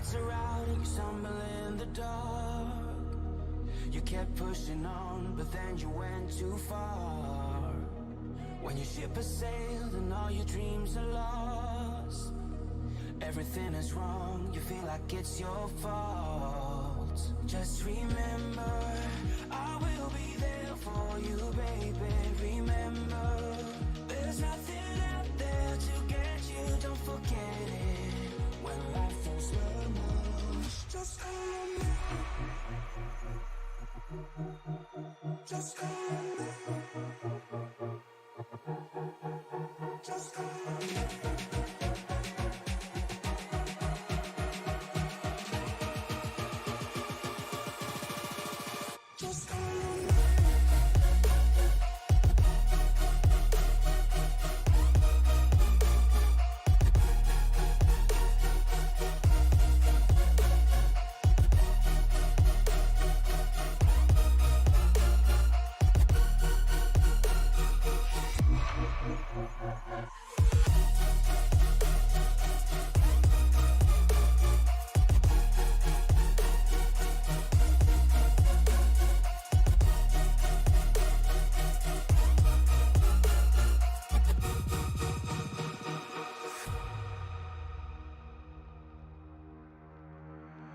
lights are out and you stumble in the dark. You kept pushing on, but then you went too far. When your ship has sailed and all your dreams are lost, everything is wrong, you feel like it's your fault. Just remember, I will be there for you, baby. Remember, there's nothing out there to get you, don't forget it. When life throws lemons, just remember. Just remember. Just remember.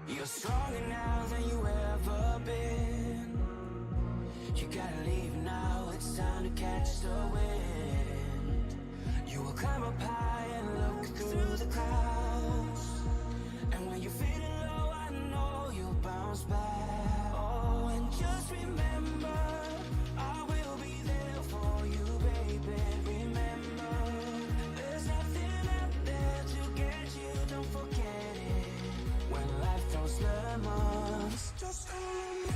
You're stronger now than you ever been. You gotta leave now, it's time to catch the wind. You will climb up high and look through the clouds. And when you're feeling low, I know you'll bounce back. Oh, and just remember, I will be there for you, baby. Remember, there's nothing out there to get you, don't forget it. When life throws lemons, just remember.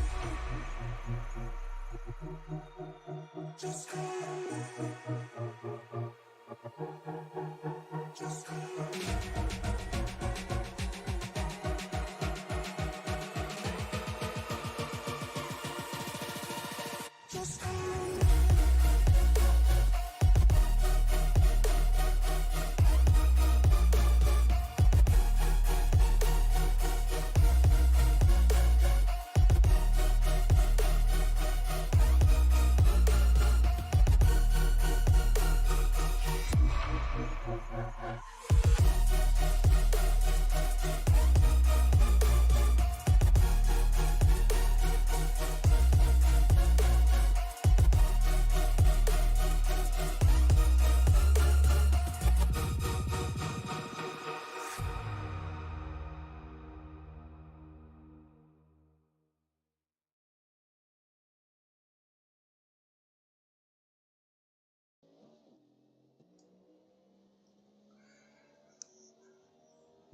Just remember. Just remember. Just remember.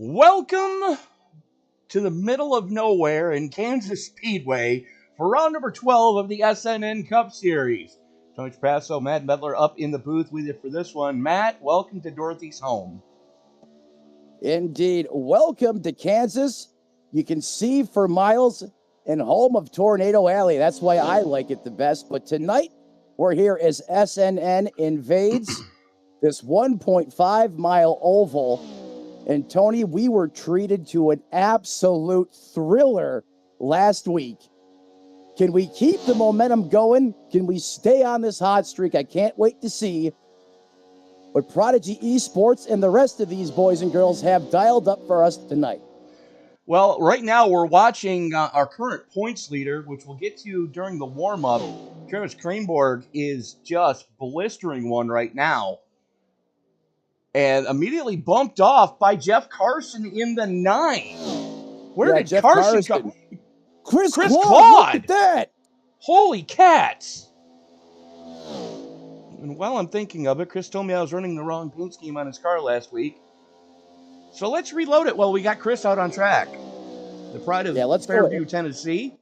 Welcome to the middle of nowhere in Kansas Speedway for round number 12 of the SNN Cup Series. Tony Trapasso, Matt Medler up in the booth with you for this one. Matt, welcome to Dorothy's home. Indeed. Welcome to Kansas. You can see for miles and home of Tornado Alley. That's why I like it the best. But tonight, we're here as SNN invades this 1.5-mile oval. And Tony, we were treated to an absolute thriller last week. Can we keep the momentum going? Can we stay on this hot streak? I can't wait to see what Prodigy Esports and the rest of these boys and girls have dialed up for us tonight. Well, right now we're watching our current points leader, which we'll get to during the warm-up. Travis Kranborg is just blistering one right now. And immediately bumped off by Jeff Carson in the 9. Where did Jeff Carson go? Chris Claude! Look at that! Holy cats! And while I'm thinking of it, Chris told me I was running the wrong paint scheme on his car last week. So let's reload it while we got Chris out on track. The pride of Fairview, Tennessee.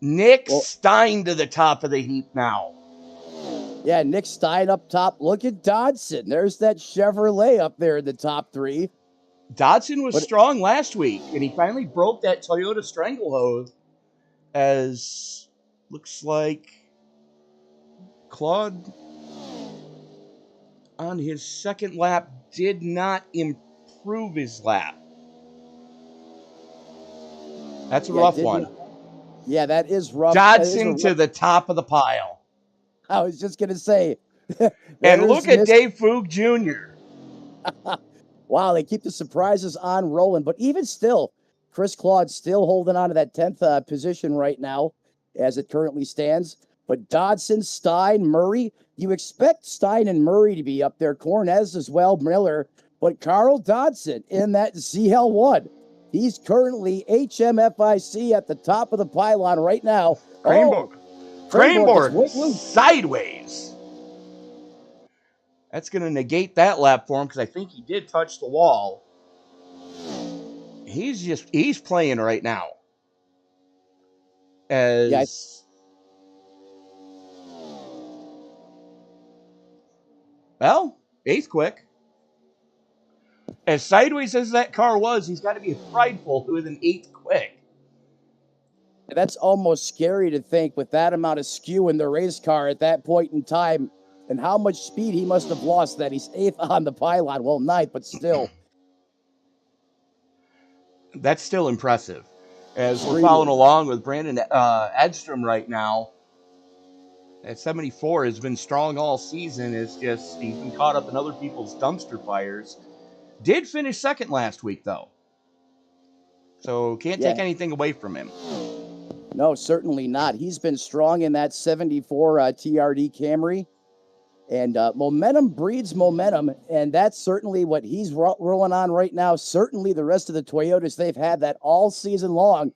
Nick Stein to the top of the heap now. Yeah, Nick Stein up top. Look at Dodson. There's that Chevrolet up there in the top 3. Dodson was strong last week, and he finally broke that Toyota stranglehold, as looks like Claude on his second lap did not improve his lap. That's a Yeah, rough didn't. one. Yeah, that is rough. Dodson to the top of the pile. I was just gonna say. And look at Miss- Dave Foog Jr. Wow, they keep the surprises on rolling. But even still, Chris Claude's still holding on to that 10th position right now as it currently stands. But Dodson, Stein, Murray, you expect Stein and Murray to be up there. Cornez as well, Miller. But Carl Dodson in that ZL1. He's currently HMFIC at the top of the pylon right now. Cranborg sideways. That's going to negate that lap for him because I think he did touch the wall. He's playing right now. Well, eighth quick. As sideways as that car was, he's got to be prideful with an eighth quick. That's almost scary to think with that amount of skew in the race car at that point in time and how much speed he must have lost that he's eighth on the pylon. Well, ninth, but still. That's still impressive. As we're following along with Brandon Edstrom right now, at 74 has been strong all season. He's been caught up in other people's dumpster fires. Did finish second last week, though. So can't take anything away from him. No, certainly not. He's been strong in that 74 TRD Camry. And momentum breeds momentum, and that's certainly what he's rolling on right now. Certainly the rest of the Toyotas, they've had that all season long.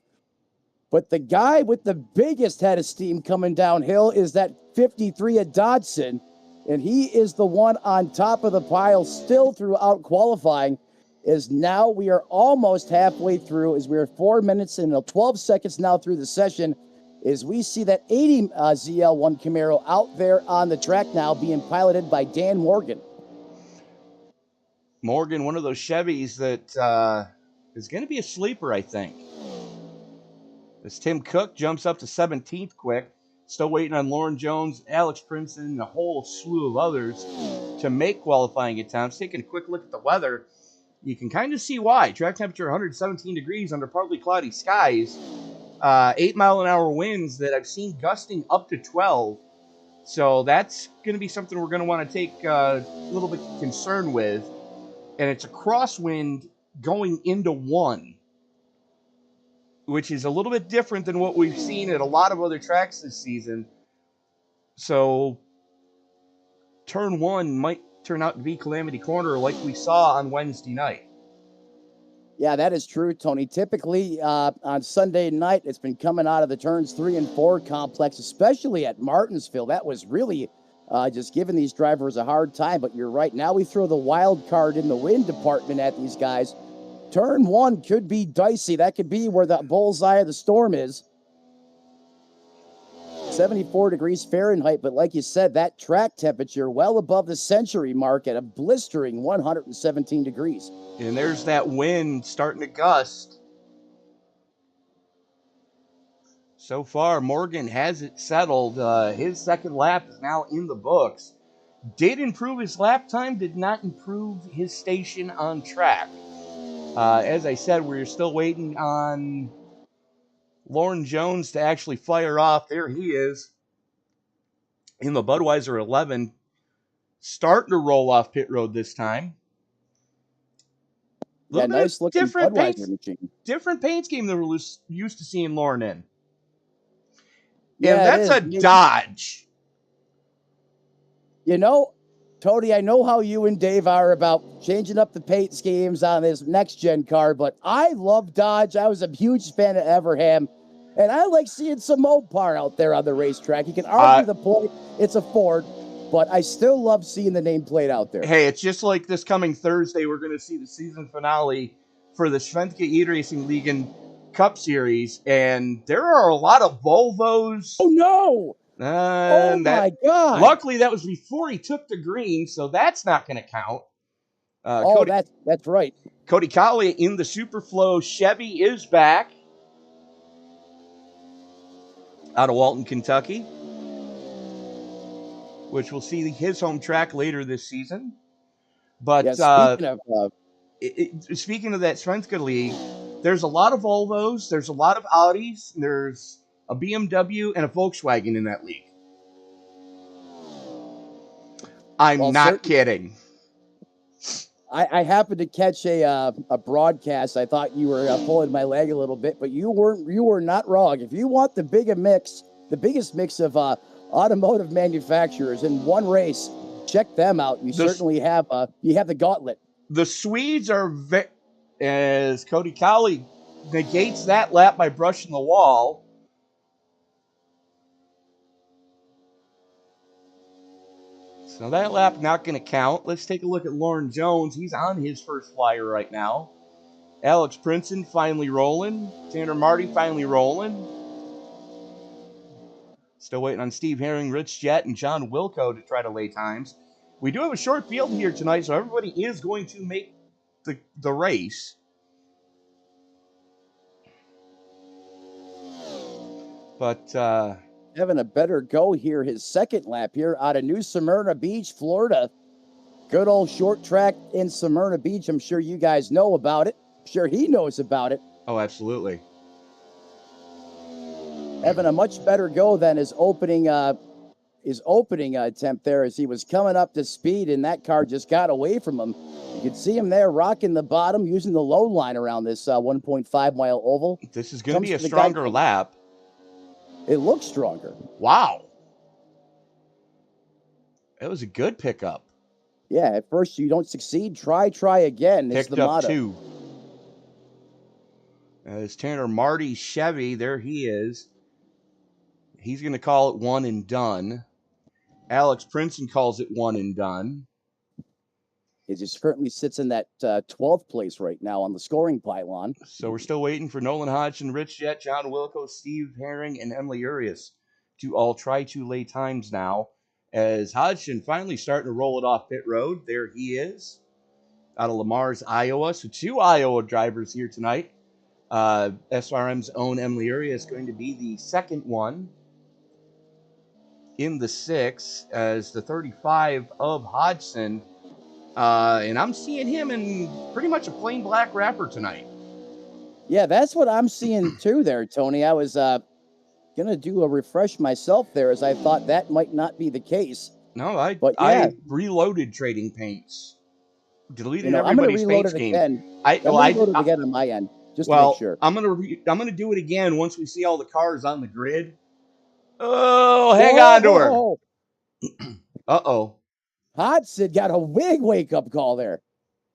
But the guy with the biggest head of steam coming downhill is that 53 at Dodson, and he is the one on top of the pile still throughout qualifying. Is now we are almost halfway through, as we're 4 minutes and 12 seconds now through the session, as we see that 80 ZL1 Camaro out there on the track now being piloted by Dan Morgan. Morgan, one of those Chevys that is going to be a sleeper, I think. As Tim Cook jumps up to 17th quick, still waiting on Lauren Jones, Alex Princeton, and a whole slew of others to make qualifying attempts. Taking a quick look at the weather, you can kind of see why. Track temperature 117 degrees under partly cloudy skies. 8-mile-an-hour winds that I've seen gusting up to 12. So that's going to be something we're going to want to take a little bit of concern with. And it's a crosswind going into 1, which is a little bit different than what we've seen at a lot of other tracks this season. So turn 1 might turn out to be Calamity Corner like we saw on Wednesday night. Yeah, that is true, Tony. Typically, on Sunday night, it's been coming out of the turns 3 and 4 complex, especially at Martinsville. That was really just giving these drivers a hard time. But you're right. Now we throw the wild card in the wind department at these guys. Turn 1 could be dicey. That could be where the bullseye of the storm is. 74 degrees Fahrenheit, but like you said, that track temperature well above the century mark at a blistering 117 degrees. And there's that wind starting to gust. So far, Morgan has it settled. His second lap is now in the books. Did improve his lap time, did not improve his station on track. As I said, we're still waiting on Lauren Jones to actually fire off. There he is in the Budweiser 11, starting to roll off pit road this time. Yeah, nice looking Budweiser machine. Different paint scheme than we're used to seeing Lauren in. Yeah, and that's a Dodge. You know, Tony, I know how you and Dave are about changing up the paint schemes on this next-gen car, but I love Dodge. I was a huge fan of Everham, and I like seeing some Mopar out there on the racetrack. You can argue the point it's a Ford, but I still love seeing the nameplate out there. Hey, it's just like this coming Thursday, we're going to see the season finale for the Schwentke iRacing League and Cup Series, and there are a lot of Volvos. Oh, no! Oh, my God. Luckily, that was before he took the green, so that's not going to count. That's right. Cody Collier in the Superflow Chevy is back out of Walton, Kentucky, which we'll see his home track later this season. But speaking of that Svenska League, there's a lot of Volvos, there's a lot of Audis, there's a BMW and a Volkswagen in that league. I'm not kidding. I happened to catch a broadcast. I thought you were pulling my leg a little bit, but you were not wrong. If you want the biggest mix of automotive manufacturers in one race, check them out. You certainly have the gauntlet. The Swedes are as Cody Cowley negates that lap by brushing the wall. So that lap not going to count. Let's take a look at Lauren Jones. He's on his first flyer right now. Alex Princeton finally rolling. Tanner Marty finally rolling. Still waiting on Steve Herring, Rich Jett, and John Wilco to try to lay times. We do have a short field here tonight, so everybody is going to make the race. But having a better go here, his second lap here out of New Smyrna Beach, Florida. Good old short track in Smyrna Beach. I'm sure you guys know about it. I'm sure he knows about it. Oh, absolutely. Having a much better go than his opening attempt there as he was coming up to speed, and that car just got away from him. You could see him there rocking the bottom, using the low line around this 1.5 mile oval. This is going to be a stronger lap. It looks stronger. Wow. That was a good pickup. Yeah, at first you don't succeed, try again. Picked the motto. Up 2. As Tanner Marty Chevy, there he is. He's going to call it one and done. Alex Princeton calls it one and done. He just currently sits in that 12th place right now on the scoring pylon. So we're still waiting for Nolan Hodgson, Rich Jett, John Wilco, Steve Herring, and Emily Urias to all try to lay times now. As Hodgson finally starting to roll it off pit road. There he is. Out of Lamar's, Iowa. So 2 Iowa drivers here tonight. SRM's own Emily Urias going to be the second one in the 6 as the 35 of Hodgson. And I'm seeing him in pretty much a plain black wrapper tonight. Yeah, that's what I'm seeing too there, Tony. I was going to do a refresh myself there as I thought that might not be the case. No, I reloaded Trading Paints. Deleted everybody's paint scheme. I'm going to load it again on my end, just to make sure. I'm going to do it again once we see all the cars on the grid. Oh, hang on to her. Uh-oh. Hodgson got a big wake-up call there.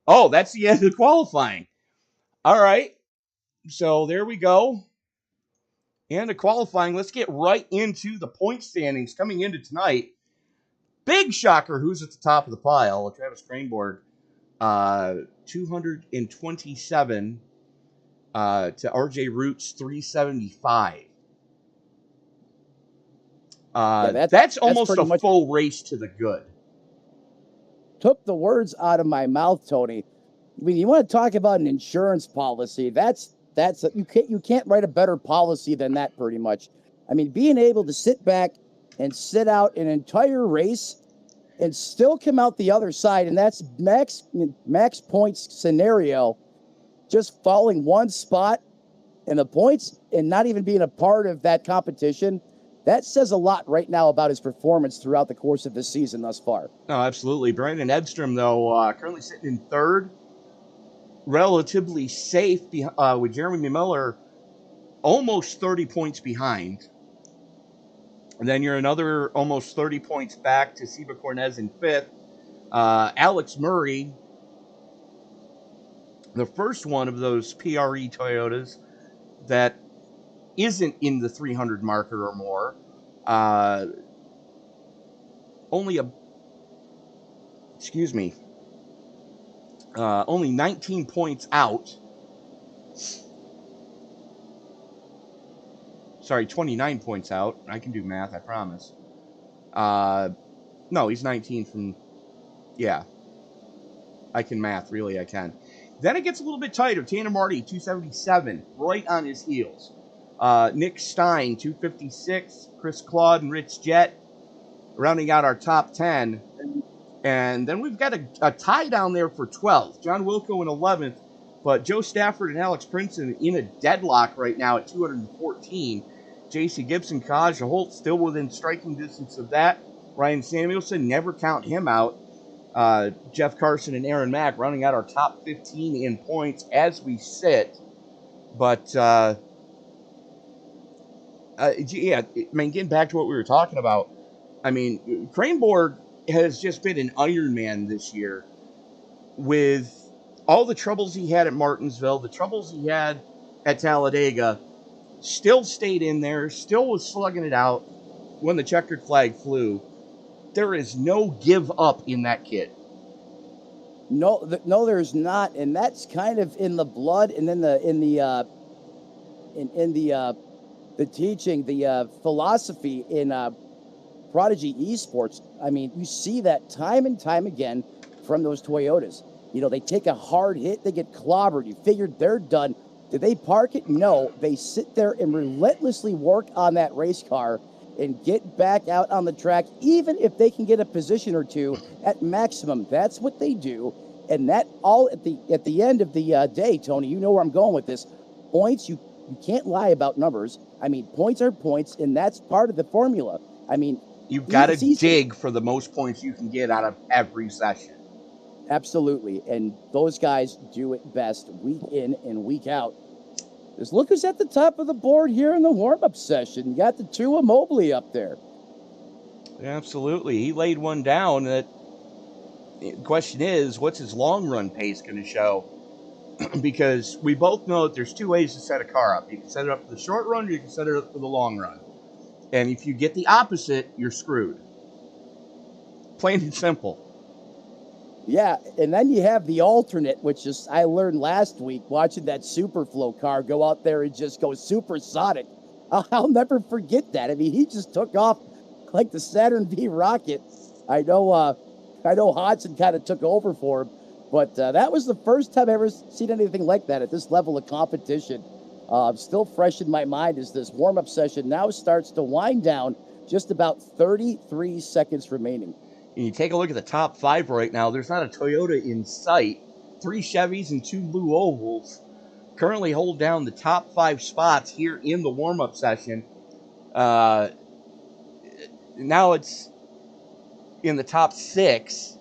Oh, that's the end of qualifying. All right. So there we go. And the qualifying, let's get right into the point standings coming into tonight. Big shocker, who's at the top of the pile? Travis Cranborg, 227 to RJ Roots, 375. That's almost a full race to the good. Took the words out of my mouth, Tony. I mean, you want to talk about an insurance policy? You can't write a better policy than that, pretty much. I mean, being able to sit back and sit out an entire race and still come out the other side, and that's max points scenario, just falling one spot in the points and not even being a part of that competition. That says a lot right now about his performance throughout the course of the season thus far. No, absolutely. Brandon Edstrom, though, currently sitting in third, relatively safe with Jeremy Miller almost 30 points behind. And then you're another almost 30 points back to Seba Cornez in fifth. Alex Murray, the first one of those PRE Toyotas that isn't in the 300 marker or more. Only 19 points out. Sorry, 29 points out. I can do math, I promise. No, he's 19 from... Yeah. I can math, really, I can. Then it gets a little bit tighter. Tanner Marty, 277, right on his heels. Nick Stein, 256. Chris Claude and Rich Jett rounding out our top 10. And then we've got a tie down there for 12th. John Wilco in 11th. But Joe Stafford and Alex Princeton in a deadlock right now at 214. J.C. Gibson, Kaja Holt still within striking distance of that. Ryan Samuelson, never count him out. Jeff Carson and Aaron Mack running out our top 15 in points as we sit. But, yeah, I mean, getting back to what we were talking about, I mean, Craneborg has just been an Iron Man this year with all the troubles he had at Martinsville, the troubles he had at Talladega, still stayed in there, still was slugging it out when the checkered flag flew. There is no give up in that kid. No, there's not, and that's kind of in the blood, and then the teaching, the philosophy in Prodigy Esports. I mean, you see that time and time again from those Toyotas. You know, they take a hard hit, they get clobbered. You figured they're done. Did they park it? No, they sit there and relentlessly work on that race car and get back out on the track, even if they can get a position or two at maximum. That's what they do. And that all at the end of the day, Tony, you know where I'm going with this. Points, you can't lie about numbers. I mean, points are points, and that's part of the formula. I mean, you've got to dig for the most points you can get out of every session. Absolutely. And those guys do it best week in and week out. Just look who's at the top of the board here in the warm-up session. You got the Tua Mobley up there. Absolutely. He laid one down. The question is, what's his long-run pace going to show? Because we both know that there's two ways to set a car up. You can set it up for the short run, or you can set it up for the long run. And if you get the opposite, you're screwed. Plain and simple. Yeah, and then you have the alternate, which is, I learned last week watching that Superflow car go out there and just go supersonic. I'll never forget that. I mean, he just took off like the Saturn V rocket. I know Hodgson kind of took over for him, but that was the first time I've ever seen anything like that at this level of competition. Still fresh in my mind as this warm-up session now starts to wind down, just about 33 seconds remaining. And you take a look at the top five right now, there's not a Toyota in sight. 3 Chevys and 2 Blue Ovals currently hold down the top 5 spots here in the warm-up session. Now it's in the top 6,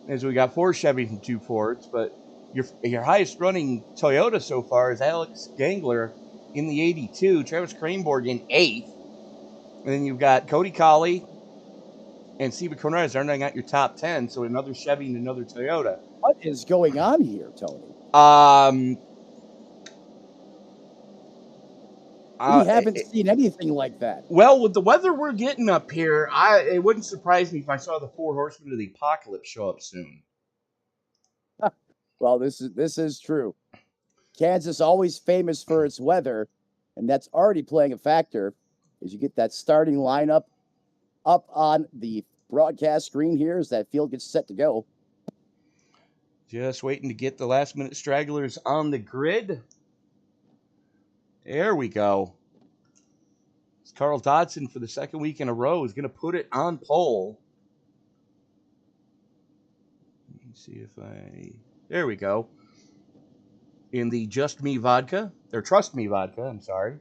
as we got 4 Chevys and 2 Fords. But your highest running Toyota so far is Alex Gangler in the 82, Travis Craneborg in 8th. And then you've got Cody Colley and Steve Cornez running out your top 10, so another Chevy and another Toyota. What is going on here, Tony? We haven't seen anything like that. Well, with the weather we're getting up here, it wouldn't surprise me if I saw the 4 Horsemen of the Apocalypse show up soon. Well, this is true. Kansas always famous for its weather, and that's already playing a factor as you get that starting lineup up on the broadcast screen here as that field gets set to go. Just waiting to get the last-minute stragglers on the grid. There we go. It's Carl Dodson for the second week in a row is going to put it on pole. Let me see if there we go. In the Trust Me vodka, I'm sorry.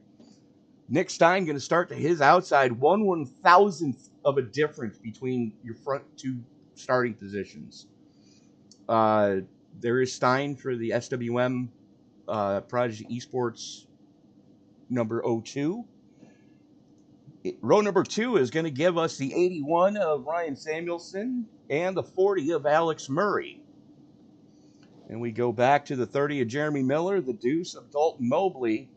Nick Stein going to start to his outside, 1/1000th of a difference between your front 2 starting positions. There is Stein for the SWM Prodigy Esports number 02. Row number 2 is going to give us the 81 of Ryan Samuelson and the 40 of Alex Murray. And we go back to the 30 of Jeremy Miller, the deuce of Dalton Mobley,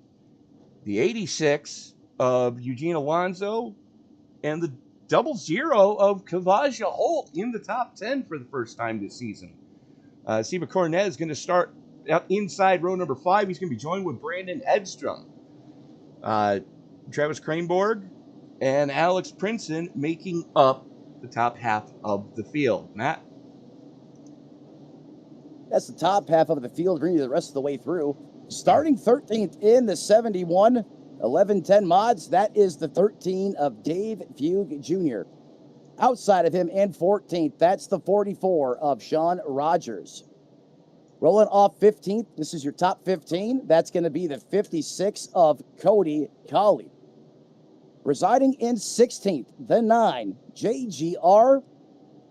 the 86 of Eugene Alonso, and the 00 of Kavaja Holt in the top 10 for the first time this season. Steve Cornez is going to start inside row number 5. He's going to be joined with Brandon Edstrom. Travis Craneborg and Alex Princeton making up the top half of the field. Matt? That's the top half of the field, bringing you the rest of the way through. Starting 13th in the 71, 1110 mods. That is the 13 of Dave Fugue Jr. Outside of him in 14th, that's the 44 of Sean Rogers. Rolling off 15th, this is your top 15. That's going to be the 56 of Cody Colley. Residing in 16th, the 9, JGR,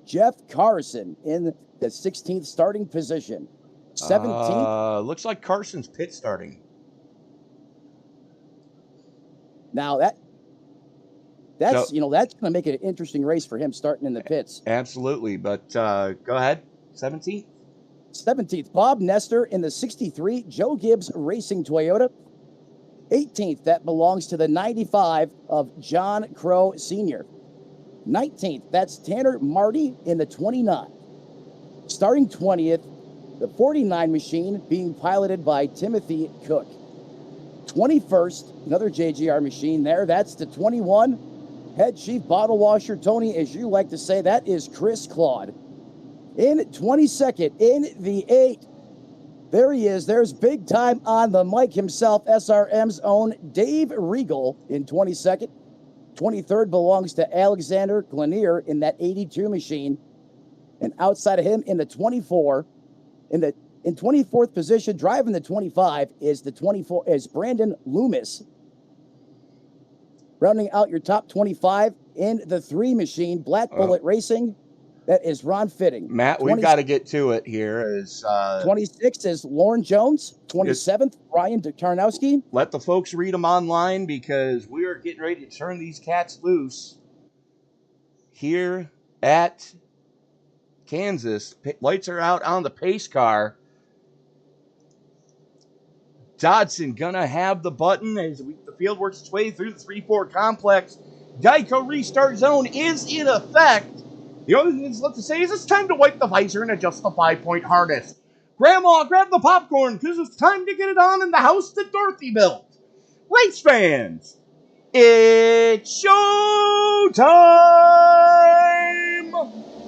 Jeff Carson in the 16th starting position. 17th. Looks like Carson's pit starting. Now that's going to make it an interesting race for him starting in the pits. Absolutely, but go ahead. 17th. 17th, Bob Nestor in the 63 Joe Gibbs Racing Toyota. 18th, that belongs to the 95 of John Crow Sr. 19th, that's Tanner Marty in the 29. Starting 20th, the 49 machine being piloted by Timothy Cook. 21st, another JGR machine there. That's the 21 head chief bottle washer, Tony, as you like to say, that is Chris Claude. In 22nd, in the 8, there he is. There's big time on the mic himself, SRM's own Dave Regal in 22nd. 23rd belongs to Alexander Glenier in that 82 machine. And outside of him in the 24, in 24th position, driving the 25 is Brandon Loomis. Rounding out your top 25 in the 3 machine, Black Bullet Racing. That is Ron Fitting. Matt, we've got to get to it here. 26 is Lauren Jones. 27th, Ryan Tarnowski. Let the folks read them online because we are getting ready to turn these cats loose here at Kansas. Lights are out on the pace car. Dodson gonna have the button as the field works its way through the 3-4 complex. Geico restart zone is in effect. The only thing that's left to say is it's time to wipe the visor and adjust the 5-point harness. Grandma, grab the popcorn because it's time to get it on in the house that Dorothy built. Race fans, it's showtime!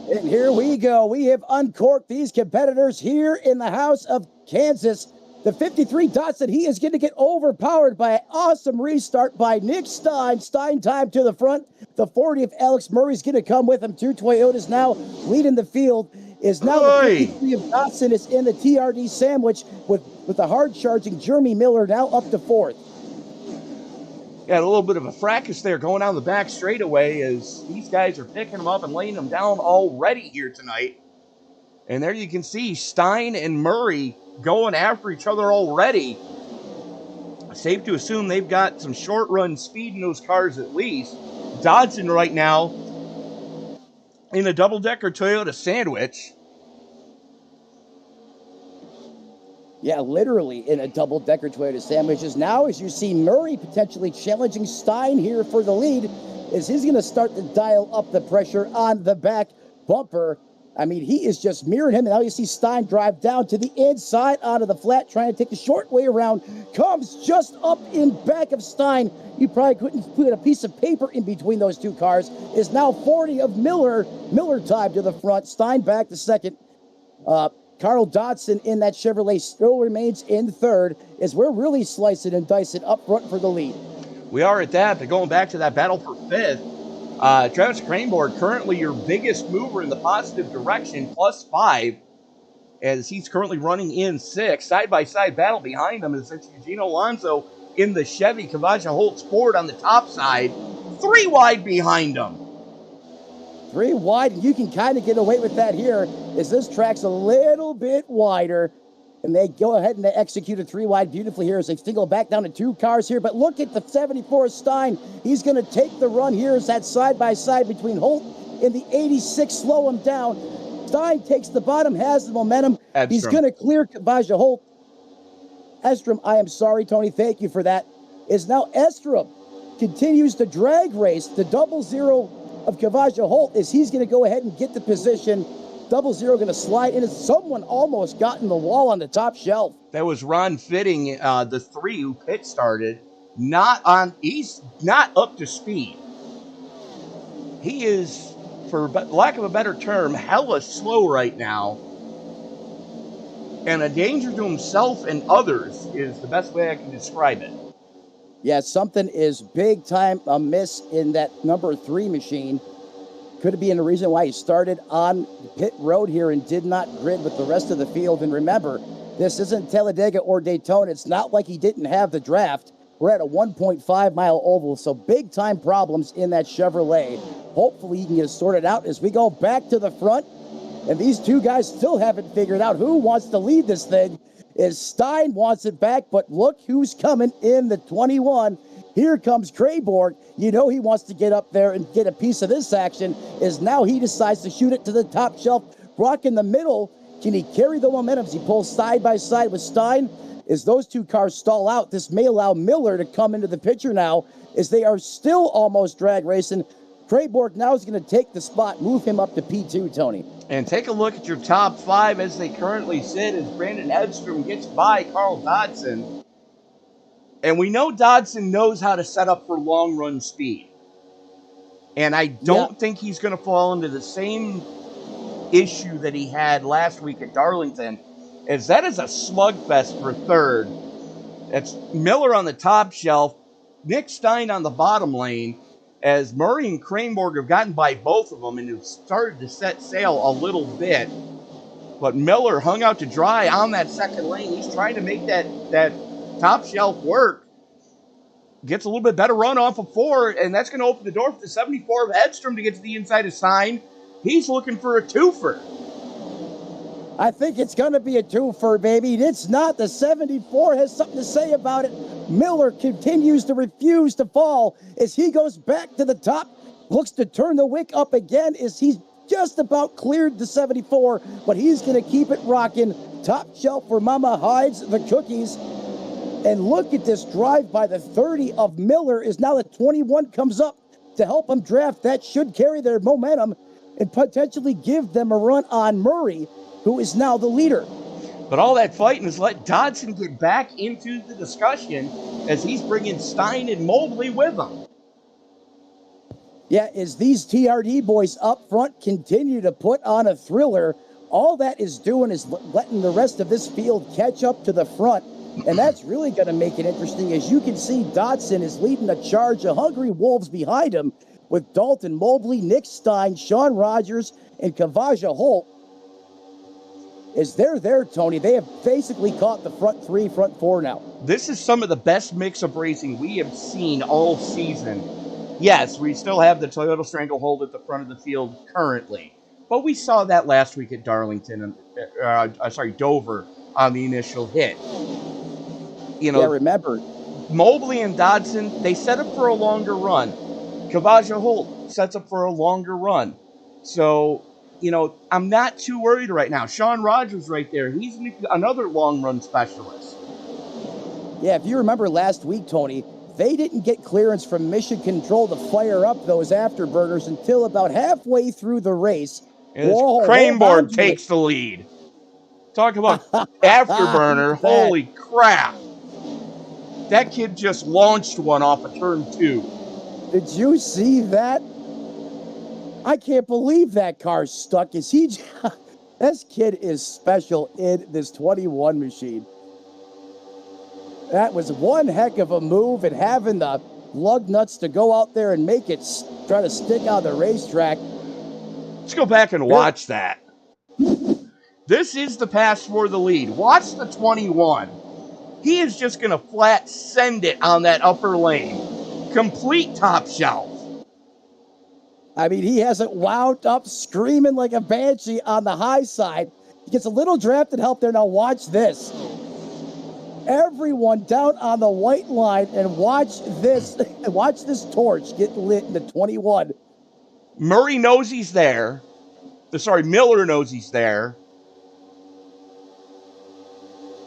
And here we go. We have uncorked these competitors here in the house of Kansas. The 53 Dodson, he is going to get overpowered by an awesome restart by Nick Stein. Stein time to the front. The 40 of Alex Murray's going to come with him. 2 Toyotas now leading the field. Is now the 53 of Dodson is in the TRD sandwich with the hard-charging Jeremy Miller now up to 4th. Got a little bit of a fracas there going down the back straightaway as these guys are picking them up and laying them down already here tonight. And there you can see Stein and Murray going after each other already. Safe to assume they've got some short run speed in those cars at least. Dodson right now in a double-decker Toyota sandwich. Yeah, literally in a double-decker Toyota sandwiches. Now, as you see Murray potentially challenging Stein here for the lead, as he's going to start to dial up the pressure on the back bumper. I mean, he is just mirroring him. And now you see Stein drive down to the inside onto the flat, trying to take the short way around. Comes just up in back of Stein. You probably couldn't put a piece of paper in between those two cars. Is now 40 of Miller. Miller time to the front. Stein back to second. Carl Dodson in that Chevrolet still remains in third as we're really slicing and dicing up front for the lead. We are at that, but going back to that battle for fifth, Travis Craneboard currently your biggest mover in the positive direction, +5, as he's currently running in 6th. Side-by-side battle behind him is Eugene Alonso in the Chevy Cavaja Holt Sport on the top side. 3 wide behind him. 3 wide, and you can kind of get away with that here as this track's a little bit wider. And they go ahead and they execute a 3 wide beautifully here as they single back down to 2 cars here. But look at the 74 Stein. He's going to take the run here as that side-by-side between Holt and the 86 slow him down. Stein takes the bottom, has the momentum. Edstrom. He's going to clear Cavaja Holt. Edstrom, I am sorry, Tony, thank you for that. Is now Edstrom continues the drag race, the 00 of Cavaja Holt, as he's going to go ahead and get the position. 00 going to slide in as someone almost got in the wall on the top shelf. That was Ron Fitting, the 3 who pit started. He's not up to speed. He is, for lack of a better term, hella slow right now. And a danger to himself and others is the best way I can describe it. Yeah, something is big time amiss in that number 3 machine. Could be a reason why he started on pit road here and did not grid with the rest of the field. And remember, this isn't Talladega or Daytona. It's not like he didn't have the draft. We're at a 1.5-mile oval, so big-time problems in that Chevrolet. Hopefully he can get it sorted out as we go back to the front. And these two guys still haven't figured out who wants to lead this thing. Is Stein wants it back, but look who's coming in the 21. Here comes Krayborg. You know he wants to get up there and get a piece of this action, as now he decides to shoot it to the top shelf. Brock in the middle. Can he carry the momentum as he pulls side by side with Stein? As those two cars stall out, this may allow Miller to come into the picture now, as they are still almost drag racing. Krayborg now is going to take the spot, move him up to P2, Tony. And take a look at your top five as they currently sit, as Brandon Edstrom gets by Carl Dodson. And we know Dodson knows how to set up for long run speed. And I don't think he's going to fall into the same issue that he had last week at Darlington, as that is a slugfest for third. It's Miller on the top shelf, Nick Stein on the bottom lane, as Murray and Krayborg have gotten by both of them and have started to set sail a little bit. But Miller hung out to dry on that second lane. He's trying to make that top shelf work. Gets a little bit better run off of 4, and that's going to open the door for the 74 of Edstrom to get to the inside of Stein. He's looking for a twofer. I think it's going to be a twofer, baby. It's not. The 74 has something to say about it. Miller continues to refuse to fall as he goes back to the top, looks to turn the wick up again as he's just about cleared the 74, but he's going to keep it rocking. Top shelf where Mama hides the cookies. And look at this drive by the 30 of Miller, as now the 21 comes up to help him draft. That should carry their momentum and potentially give them a run on Murray, who is now the leader. But all that fighting has let Dodson get back into the discussion as he's bringing Stein and Mobley with him. Yeah, as these TRD boys up front continue to put on a thriller, all that is doing is letting the rest of this field catch up to the front. And that's really going to make it interesting. As you can see, Dodson is leading a charge of hungry wolves behind him, with Dalton Mobley, Nick Stein, Sean Rogers, and Kavaja Holt. As they're there, Tony, they have basically caught the front 3, front 4 now. This is some of the best mix of racing we have seen all season. Yes, we still have the Toyota Stranglehold at the front of the field currently, but we saw that last week at Darlington, Dover on the initial hit. You know, yeah, remember, Mobley and Dodson, they set up for a longer run. Kavaja Holt sets up for a longer run. So, you know, I'm not too worried right now. Sean Rogers right there, he's another long run specialist. Yeah, if you remember last week, Tony, they didn't get clearance from Mission Control to fire up those afterburners until about halfway through the race. Krayborg takes the lead. Talk about afterburner. Holy crap. That kid just launched one off of turn 2. Did you see that? I can't believe that car stuck. This kid is special in this 21 machine. That was one heck of a move, and having the lug nuts to go out there and make it try to stick on the racetrack. Let's go back and watch that. This is the pass for the lead. Watch the 21. He is just going to flat send it on that upper lane. Complete top shelf. I mean, he has it wound up screaming like a banshee on the high side. He gets a little drafted help there. Now watch this. Everyone down on the white line, and watch this. Watch this torch get lit in the 21. Murray knows he's there. Miller knows he's there.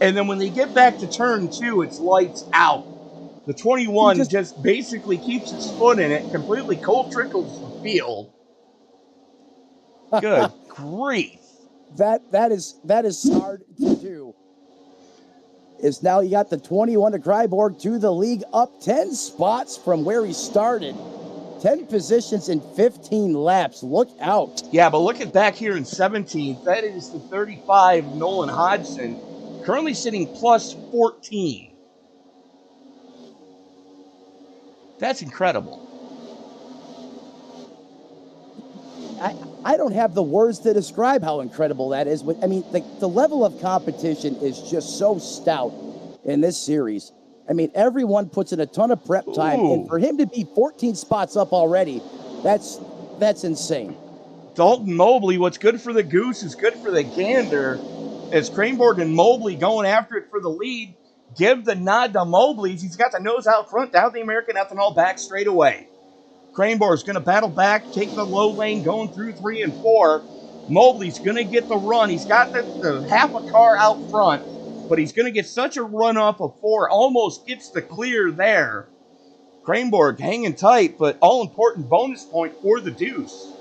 And then when they get back to turn 2, it's lights out. The 21 just basically keeps his foot in it, completely cold trickles the field. Good grief. That is hard to do. Is now you got the 21 to Krayborg to the league, up 10 spots from where he started. 10 positions in 15 laps. Look out. Yeah, but look at back here in 17th. That is the 35, Nolan Hodgson, currently sitting plus 14. That's incredible. I don't have the words to describe how incredible that is. I mean, the level of competition is just so stout in this series. I mean, everyone puts in a ton of prep time, and for him to be 14 spots up already, that's insane. Dalton Mobley, what's good for the goose is good for the gander. As Cranborg and Mobley going after it for the lead, give the nod to Mobley. He's got the nose out front, down the American Ethanol back straight away. Cranborg's going to battle back, take the low lane, going through 3 and 4. Mobley's going to get the run. He's got the half a car out front, but he's going to get such a run off of 4, almost gets the clear there. Cranborg hanging tight, but all-important bonus point for the deuce.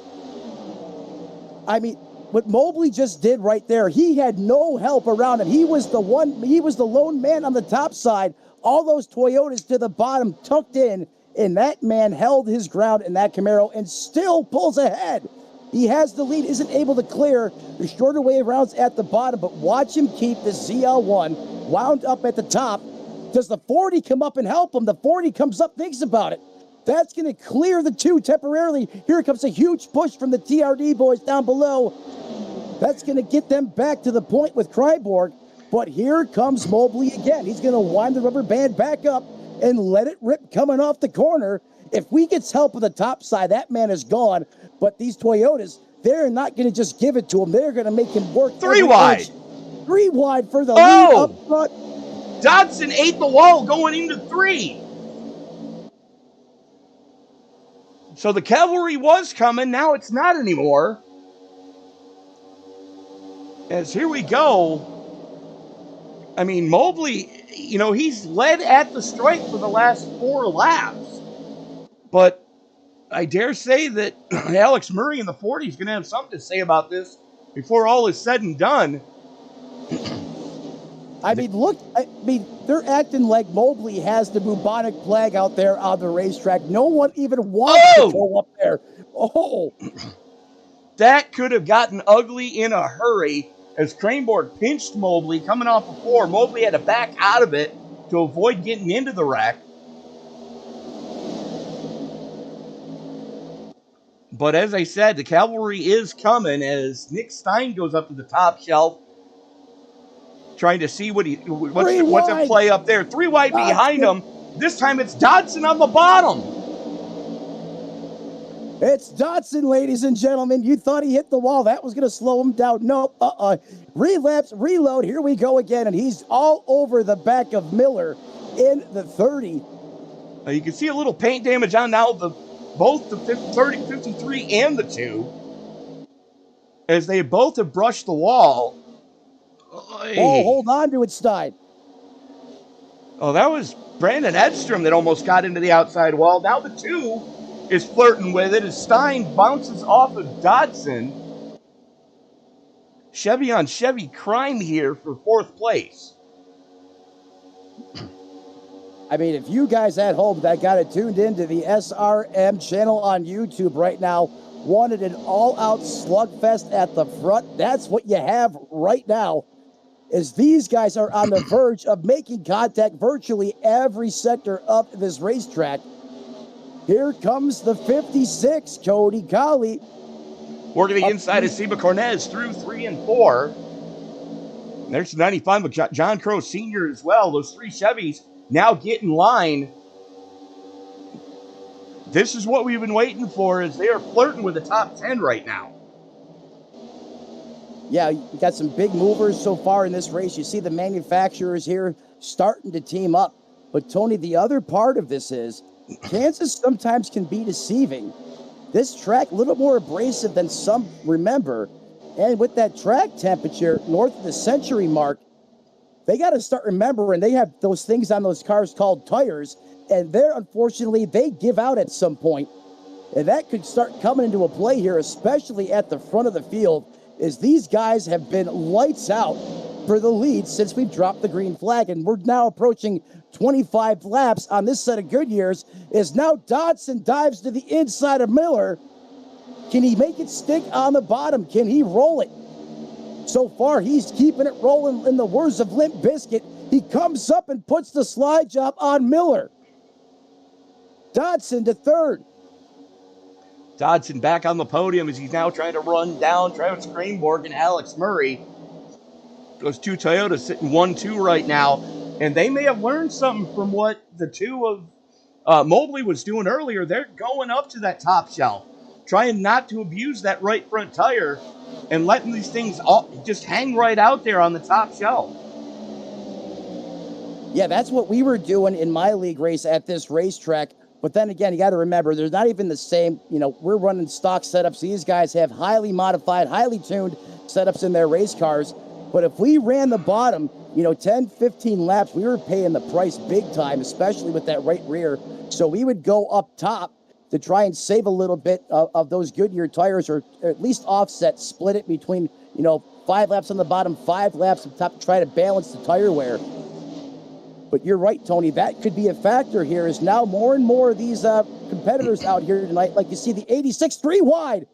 I mean, what Mobley just did right there, he had no help around him. He was the lone man on the top side. All those Toyotas to the bottom tucked in, and that man held his ground in that Camaro and still pulls ahead. He has the lead, isn't able to clear the shorter wave rounds at the bottom, but watch him keep the ZL1 wound up at the top. Does the 40 come up and help him? The 40 comes up, thinks about it. That's going to clear the 2 temporarily. Here comes a huge push from the TRD boys down below. That's going to get them back to the point with Cryborg. But here comes Mobley again. He's going to wind the rubber band back up and let it rip coming off the corner. If we get help with the top side, that man is gone. But these Toyotas, they're not going to just give it to him. They're going to make him work. 3 wide. 3 wide for the lead up front. Dodson ate the wall going into 3. So the cavalry was coming. Now it's not anymore. As here we go. I mean, Mobley, you know, he's led at the stripe for the last 4 laps. But I dare say that Alex Murray in the 40 is going to have something to say about this before all is said and done. I mean, they're acting like Mobley has the bubonic plague out there on the racetrack. No one even wants to go up there. Oh. That could have gotten ugly in a hurry as Cranborg pinched Mobley coming off of 4. Mobley had to back out of it to avoid getting into the wreck. But as I said, the cavalry is coming as Nick Stein goes up to the top shelf, trying to see what's at play up there. 3 wide behind him. This time it's Dodson on the bottom. It's Dodson, ladies and gentlemen. You thought he hit the wall. That was going to slow him down. No, relapse, reload. Here we go again, and he's all over the back of Miller in the 30. You can see a little paint damage on now both the 30, 53 and the 2, as they both have brushed the wall. Oh, hold on to it, Stein. Oh, that was Brandon Edstrom that almost got into the outside wall. Now the 2 is flirting with it as Stein bounces off of Dodson. Chevy on Chevy crime here for 4th place. I mean, if you guys at home that got it tuned into the SRM channel on YouTube right now wanted an all-out slugfest at the front, that's what you have right now, is these guys are on the verge of making contact virtually every sector of this racetrack. Here comes the 56, Cody Colley. Working the inside of Seba Cornez through 3 and 4. There's 95 with John Crow Sr. as well. Those 3 Chevys now get in line. This is what we've been waiting for, as they are flirting with the top 10 right now. Yeah, you got some big movers so far in this race. You see the manufacturers here starting to team up. But, Tony, the other part of this is Kansas sometimes can be deceiving. This track, a little more abrasive than some remember. And with that track temperature north of the century mark, they got to start remembering they have those things on those cars called tires, and unfortunately, they give out at some point. And that could start coming into a play here, especially at the front of the field, as these guys have been lights out for the lead since we've dropped the green flag. And we're now approaching 25 laps on this set of Goodyears, as now Dodson dives to the inside of Miller. Can he make it stick on the bottom? Can he roll it? So far, he's keeping it rolling. In the words of Limp Bizkit, he comes up and puts the slide job on Miller. Dodson to 3rd. Dodson back on the podium as he's now trying to run down Travis Cranborg and Alex Murray. Those two Toyotas sitting 1-2 right now, and they may have learned something from what the two of Mobley was doing earlier. They're going up to that top shelf, trying not to abuse that right front tire and letting these things all just hang right out there on the top shelf. Yeah, that's what we were doing in my league race at this racetrack. But then again, you got to remember, there's not even the same, we're running stock setups. These guys have highly modified, highly tuned setups in their race cars. But if we ran the bottom, 10, 15 laps, we were paying the price big time, especially with that right rear. So we would go up top to try and save a little bit of those Goodyear tires, or at least offset, split it between, 5 laps on the bottom, 5 laps on top to try to balance the tire wear. But you're right, Tony, that could be a factor here, is now more and more of these competitors out here tonight, like you see the 86 3 wide.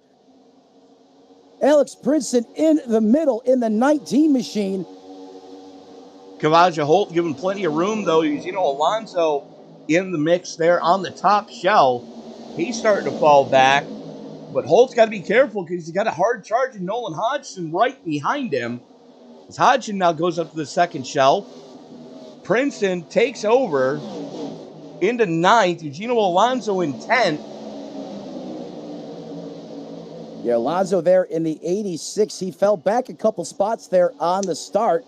Alex Princeton in the middle in the 19 machine. Kavaja Holt giving plenty of room, though. Alonso in the mix there on the top shelf. He's starting to fall back. But Holt's got to be careful because he's got a hard charge in Nolan Hodgson right behind him. As Hodgson now goes up to the second shelf. Princeton takes over into 9th. Eugenio Alonso in 10th. Yeah, Alonso there in the 86. He fell back a couple spots there on the start.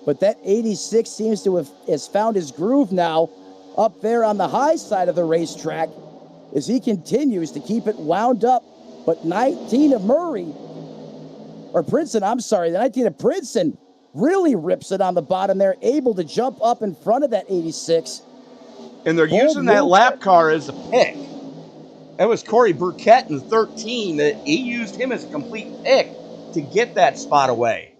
But that 86 seems to has found his groove now up there on the high side of the racetrack as he continues to keep it wound up. But 19 of Murray, or Princeton, I'm sorry, the 19 of Princeton really rips it on the bottom there, able to jump up in front of that 86. And they're using that lap car as a pick. That was Corey Burkett in 13. That he used him as a complete pick to get that spot away.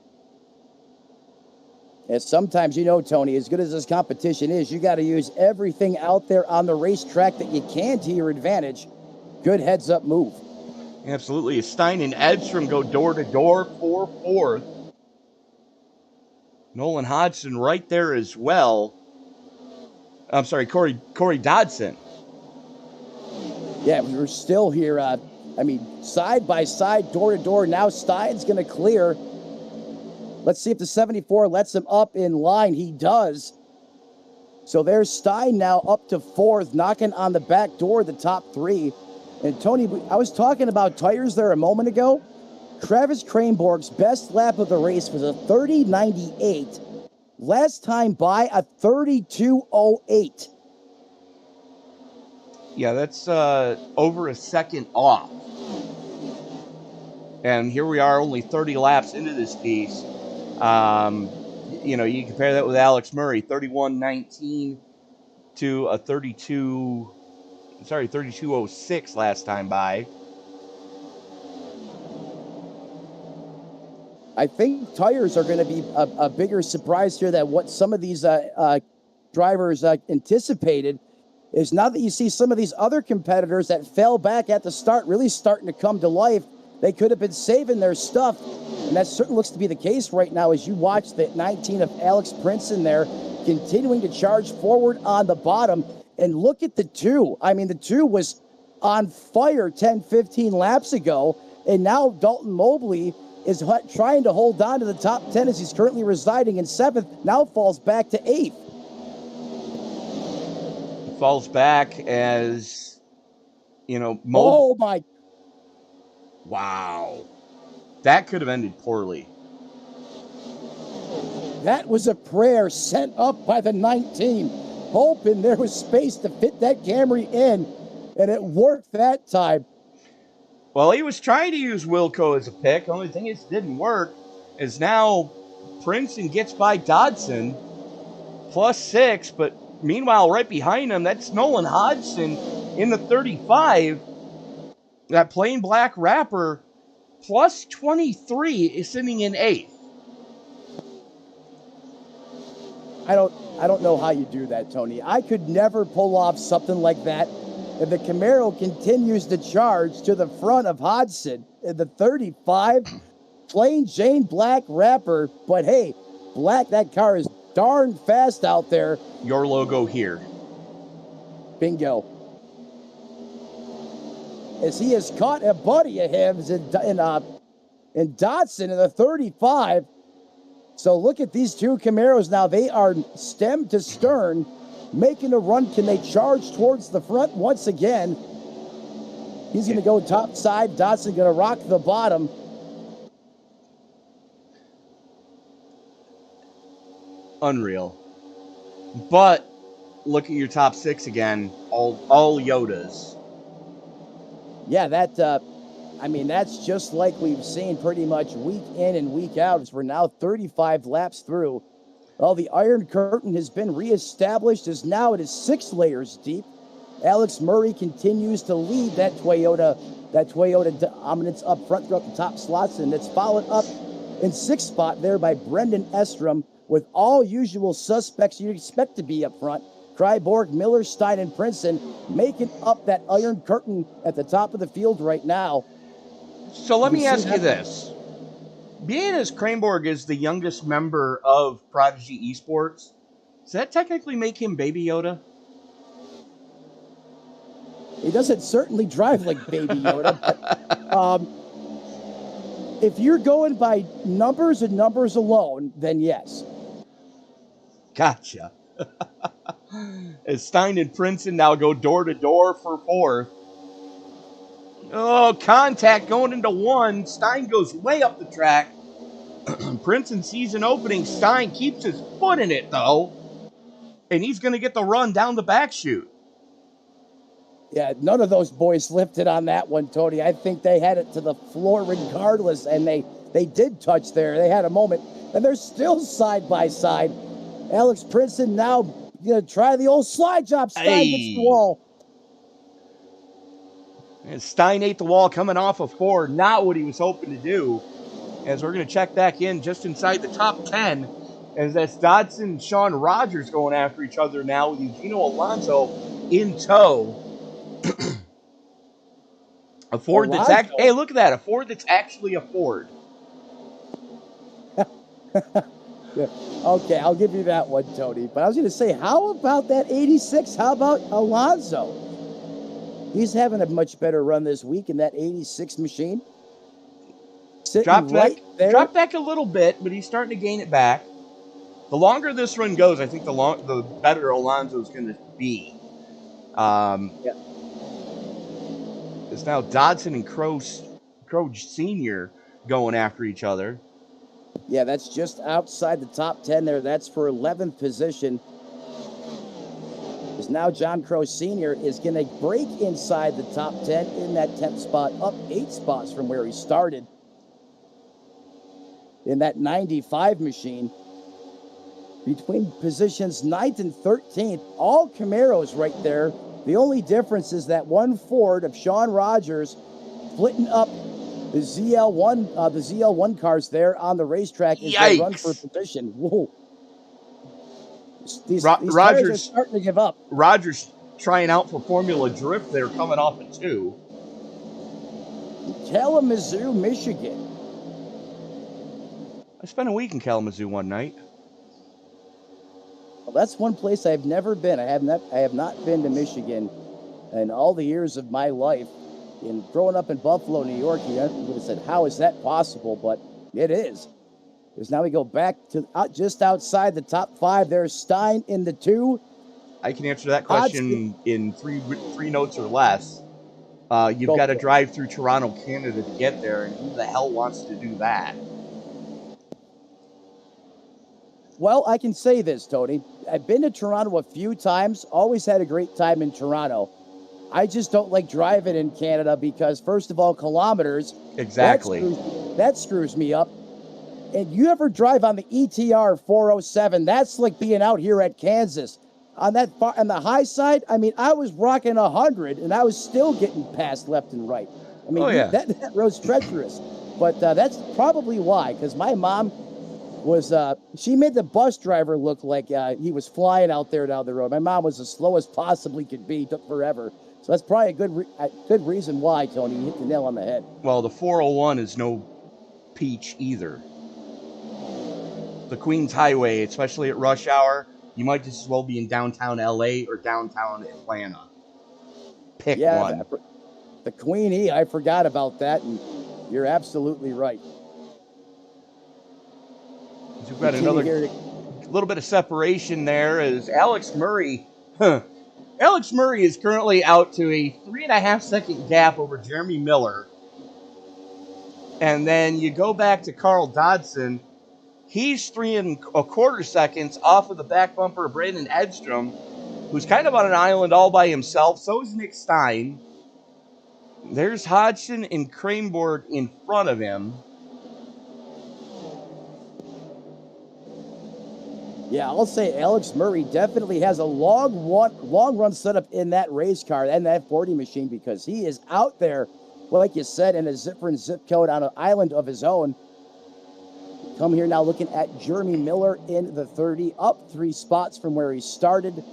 And sometimes, Tony, as good as this competition is, you got to use everything out there on the racetrack that you can to your advantage. Good heads-up move. Absolutely. Stein and Edstrom go door to door for 4th. Nolan Hodgson right there as well. I'm sorry, Corey Dodson. Yeah, we're still here. Side by side, door to door. Now Stein's going to clear. Let's see if the 74 lets him up in line. He does. So there's Stein now up to 4th, knocking on the back door of the top 3. And Tony, I was talking about tires there a moment ago. Travis Cranborg's best lap of the race was a 30.98. Last time by a 32.08. Yeah, that's over a second off. And here we are only 30 laps into this piece. You compare that with Alex Murray, 31.19 to a 32.06 last time by. I think tires are going to be a bigger surprise here than what some of these drivers anticipated. Is now that you see some of these other competitors that fell back at the start really starting to come to life. They could have been saving their stuff, and that certainly looks to be the case right now as you watch the 19 of Alex Princeton there continuing to charge forward on the bottom. And look at the 2. The 2 was on fire 10, 15 laps ago, and now Dalton Mobley is trying to hold on to the top 10 as he's currently residing in 7th, now falls back to 8th. Falls back as, Oh, my. Wow. That could have ended poorly. That was a prayer sent up by the 19, hoping there was space to fit that Camry in, and it worked that time. Well, he was trying to use Wilco as a pick. The only thing is, it didn't work. Is now Princeton gets by Dodson, +6, but meanwhile, right behind him, that's Nolan Hodgson in the 35. That plain black wrapper, +23, is sitting in 8th. I don't know how you do that, Tony. I could never pull off something like that. And the Camaro continues to charge to the front of Hodgson in the 35. Plain Jane black wrapper. But hey, black, that car is darn fast out there. Your logo here. Bingo. as he has caught a buddy of his in Dotson in the 35. So look at these two Camaros now. They are stem to stern, making a run. Can they charge towards the front once again? He's going to go top side. Dotson going to rock the bottom. Unreal. But look at your top six again. All Yodas. Yeah, that's just like we've seen pretty much week in and week out. As we're now 35 laps through. Well, the Iron Curtain has been reestablished, as now it is 6 layers deep. Alex Murray continues to lead that Toyota dominance up front throughout the top slots, and it's followed up in 6th spot there by Brendan Estrom, with all usual suspects you'd expect to be up front. Kryborg, Miller, Stein, and Princeton making up that Iron Curtain at the top of the field right now. So let me ask you this. Being as Kraneborg is the youngest member of Prodigy Esports, does that technically make him Baby Yoda? He doesn't certainly drive like Baby Yoda, but if you're going by numbers and numbers alone, then yes. Gotcha. As Stein and Princeton now go door to door for 4th. Oh, contact going into 1. Stein goes way up the track. Princeton sees an opening. Stein keeps his foot in it, though. And he's going to get the run down the back chute. Yeah, none of those boys lifted on that one, Tony. I think they had it to the floor regardless, and they did touch there. They had a moment, and they're still side by side. Alex Princeton now going to try the old slide job. Stein gets the wall. And Stein ate the wall coming off of 4. Not what he was hoping to do. As we're going to check back in just inside the top 10. As that's Dodson and Sean Rogers going after each other now with Eugenio Alonso in tow. A Ford that's hey, look at that. A Ford that's actually a Ford. Yeah. Okay, I'll give you that one, Tony. But I was going to say, how about that 86? How about Alonso? He's having a much better run this week in that 86 machine. Dropped back a little bit, but he's starting to gain it back. The longer this run goes, I think the better Alonso's going to be. Yeah. It's now Dodson and Crow Sr. going after each other. Yeah, that's just outside the top 10 there. That's for 11th position. Because now John Crow Sr. is going to break inside the top 10 in that 10th spot, up 8 spots from where he started in that 95 machine. Between positions 9th and 13th, all Camaros right there. The only difference is that one Ford of Sean Rogers splitting up the ZL1 cars there on the racetrack as they run for position. Whoa. These Rogers are starting to give up. Rogers trying out for Formula Drift there, coming off at 2. Kalamazoo, Michigan. I spent a week in Kalamazoo one night. Well, that's one place I've never been. I have not been to Michigan in all the years of my life. And growing up in Buffalo, New York, you would have said, how is that possible? But it is. Because now we go back to just outside the top 5. There's Stein in the 2. I can answer that question in three notes or less. You've got to drive through Toronto, Canada to get there, and who the hell wants to do that? Well, I can say this, Tony. I've been to Toronto a few times, always had a great time in Toronto. I just don't like driving in Canada because, first of all, kilometers. Exactly. That screws me up. And you ever drive on the ETR 407? That's like being out here at Kansas. On the high side, I mean, I was rocking 100, and I was still getting passed left and right. I mean, that road's treacherous. But that's probably why, because my mom she made the bus driver look like he was flying out there down the road. My mom was as slow as possibly could be. Took forever. So that's probably a good reason why, Tony. You hit the nail on the head. Well, the 401 is no peach either. The Queens Highway, especially at rush hour, you might just as well be in downtown LA or downtown Atlanta. Pick one. The Queenie, I forgot about that, and you're absolutely right. We've got another little bit of separation there as Alex Murray. Alex Murray is currently out to a 3.5 second gap over Jeremy Miller. And then you go back to Carl Dodson. He's 3.25 seconds off of the back bumper of Brandon Edstrom, who's kind of on an island all by himself. So is Nick Stein. There's Hodgson and Kraneborg in front of him. Yeah, I'll say Alex Murray definitely has a long run setup in that race car and that 40 machine, because he is out there, like you said, in a different zip code on an island of his own. Come here now looking at Jeremy Miller in the 30, up 3 spots from where he started.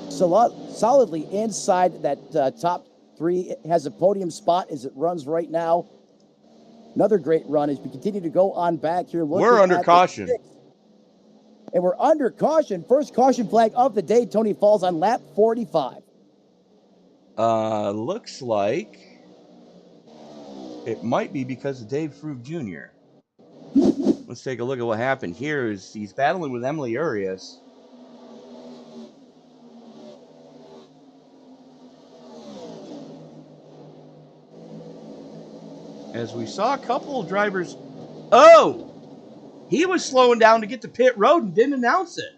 Solidly inside that top 3, has a podium spot as it runs right now. Another great run as we continue to go on back here. We're under caution. And we're under caution. First caution flag of the day, Tony, falls on lap 45. Looks like it might be because of Dave Frug Jr. Let's take a look at what happened here. He's battling with Emily Urias. As we saw a couple of drivers. Oh! He was slowing down to get to pit road and didn't announce it.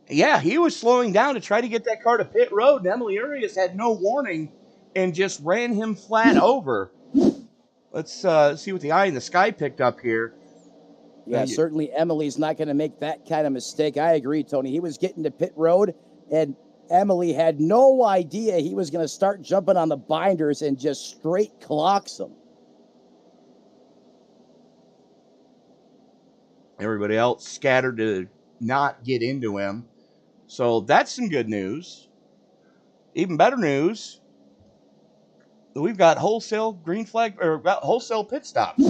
Yeah, he was slowing down to try to get that car to pit road, and Emily Urias had no warning and just ran him flat over. Let's see what the eye in the sky picked up here. Yeah, certainly Emily's not going to make that kind of mistake. I agree, Tony. He was getting to pit road, and Emily had no idea he was going to start jumping on the binders and just straight clocks him. Everybody else scattered to not get into him. So that's some good news. Even better news, we've got wholesale green flag, or wholesale pit stops.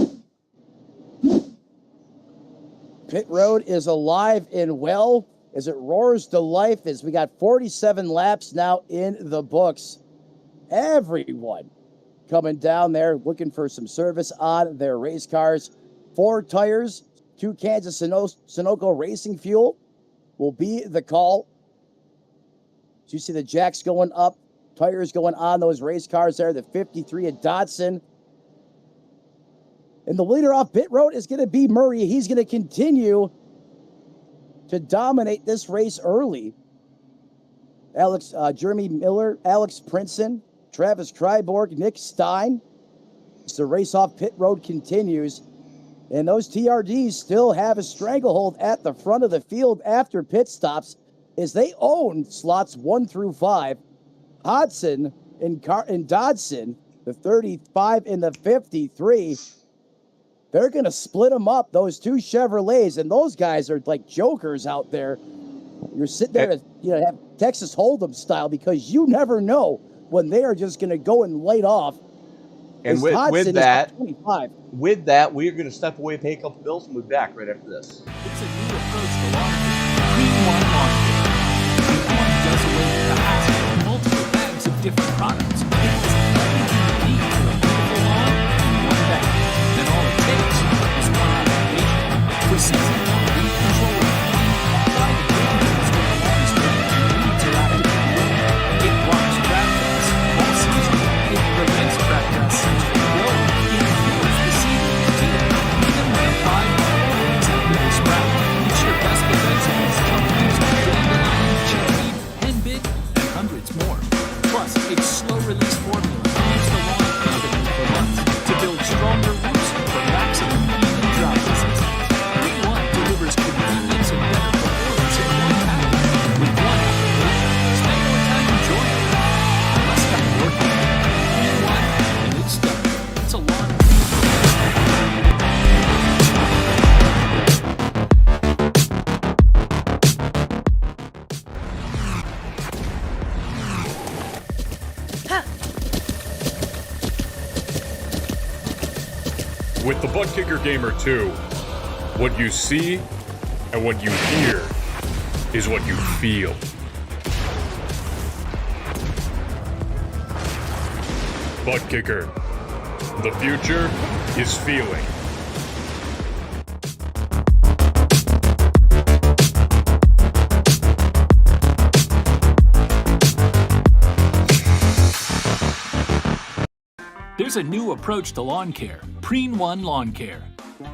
Pit road is alive and well as it roars to life, as we got 47 laps now in the books. Everyone coming down there looking for some service on their race cars. 4 tires, 2 Kansas Sunoco Racing Fuel will be the call. So you see the jacks going up, tires going on those race cars there, the 53 at Dodson. And the leader off pit road is going to be Murray. He's going to continue to dominate this race early. Jeremy Miller, Alex Princeton, Travis Kryborg, Nick Stein. As the race off pit road continues. And those TRDs still have a stranglehold at the front of the field after pit stops, as they own slots 1 through 5. Hodgson and Dodson, the 35 and the 53, they're going to split them up, those 2 Chevrolets, and those guys are like jokers out there. You're sitting there to have Texas Hold'em style, because you never know when they are just going to go and light off. And with that, we're going to step away, pay a couple bills, and move back right after this. It's a new approach to laundry. Clean One Laundry. Clean One does away with the hassle of multiple bags of different products. It has everything you need for a beautiful lawn in one bag. Then all it takes is one application. Precision weed control. Apply the ingredients when the lawn is ready and weeds are out of control. It blocks crabgrass all season. It prevents crabgrass since we grow. It heals the seedlings too. Even when applied, it's a little sprout. It's your best defense against pumpkins, dandelion, chickweed, henbit, and hundreds more. Plus, its slow-release formula leaves the lawn underneath for months to build stronger roots for maximum heat and drought resistance. Green One delivers convenience and better performance in one package. With one application, spend more time enjoying it. Less time working. Green One, and it's done. It's a lawn. With the Butt Kicker Gamer 2, what you see and what you hear is what you feel. Butt kicker. The future is feeling. There's a new approach to lawn care, Preen One Lawn Care.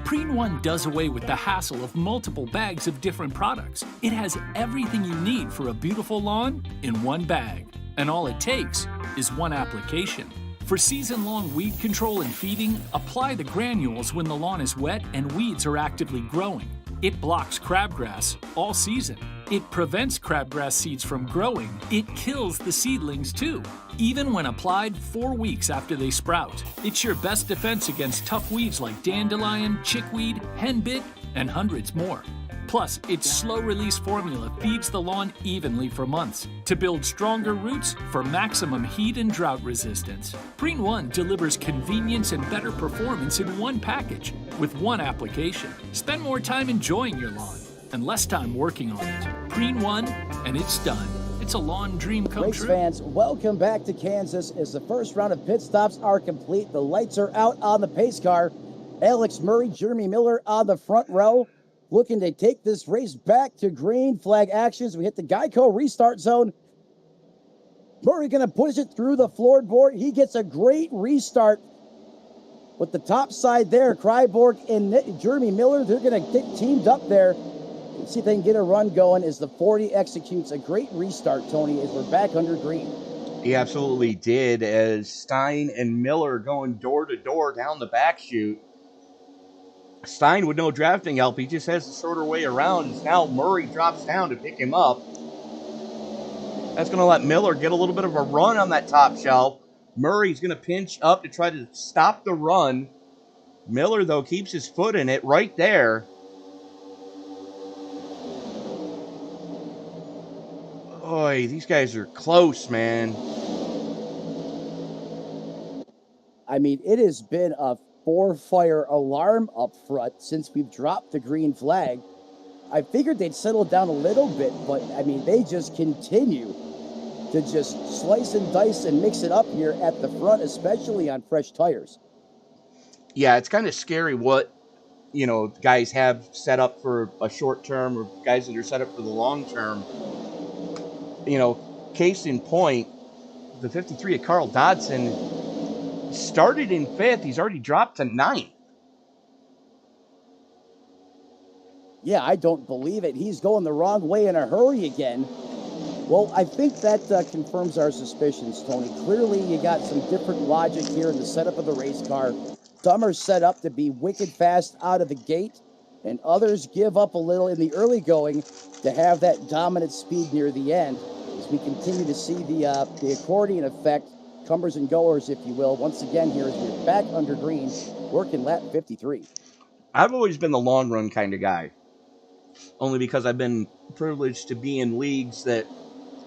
Preen One does away with the hassle of multiple bags of different products. It has everything you need for a beautiful lawn in one bag. And all it takes is one application. For season-long weed control and feeding, apply the granules when the lawn is wet and weeds are actively growing. It blocks crabgrass all season. It prevents crabgrass seeds from growing. It kills the seedlings too, even when applied 4 weeks after they sprout. It's your best defense against tough weeds like dandelion, chickweed, henbit, and hundreds more. Plus, its slow-release formula feeds the lawn evenly for months to build stronger roots for maximum heat and drought resistance. Preen One delivers convenience and better performance in one package with one application. Spend more time enjoying your lawn and less time working on it. Preen One, and it's done. It's a lawn dream come Race true. fans, welcome back to Kansas as the first round of pit stops are complete. The lights are out on the pace car. Alex Murray, Jeremy Miller on the front row, looking to take this race back to green flag actions. We hit the Geico restart zone. Murray going to push it through the floorboard. He gets a great restart with the top side there. Kryborg and Jeremy Miller, they're going to get teamed up there. See if they can get a run going as the 40 executes a great restart, Tony, as we're back under green. He absolutely did, as Stein and Miller going door to door down the back chute. Stein with no drafting help, he just has the shorter way around, as now Murray drops down to pick him up. That's going to let Miller get a little bit of a run on that top shelf. Murray's going to pinch up to try to stop the run. Miller, though, keeps his foot in it right there. Boy, these guys are close, man. I mean, it has been a four-fire alarm up front since we've dropped the green flag. I figured they'd settle down a little bit, but, I mean, they just continue to just slice and dice and mix it up here at the front, especially on fresh tires. Yeah, it's kind of scary what, you know, guys have set up for a short term or guys that are set up for the long term. You know, case in point, the 53 of Carl Dodson started in 5th. He's already dropped to 9th. Yeah, I don't believe it. He's going the wrong way in a hurry again. Well, I think that confirms our suspicions, Tony. Clearly, you got some different logic here in the setup of the race car. Some are set up to be wicked fast out of the gate, and others give up a little in the early going to have that dominant speed near the end. As we continue to see the accordion effect, comers and goers, if you will, once again here as we're back under green, working lap 53. I've always been the long run kind of guy, only because I've been privileged to be in leagues that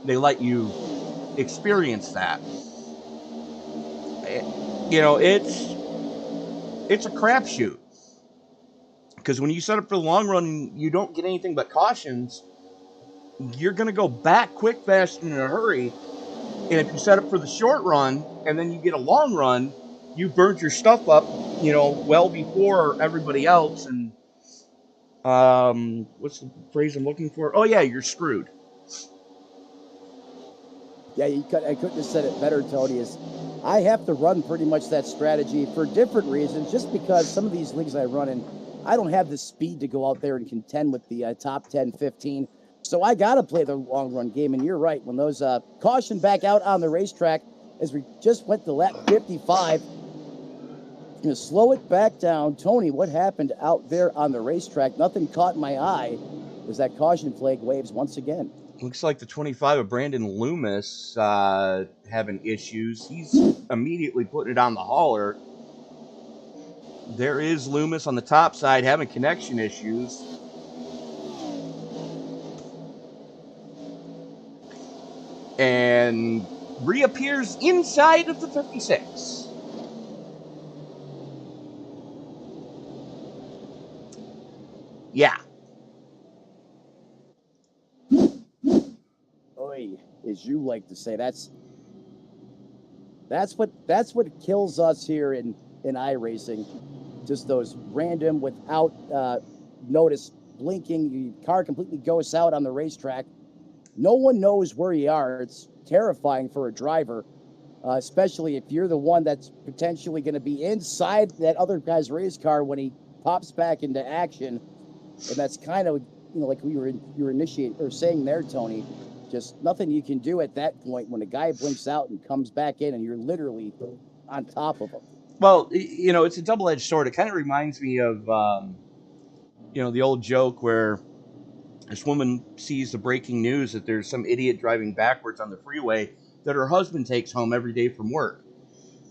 they let you experience that. You know, it's a crapshoot, because when you set up for the long run, you don't get anything but cautions. You're going to go back quick, fast, and in a hurry. And if you set up for the short run and then you get a long run, you burnt your stuff up, you know, well before everybody else. And what's the phrase I'm looking for? Oh, yeah, you're screwed. Yeah, I couldn't have said it better, Tony. Is I have to run pretty much that strategy for different reasons, just because some of these leagues I run in, I don't have the speed to go out there and contend with the top 10, 15. So I got to play the long run game. And you're right, when those caution back out on the racetrack, as we just went to lap 55, going to slow it back down. Tony, what happened out there on the racetrack? Nothing caught my eye as that caution flag waves once again. Looks like the 25 of Brandon Loomis having issues. He's immediately putting it on the hauler. There is Loomis on the top side having connection issues. And reappears inside of the 56. Yeah. as you like to say. That's what kills us here in iRacing. Just those random, without notice, blinking. Your car completely goes out on the racetrack. No one knows where you are. It's terrifying for a driver, especially if you're the one that's potentially going to be inside that other guy's race car when he pops back into action. And that's kind of, like you were saying there, Tony. Just nothing you can do at that point when a guy blinks out and comes back in and you're literally on top of him. Well, it's a double-edged sword. It kind of reminds me of, the old joke where this woman sees the breaking news that there's some idiot driving backwards on the freeway that her husband takes home every day from work.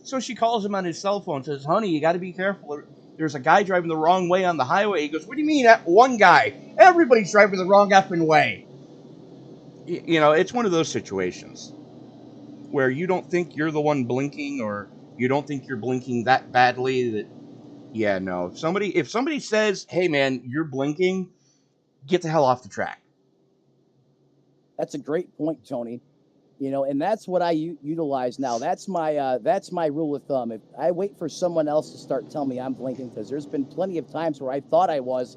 So she calls him on his cell phone and says, honey, you got to be careful. There's a guy driving the wrong way on the highway. He goes, what do you mean that one guy? Everybody's driving the wrong effing way. It's one of those situations where you don't think you're the one blinking, or you don't think you're blinking that badly that, no. If somebody says, hey man, you're blinking, get the hell off the track. That's a great point, Tony. And that's what I utilize now. That's my rule of thumb. If I wait for someone else to start telling me I'm blinking, because there's been plenty of times where I thought I was,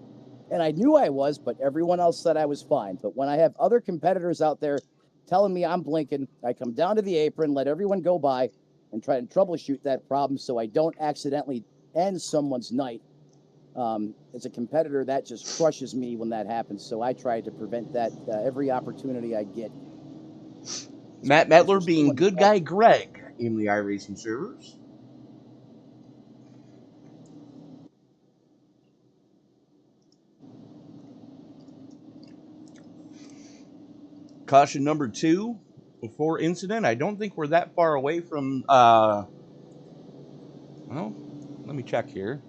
and I knew I was, but everyone else said I was fine. But when I have other competitors out there telling me I'm blinking, I come down to the apron, let everyone go by, and try to troubleshoot that problem so I don't accidentally end someone's night. As a competitor, that just crushes me when that happens. So I try to prevent that every opportunity I get. Matt Metler being good guy Greg in the iRacing servers. Caution number 2 before incident. I don't think we're that far away from, well, let me check here.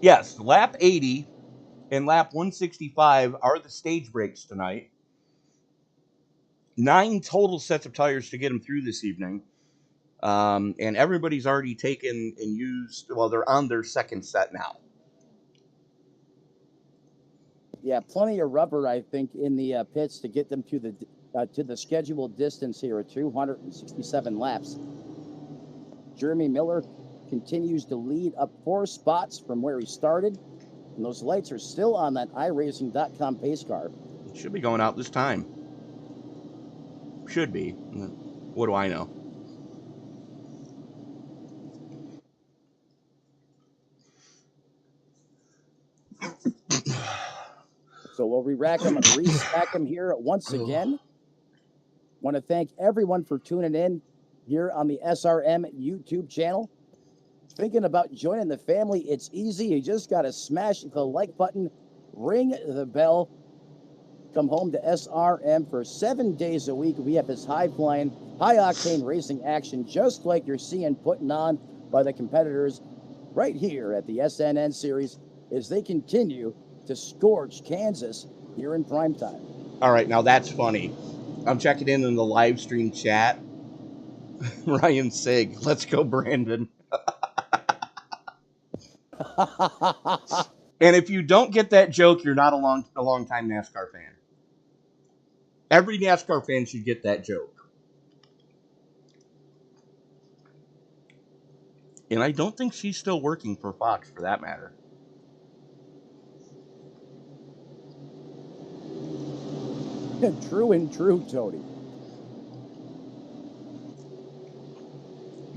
Yes, lap 80 and lap 165 are the stage breaks tonight. 9 total sets of tires to get them through this evening. And everybody's already taken and used, well, they're on their second set now. Yeah, plenty of rubber, I think, in the pits to get them to the scheduled distance here at 267 laps. Jeremy Miller continues to lead up 4 spots from where he started, and those lights are still on that iRacing.com pace car. It should be going out this time. Should be. What do I know? So we'll re-rack them and re-stack them here once again. Want to thank everyone for tuning in here on the SRM YouTube channel. Thinking about joining the family? It's easy. You just got to smash the like button, ring the bell, come home to SRM for 7 days a week. We have this high-flying, high-octane racing action just like you're seeing putting on by the competitors right here at the SNN Series as they continue to scorch Kansas here in prime time. All right, now that's funny. I'm checking in the live stream chat. Ryan Sig, let's go, Brandon. And if you don't get that joke, you're not a long-time NASCAR fan. Every NASCAR fan should get that joke. And I don't think she's still working for Fox, for that matter. True and true, Tony.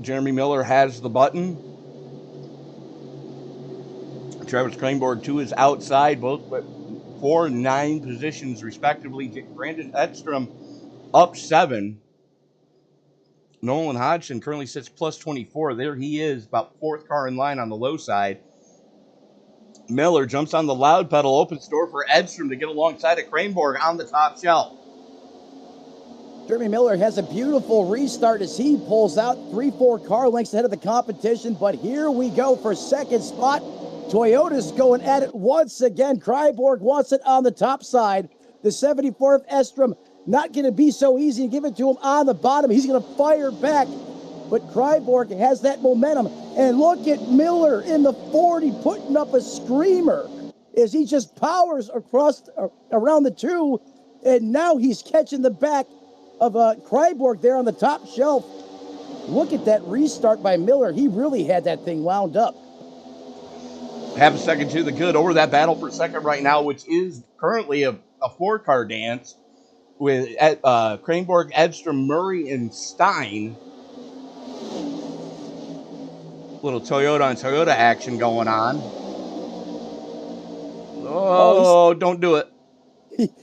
Jeremy Miller has the button. Travis Cranborg, 2 is outside, both but 4 and 9 positions respectively. Brandon Edstrom up 7. Nolan Hodgson currently sits plus 24. There he is, about 4th car in line on the low side. Miller jumps on the loud pedal, opens the door for Edstrom to get alongside of Cranborg on the top shelf. Jeremy Miller has a beautiful restart as he pulls out 3-4 car lengths ahead of the competition, but here we go for second spot. Toyota's going at it once again. Cryborg wants it on the top side. The 74 of Edstrom not going to be so easy to give it to him on the bottom. He's going to fire back, but Cryborg has that momentum. And look at Miller in the 40 putting up a screamer as he just powers across around the 2 And now he's catching the back of Kryborg there on the top shelf. Look at that restart by Miller. He really had that thing wound up. Half a second to the good over that battle for second right now, which is currently a 4-car dance with Kranborg, Edstrom, Murray, and Stein. Little Toyota on Toyota action going on. Oh, don't do it.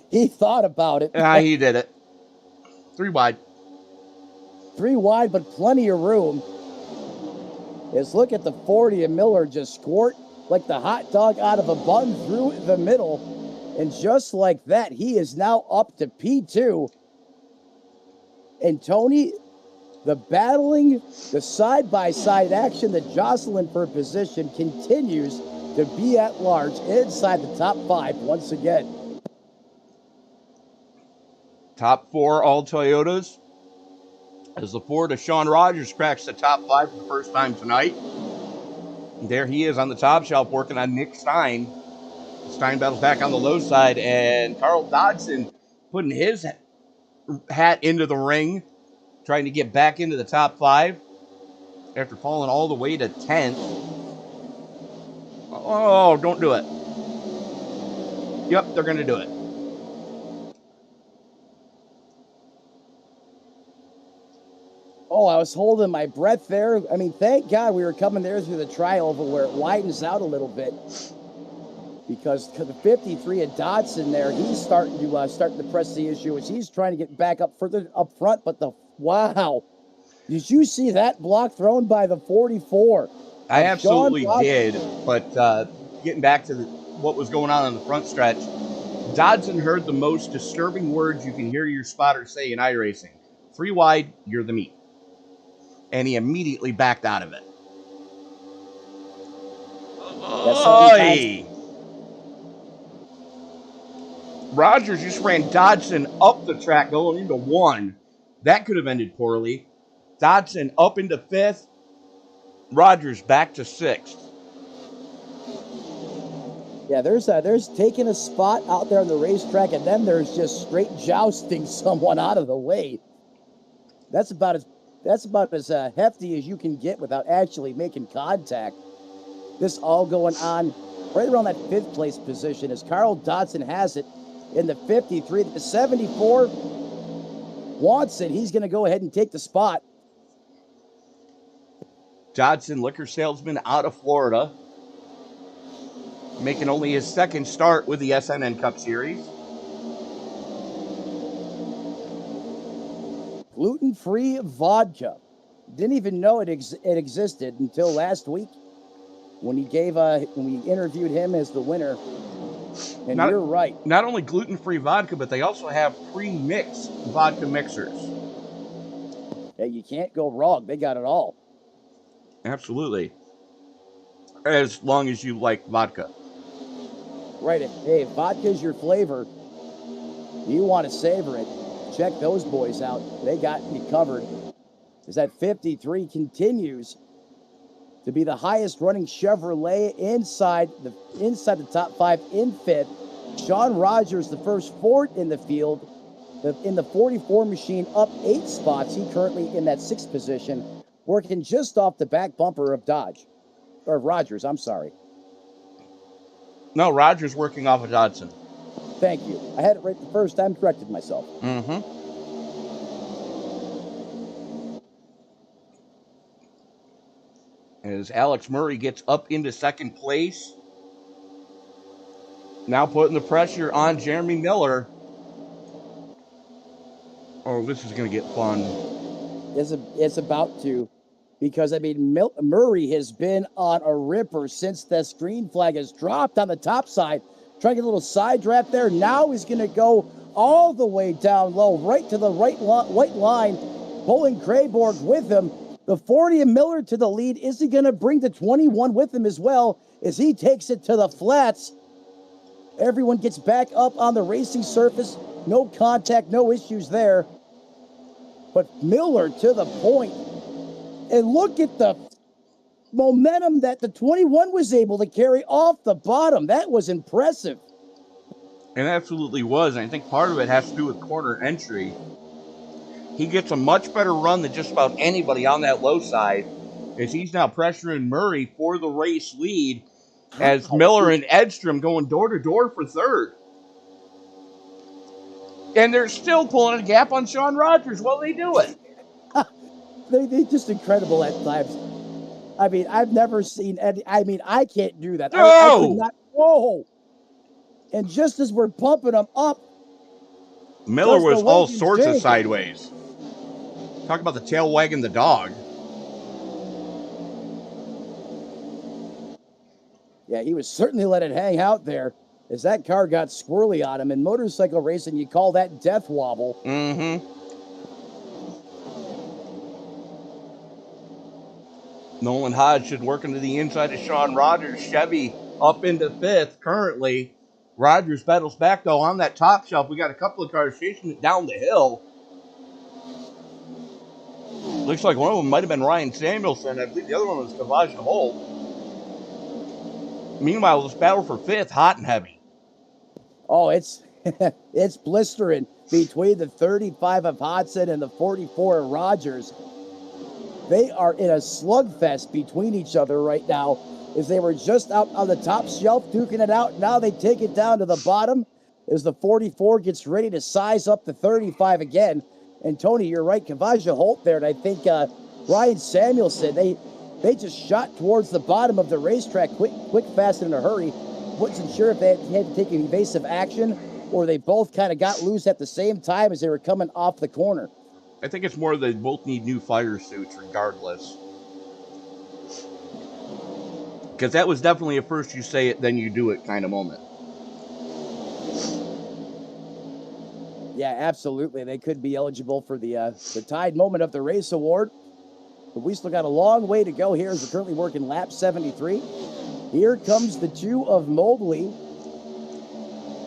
He thought about it. He did it. 3 wide. 3 wide, but plenty of room. Let's look at the 40 and Miller just squirt like the hot dog out of a bun through the middle. And just like that, he is now up to P2. And Tony, the battling, the side-by-side action, the jostling for position continues to be at large inside the top 5 once again. Top 4 all Toyotas. As the Ford of Sean Rogers cracks the top 5 for the first time tonight. And there he is on the top shelf working on Nick Stein. Stein battles back on the low side, and Carl Dodson putting his hat into the ring, trying to get back into the top 5 after falling all the way to 10th. Oh, don't do it. Yep, they're going to do it. Oh, I was holding my breath there. I mean, thank God we were coming there through the trioval where it widens out a little bit. Because the 53 of Dodson there, he's starting to press the issue as he's trying to get back up further up front. But wow, did you see that block thrown by the 44? I absolutely did. But getting back to what was going on the front stretch, Dodson heard the most disturbing words you can hear your spotter say in iRacing. 3 wide, you're the meat. And he immediately backed out of it. Rogers just ran Dodson up the track going into 1. That could have ended poorly. Dodson up into 5th. Rogers back to 6th. Yeah, there's taking a spot out there on the racetrack, and then there's just straight jousting someone out of the way. That's about as hefty as you can get without actually making contact. This all going on right around that 5th place position as Carl Dodson has it in the 53. The 74 wants it. He's going to go ahead and take the spot. Dodson, liquor salesman out of Florida, making only his 2nd start with the SNN Cup Series. Gluten-free vodka. Didn't even know it existed until last week when we interviewed him as the winner. And you're right. Not only gluten-free vodka, but they also have pre-mixed vodka mixers. Yeah, you can't go wrong. They got it all. Absolutely. As long as you like vodka. Right. Hey, if vodka's your flavor, you want to savor it. Check those boys out. They got you covered. As that 53 continues to be the highest running Chevrolet inside the top 5 in 5th. Sean Rogers, the first Ford in the field, in the 44 machine, up 8 spots. He currently in that 6th position, working just off the back bumper of Rogers, I'm sorry. No, Rogers working off of Dodson. Thank you. I had it right the first time, corrected myself. Mm-hmm. As Alex Murray gets up into 2nd place. Now putting the pressure on Jeremy Miller. Oh, this is going to get fun. It's about to. Because, I mean, Murray has been on a ripper since the green flag has dropped on the top side. Trying to get a little side draft there. Now he's going to go all the way down low, right to the white line, pulling Krayborg with him. The 40 and Miller to the lead. Is he going to bring the 21 with him as well as he takes it to the flats? Everyone gets back up on the racing surface. No contact, no issues there. But Miller to the point. And look at the momentum that the 21 was able to carry off the bottom. That was impressive. It absolutely was, and I think part of it has to do with corner entry. He gets a much better run than just about anybody on that low side, as he's now pressuring Murray for the race lead, as Miller and Edstrom going door to door for third. And they're still pulling a gap on Sean Rogers while they do it. They're just incredible at times. I mean, I've never seen any. I mean, I can't do that. I could not. Whoa! And just as we're pumping them up, Miller was all sorts of sideways. Talk about the tail wagging the dog. Yeah, he was certainly let it hang out there as that car got squirrely on him. In motorcycle racing, you call that death wobble. Mm-hmm. Nolan Hodgson working to the inside of Sean Rogers. Chevy up into fifth currently. Rogers battles back, though, on that top shelf. We got a couple of cars chasing it down the hill. Looks like one of them might have been Ryan Samuelson. I believe the other one was Kavaja Holt. Meanwhile, this battle for fifth, hot and heavy. Oh, it's it's blistering between the 35 of Hodgson and the 44 of Rogers. They are in a slugfest between each other right now, as they were just out on the top shelf duking it out. Now they take it down to the bottom as the 44 gets ready to size up the 35 again. And Tony, you're right, Kavaja Holt there, and I think Ryan Samuelson, they just shot towards the bottom of the racetrack quick, fast, and in a hurry. Wasn't sure if they had to take evasive action or they both kind of got loose at the same time as they were coming off the corner. I think it's more they both need new fire suits regardless. Because that was definitely a first you say it, then you do it kind of moment. Yeah, absolutely. They could be eligible for the Tide Moment of the Race Award. But we still got a long way to go here as we're currently working lap 73. Here comes the 2 of Mobley.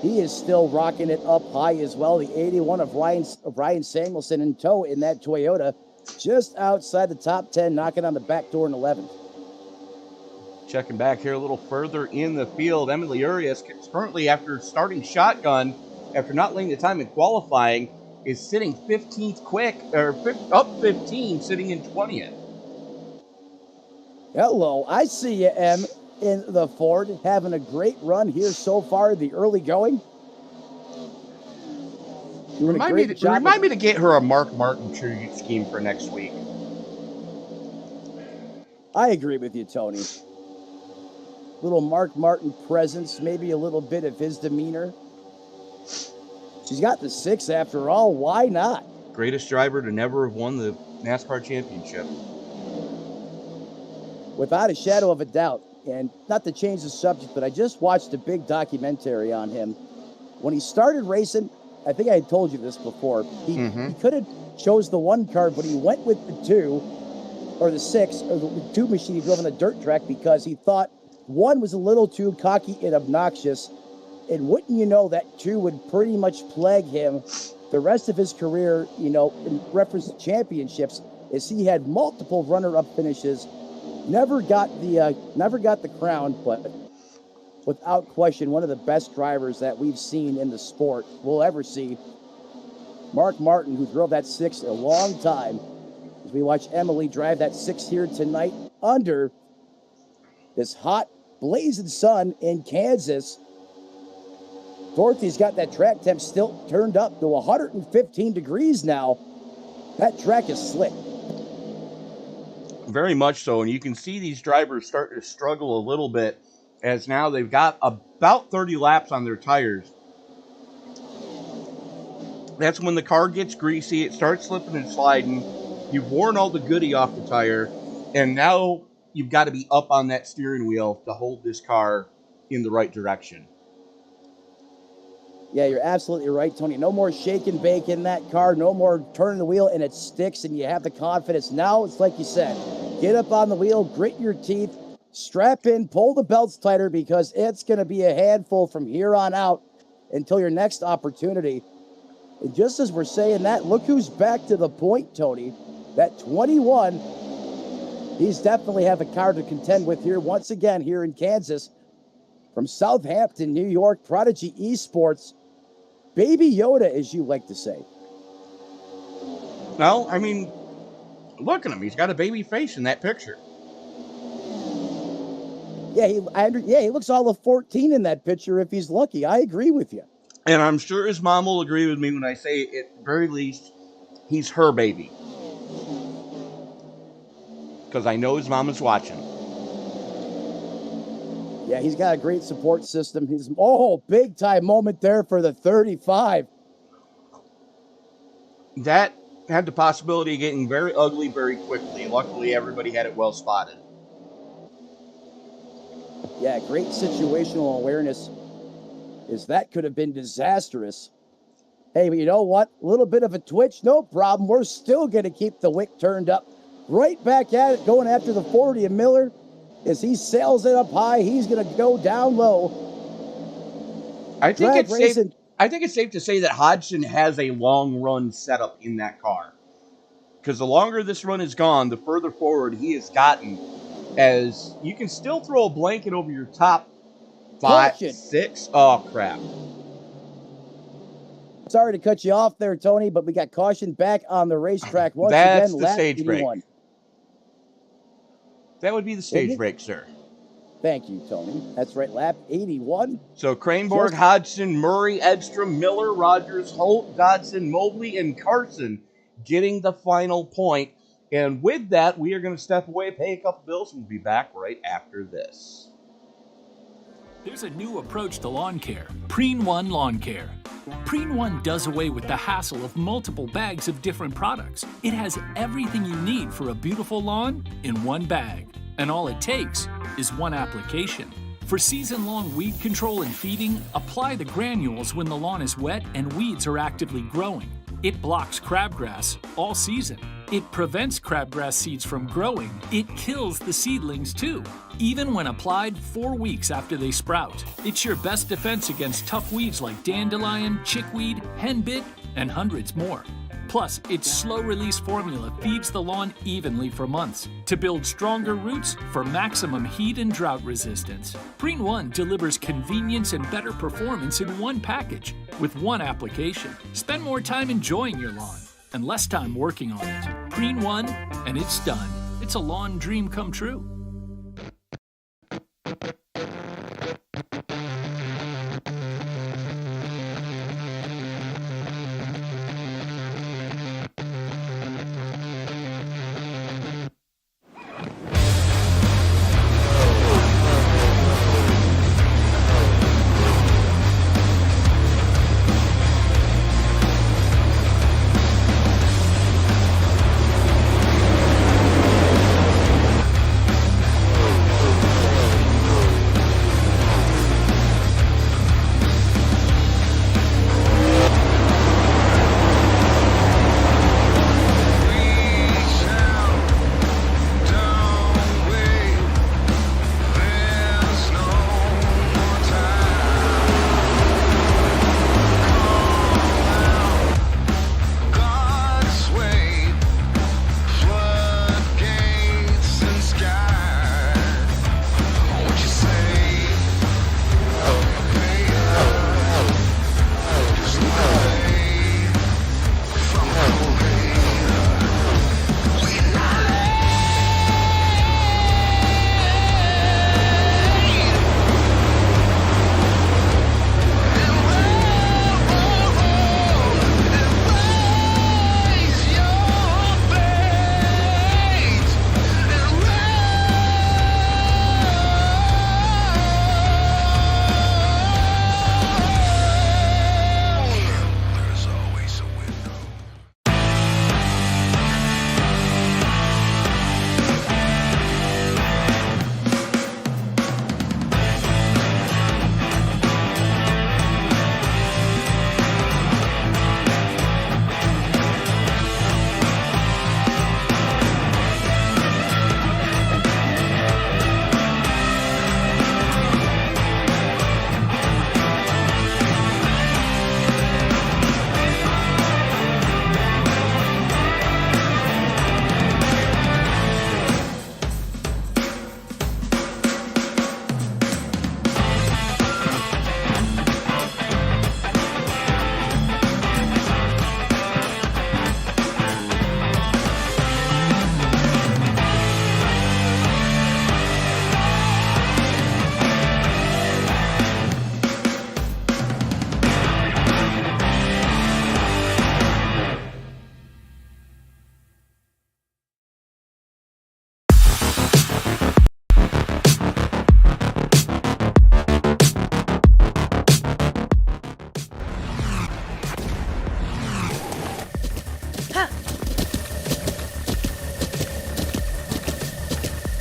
He is still rocking it up high as well. The 81 of Ryan Samuelson in tow in that Toyota, just outside the top 10, knocking on the back door in 11th. Checking back here a little further in the field, Emily Urias currently, after starting shotgun, after not laying the time in qualifying, is sitting 15th up 15, sitting in 20th. Hello, I see you, Em, in the Ford, having a great run here so far, the early going. Remind me to get her a Mark Martin tribute scheme for next week. I agree with you, Tony. Little Mark Martin presence, maybe a little bit of his demeanor. She's got the 6 after all. Why not? Greatest driver to never have won the NASCAR championship. Without a shadow of a doubt. And not to change the subject, but I just watched a big documentary on him. When he started racing, I think I had told you this before, he could have chose the 1 car, but he went with the 2, or the 6, or the 2 machine he drove on the dirt track because he thought 1 was a little too cocky and obnoxious. And wouldn't you know, that 2 would pretty much plague him the rest of his career, you know, in reference to championships, as he had multiple runner-up finishes. Never got the crown, but without question, one of the best drivers that we've seen in the sport, we'll ever see. Mark Martin, who drove that 6 a long time, as we watch Emily drive that 6 here tonight under this hot, blazing sun in Kansas. Dorothy's got that track temp still turned up to 115 degrees now. That track is slick. Very much so, and you can see these drivers start to struggle a little bit as now they've got about 30 laps on their tires. That's when the car gets greasy, it starts slipping and sliding. You've worn all the goodie off the tire, and now you've got to be up on that steering wheel to hold this car in the right direction. Yeah, you're absolutely right, Tony. No more shake and bake in that car. No more turning the wheel and it sticks and you have the confidence. Now it's like you said, get up on the wheel, grit your teeth, strap in, pull the belts tighter, because it's going to be a handful from here on out until your next opportunity. And just as we're saying that, look who's back to the point, Tony. That 21, he's definitely have a car to contend with here once again here in Kansas. From Southampton, New York, Prodigy Esports, Baby Yoda, as you like to say. No, I mean, look at him. He's got a baby face in that picture. Yeah, he looks all of 14 in that picture if he's lucky. I agree with you. And I'm sure his mom will agree with me when I say, at the very least, he's her baby. Because I know his mom is watching. Yeah, he's got a great support system. Big time moment there for the 35. That had the possibility of getting very ugly very quickly. Luckily, everybody had it well spotted. Yeah, great situational awareness, as that could have been disastrous. Hey, but you know what? A little bit of a twitch, no problem. We're still going to keep the wick turned up. Right back at it, going after the 40 of Miller. As he sails it up high, he's going to go down low. I think it's safe to say that Hodgson has a long run setup in that car. Because the longer this run has gone, the further forward he has gotten. As you can still throw a blanket over your top 5, 6. Oh, crap. Sorry to cut you off there, Tony, but we got caution back on the racetrack once That's again. the stage 81. break. That would be the stage break, sir. Thank you, Tony. That's right, lap 81. So Craneborg, Hodgson, Murray, Edstrom, Miller, Rogers, Holt, Dodson, Mobley, and Carson getting the final point. And with that, we are going to step away, pay a couple bills, and we'll be back right after this. There's a new approach to lawn care, Preen One Lawn Care. Preen One does away with the hassle of multiple bags of different products. It has everything you need for a beautiful lawn in one bag. And all it takes is one application. For season-long weed control and feeding, apply the granules when the lawn is wet and weeds are actively growing. It blocks crabgrass all season. It prevents crabgrass seeds from growing. It kills the seedlings too, even when applied 4 weeks after they sprout. It's your best defense against tough weeds like dandelion, chickweed, henbit, and hundreds more. Plus, its slow-release formula feeds the lawn evenly for months to build stronger roots for maximum heat and drought resistance. Preen One delivers convenience and better performance in one package with one application. Spend more time enjoying your lawn and less time working on it. Preen One, and it's done. It's a lawn dream come true.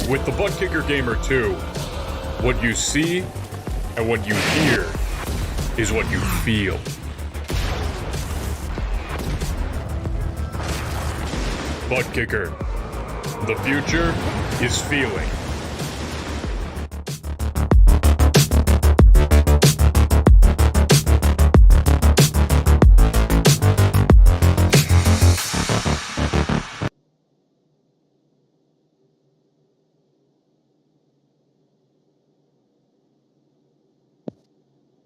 With the Butt Kicker Gamer 2, what you see and what you hear is what you feel. Butt Kicker. The future is feeling.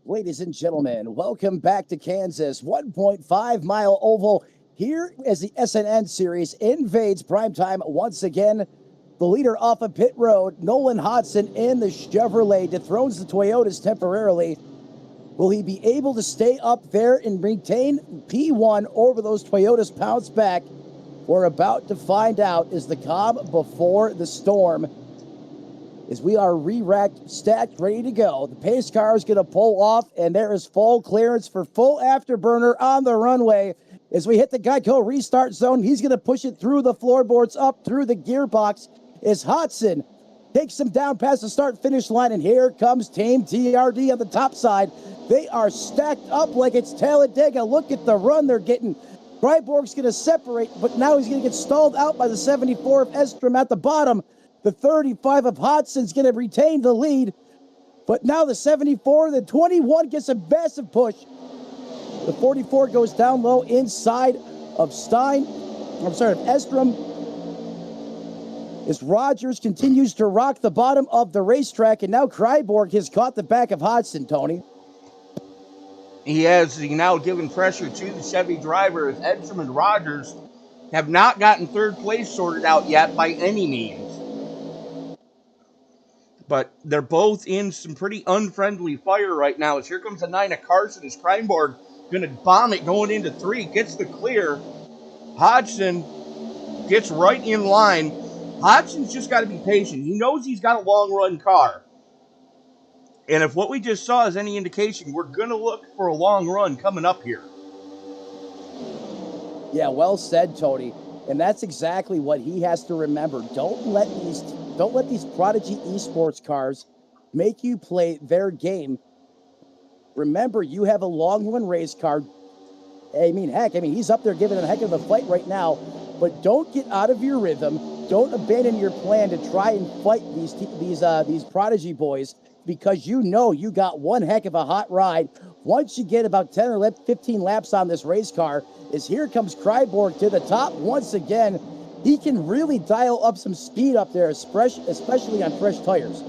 Ladies and gentlemen, welcome back to Kansas. 1.5-mile oval. Here as the SNN series invades primetime once again. The leader off of pit road, Nolan Hodson in the Chevrolet, dethrones the Toyotas temporarily. Will he be able to stay up there and retain P1 over those Toyotas pounce back? We're about to find out. Is the calm before the storm? As we are re-racked, stacked, ready to go. The pace car is going to pull off, and there is full clearance for full afterburner on the runway. As we hit the Geico restart zone, he's going to push it through the floorboards, up through the gearbox. As Hodson takes him down past the start-finish line, and here comes Team TRD on the top side. They are stacked up like it's Talladega. Look at the run they're getting. Freiburg's going to separate, but now he's going to get stalled out by the 74 of Estrom at the bottom. The 35 of Hodson's going to retain the lead. But now the 74, the 21 gets a massive push. The 44 goes down low inside of Estrom. As Rogers continues to rock the bottom of the racetrack, and now Freiburg has caught the back of Hodson, Tony. He has now given pressure to the Chevy driver as Edstrom and Rogers have not gotten third place sorted out yet by any means. But they're both in some pretty unfriendly fire right now. As here comes a 9 of Carson as Kreinborg going to bomb it going into 3, gets the clear. Hodgson gets right in line. Hodgson's just got to be patient. He knows he's got a long run car. And if what we just saw is any indication, we're going to look for a long run coming up here. Yeah, well said, Tony. And that's exactly what he has to remember. Don't let these Prodigy Esports cars make you play their game. Remember, you have a long run race car. He's up there giving a heck of a fight right now. But don't get out of your rhythm. Don't abandon your plan to try and fight these Prodigy boys, because you know you got one heck of a hot ride. Once you get about 10 or 15 laps on this race car, as here comes Freiburg to the top once again. He can really dial up some speed up there, especially on fresh tires.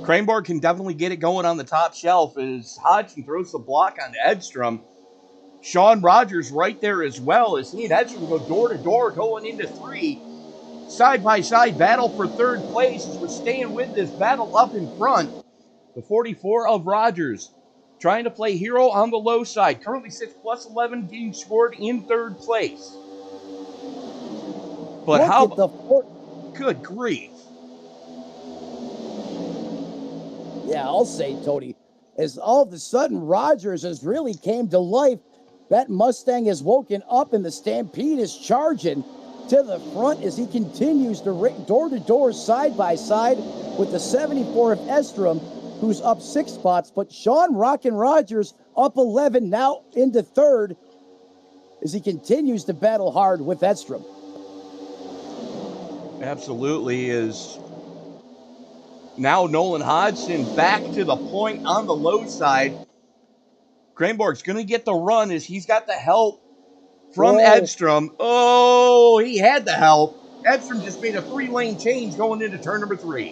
Kreinborg can definitely get it going on the top shelf as Hodgson throws the block onto Edstrom. Sean Rogers right there as well as he and Edstrom go door to door going into 3. Side-by-side battle for third place as we're staying with this battle up in front. The 44 of Rogers trying to play hero on the low side. Currently sits plus 11 getting scored in third place. But good grief. Yeah, I'll say, Tony, as all of a sudden Rogers has really came to life. That Mustang has woken up and the Stampede is charging to the front as he continues to door-to-door, side-by-side with the 74 of Estrom, who's up 6 spots. But Sean Rockin' Rogers up 11, now into third as he continues to battle hard with Estrom. Absolutely is. Now Nolan Hodgson back to the point on the low side. Kreinborg's going to get the run as he's got the help from Edstrom. Oh, he had the help. Edstrom just made a 3-lane change going into turn number 3.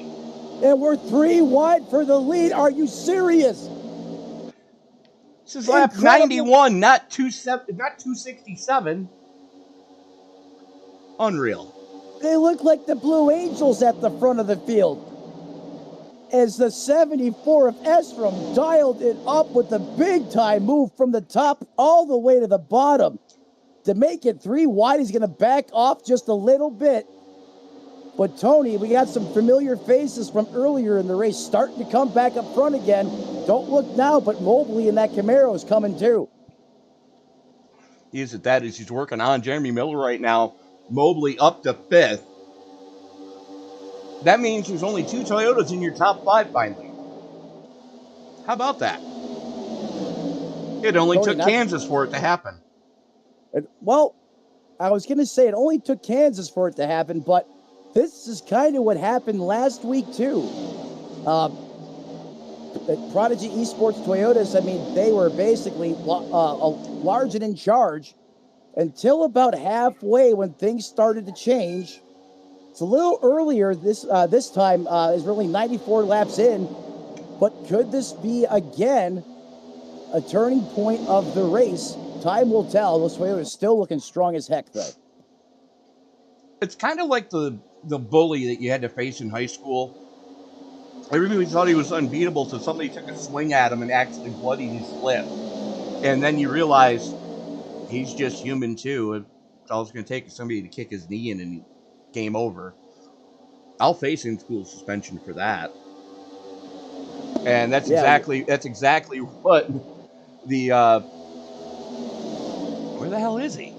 And we're 3 wide for the lead. Are you serious? This is lap 91, not 267. Unreal. They look like the Blue Angels at the front of the field. As the 74 of Estrom dialed it up with a big-time move from the top all the way to the bottom. To make it 3 wide, he's going to back off just a little bit. But, Tony, we got some familiar faces from earlier in the race starting to come back up front again. Don't look now, but Mobley in that Camaro is coming too. He is at that as he's working on Jeremy Miller right now. Mobley up to 5th. That means there's only 2 Toyotas in your top 5 finally. How about that? It only Tony, took not- Kansas for it to happen. Well, I was going to say it only took Kansas for it to happen, but this is kind of what happened last week, too. Prodigy Esports Toyotas, I mean, they were basically large and in charge until about halfway when things started to change. It's a little earlier this time, is really 94 laps in, but could this be again a turning point of the race? Time will tell. Those Toyotas still looking strong as heck, though. It's kind of like the bully that you had to face in high school. Everybody thought he was unbeatable, so somebody took a swing at him and actually bloodied his lip. And then you realize he's just human too. All it's going to take is somebody to kick his knee in and game over. I'll face in-school suspension for that. And that's exactly what the where the hell is he?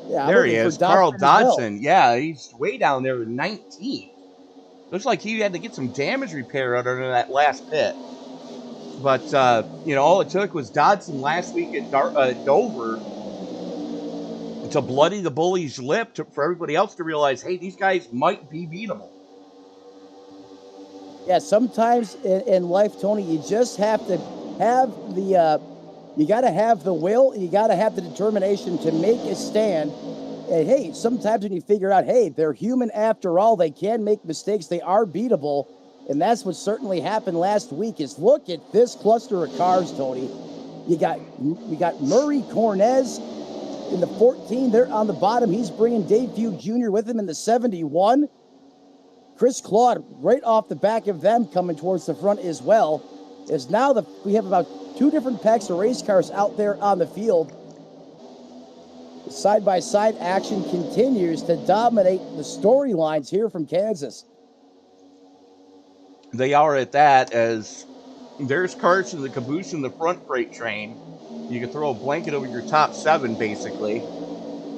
Yeah, there he is, Carl Dodson. Well. Yeah, he's way down there with 19. Looks like he had to get some damage repair under that last pit. But, all it took was Dodson last week at Dover to bloody the bully's lip for everybody else to realize, hey, these guys might be beatable. Yeah, sometimes in life, Tony, you just have to have you got to have the will, you got to have the determination to make a stand. And hey, sometimes when you figure out, hey, they're human after all, they can make mistakes, they are beatable. And that's what certainly happened last week. Is look at this cluster of cars, Tony. You got Murray Cornez in the 14. They're on the bottom. He's bringing Dave Few Jr. with him in the 71. Chris Claude right off the back of them coming towards the front as well. Is now we have about 2 different packs of race cars out there on the field. Side-by-side action continues to dominate the storylines here from Kansas. They are at that, as there's Carson, the caboose in the front freight train. You can throw a blanket over your top 7, basically.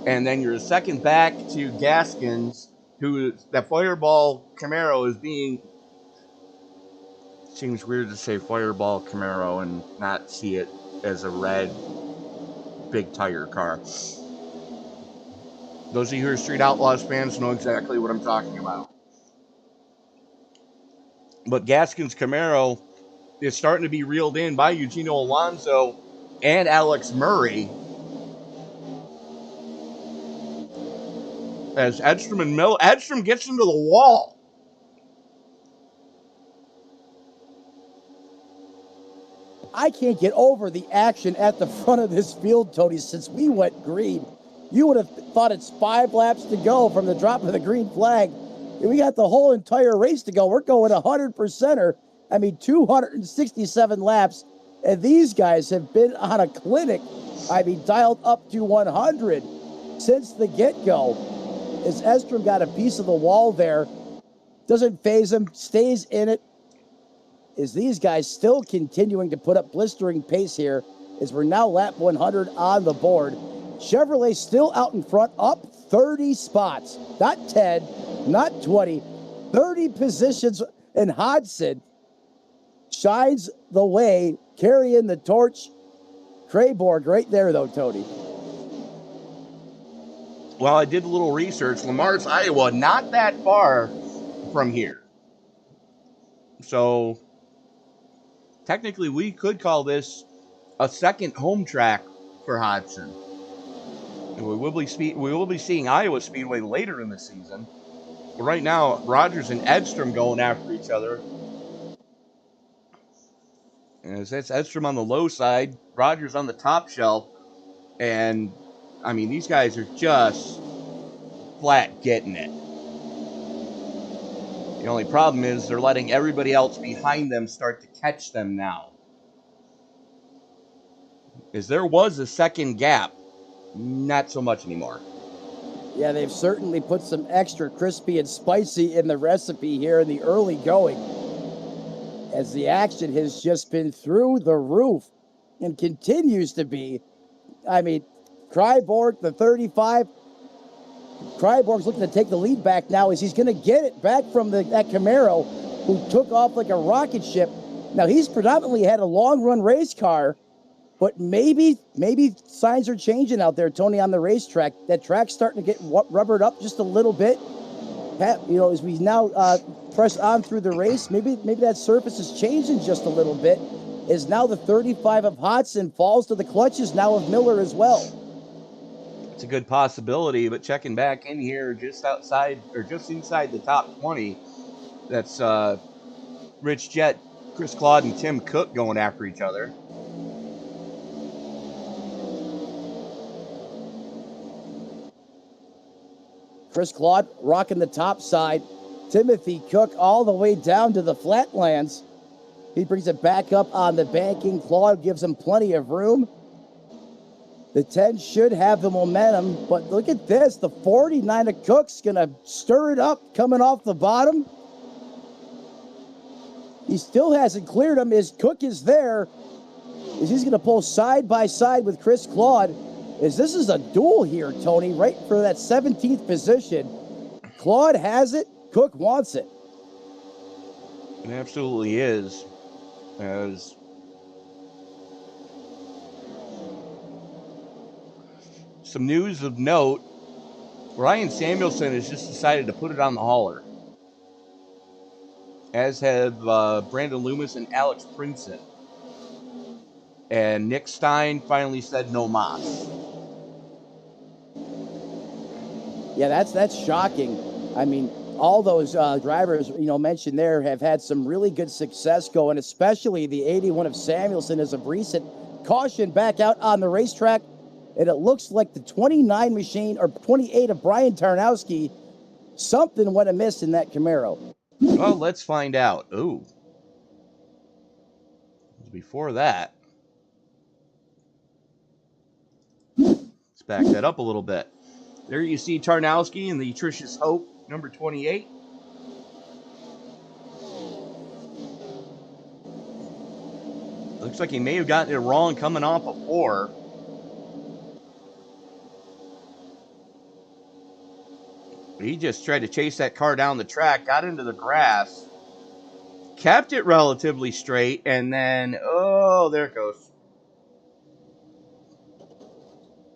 And then your second back to Gaskins, that Fireball Camaro is being... Seems weird to say Fireball Camaro and not see it as a red big tire car. Those of you who are Street Outlaws fans know exactly what I'm talking about. But Gaskins Camaro is starting to be reeled in by Eugenio Alonso and Alex Murray. As Edstrom gets into the wall. I can't get over the action at the front of this field, Tony, since we went green. You would have thought it's 5 laps to go from the drop of the green flag. We got the whole entire race to go. We're going 100%er. 267 laps. And these guys have been on a clinic. Dialed up to 100 since the get-go. As Estrom got a piece of the wall there. Doesn't phase him. Stays in it. Is these guys still continuing to put up blistering pace here as we're now lap 100 on the board. Chevrolet still out in front, up 30 spots. Not 10, not 20, 30 positions. And Hodson shines the way, carrying the torch. Crayborg right there, though, Tony. Well, I did a little research. Lamar's, Iowa, not that far from here. So, technically, we could call this a second home track for Hodson. We will be seeing Iowa Speedway later in the season. But right now, Rogers and Edstrom going after each other. And that's Edstrom on the low side, Rogers on the top shelf. And, these guys are just flat getting it. The only problem is they're letting everybody else behind them start to catch them now. As there was a second gap, not so much anymore. Yeah, they've certainly put some extra crispy and spicy in the recipe here in the early going. As the action has just been through the roof and continues to be. Kryborg, the 35, Kryborg's looking to take the lead back now as he's going to get it back from that Camaro who took off like a rocket ship. Now, he's predominantly had a long-run race car, but maybe signs are changing out there, Tony, on the racetrack. That track's starting to get rubbered up just a little bit. As we now press on through the race, maybe that surface is changing just a little bit. Is now the 35 of Hodson falls to the clutches now of Miller as well. It's a good possibility, but checking back in here just outside or just inside the top 20, that's Rich Jett, Chris Claude, and Tim Cook going after each other. Chris Claude rocking the top side. Timothy Cook all the way down to the flatlands. He brings it back up on the banking. Claude gives him plenty of room. The 10 should have the momentum, but look at this. The 49 of Cook's going to stir it up coming off the bottom. He still hasn't cleared him. As Cook is there, as he's going to pull side by side with Chris Claude. As this is a duel here, Tony, right for that 17th position. Claude has it. Cook wants it. It absolutely is. As some news of note, Ryan Samuelson has just decided to put it on the hauler, as have Brandon Loomis and Alex Princeton. And Nick Stein finally said no mas. Yeah, that's shocking. I mean, all those drivers, mentioned there have had some really good success going, especially the 81 of Samuelson as of recent. Caution back out on the racetrack, and it looks like the 29 machine, or 28 of Brian Tarnowski, something went amiss in that Camaro. Well, let's find out. Ooh. Before that, let's back that up a little bit. There you see Tarnowski and the Tricious Hope, number 28. Looks like he may have gotten it wrong coming off a 4. But he just tried to chase that car down the track, got into the grass, kept it relatively straight, and then, oh, there it goes.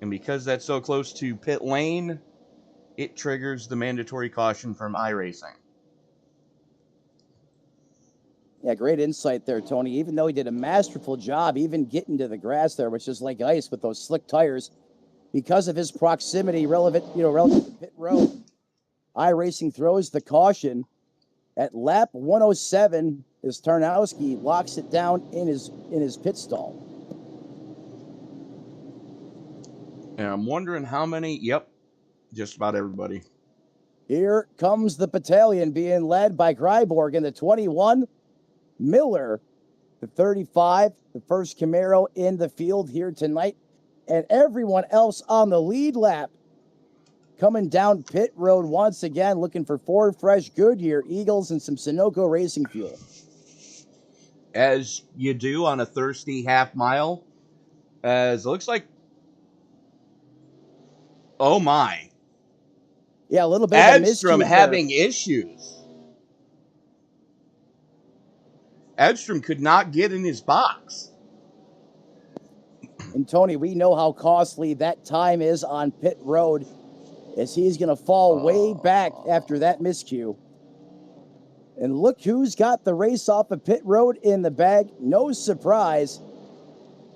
And because that's so close to pit lane, it triggers the mandatory caution from iRacing. Yeah, great insight there, Tony. Even though he did a masterful job even getting to the grass there, which is like ice with those slick tires, because of his proximity relative to pit road, iRacing throws the caution at lap 107 as Tarnowski locks it down in his pit stall. And I'm wondering how many, just about everybody. Here comes the battalion being led by Kryborg in the 21. Miller, the 35, the first Camaro in the field here tonight. And everyone else on the lead lap coming down pit road once again, looking for 4 fresh Goodyear Eagles and some Sunoco racing fuel. As you do on a thirsty half mile, as it looks like, oh my. Yeah, a little bit of a Edstrom having issues. Edstrom could not get in his box. And Tony, we know how costly that time is on pit road, as he's going to fall way back after that miscue. And look who's got the race off of pit road in the bag. No surprise.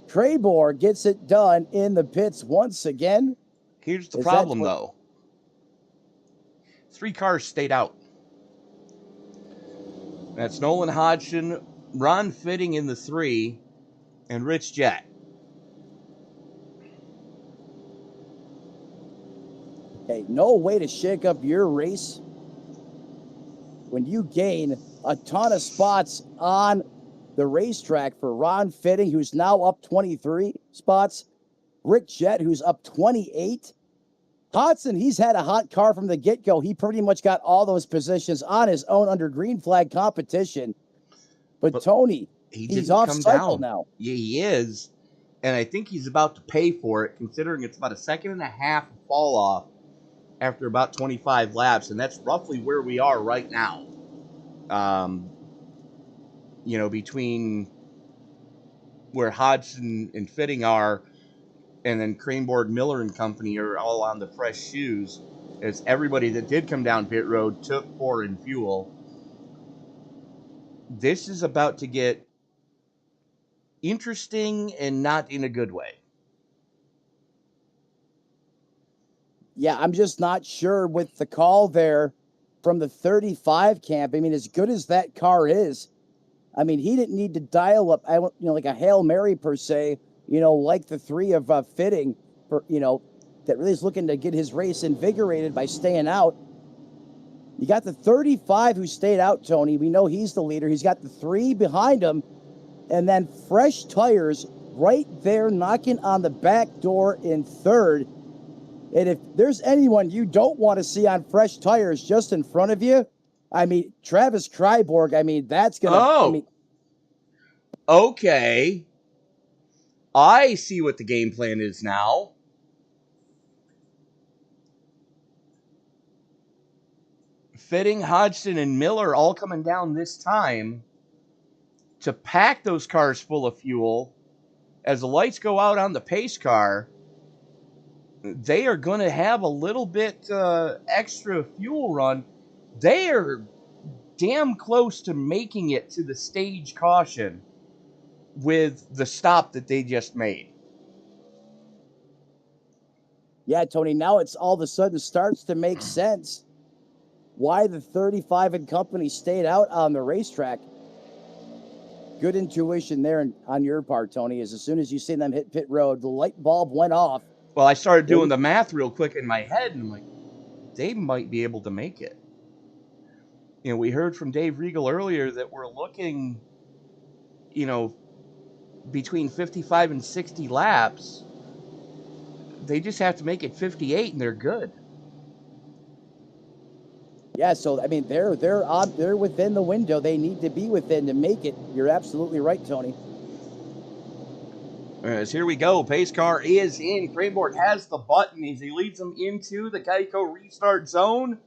Kryborg gets it done in the pits once again. Here's the problem, though. 3 cars stayed out. That's Nolan Hodgson, Ron Fitting in the 3, and Rich Jett. Hey, no way to shake up your race when you gain a ton of spots on the racetrack for Ron Fitting, who's now up 23 spots. Rick Jett, who's up 28. Hodson, he's had a hot car from the get-go. He pretty much got all those positions on his own under green flag competition. But Tony, he's off cycle now. Yeah, he is. And I think he's about to pay for it, considering it's about a second and a half fall off after about 25 laps, and that's roughly where we are right now. Between where Hodgson and Fitting are, and then Craneboard, Miller and company are all on the fresh shoes, as everybody that did come down pit road took foreign fuel. This is about to get interesting, and not in a good way. Yeah, I'm just not sure with the call there from the 35 camp. I mean, as good as that car is, I mean, he didn't need to dial up, like a Hail Mary per se, like the three of Fitting, that really is looking to get his race invigorated by staying out. You got the 35 who stayed out, Tony. We know he's the leader. He's got the 3 behind him, and then fresh tires right there knocking on the back door in 3rd. And if there's anyone you don't want to see on fresh tires just in front of you, I mean, Travis Kryborg, I mean, that's going to... Okay. I see what the game plan is now. Fitting, Hodgson, and Miller all coming down this time to pack those cars full of fuel. As the lights go out on the pace car, they are going to have a little bit extra fuel run. They are damn close to making it to the stage caution with the stop that they just made. Yeah, Tony, now it's all of a sudden starts to make sense why the 35 and company stayed out on the racetrack. Good intuition there on your part, Tony, as soon as you see them hit pit road, the light bulb went off. Well, I started doing the math real quick in my head, and I'm like, they might be able to make it. We heard from Dave Regal earlier that we're looking, between 55 and 60 laps. They just have to make it 58, and they're good. Yeah, so I mean, they're within the window they need to be within to make it. You're absolutely right, Tony. As here we go, pace car is in. Craneboard has the button as he leads them into the Geico restart zone.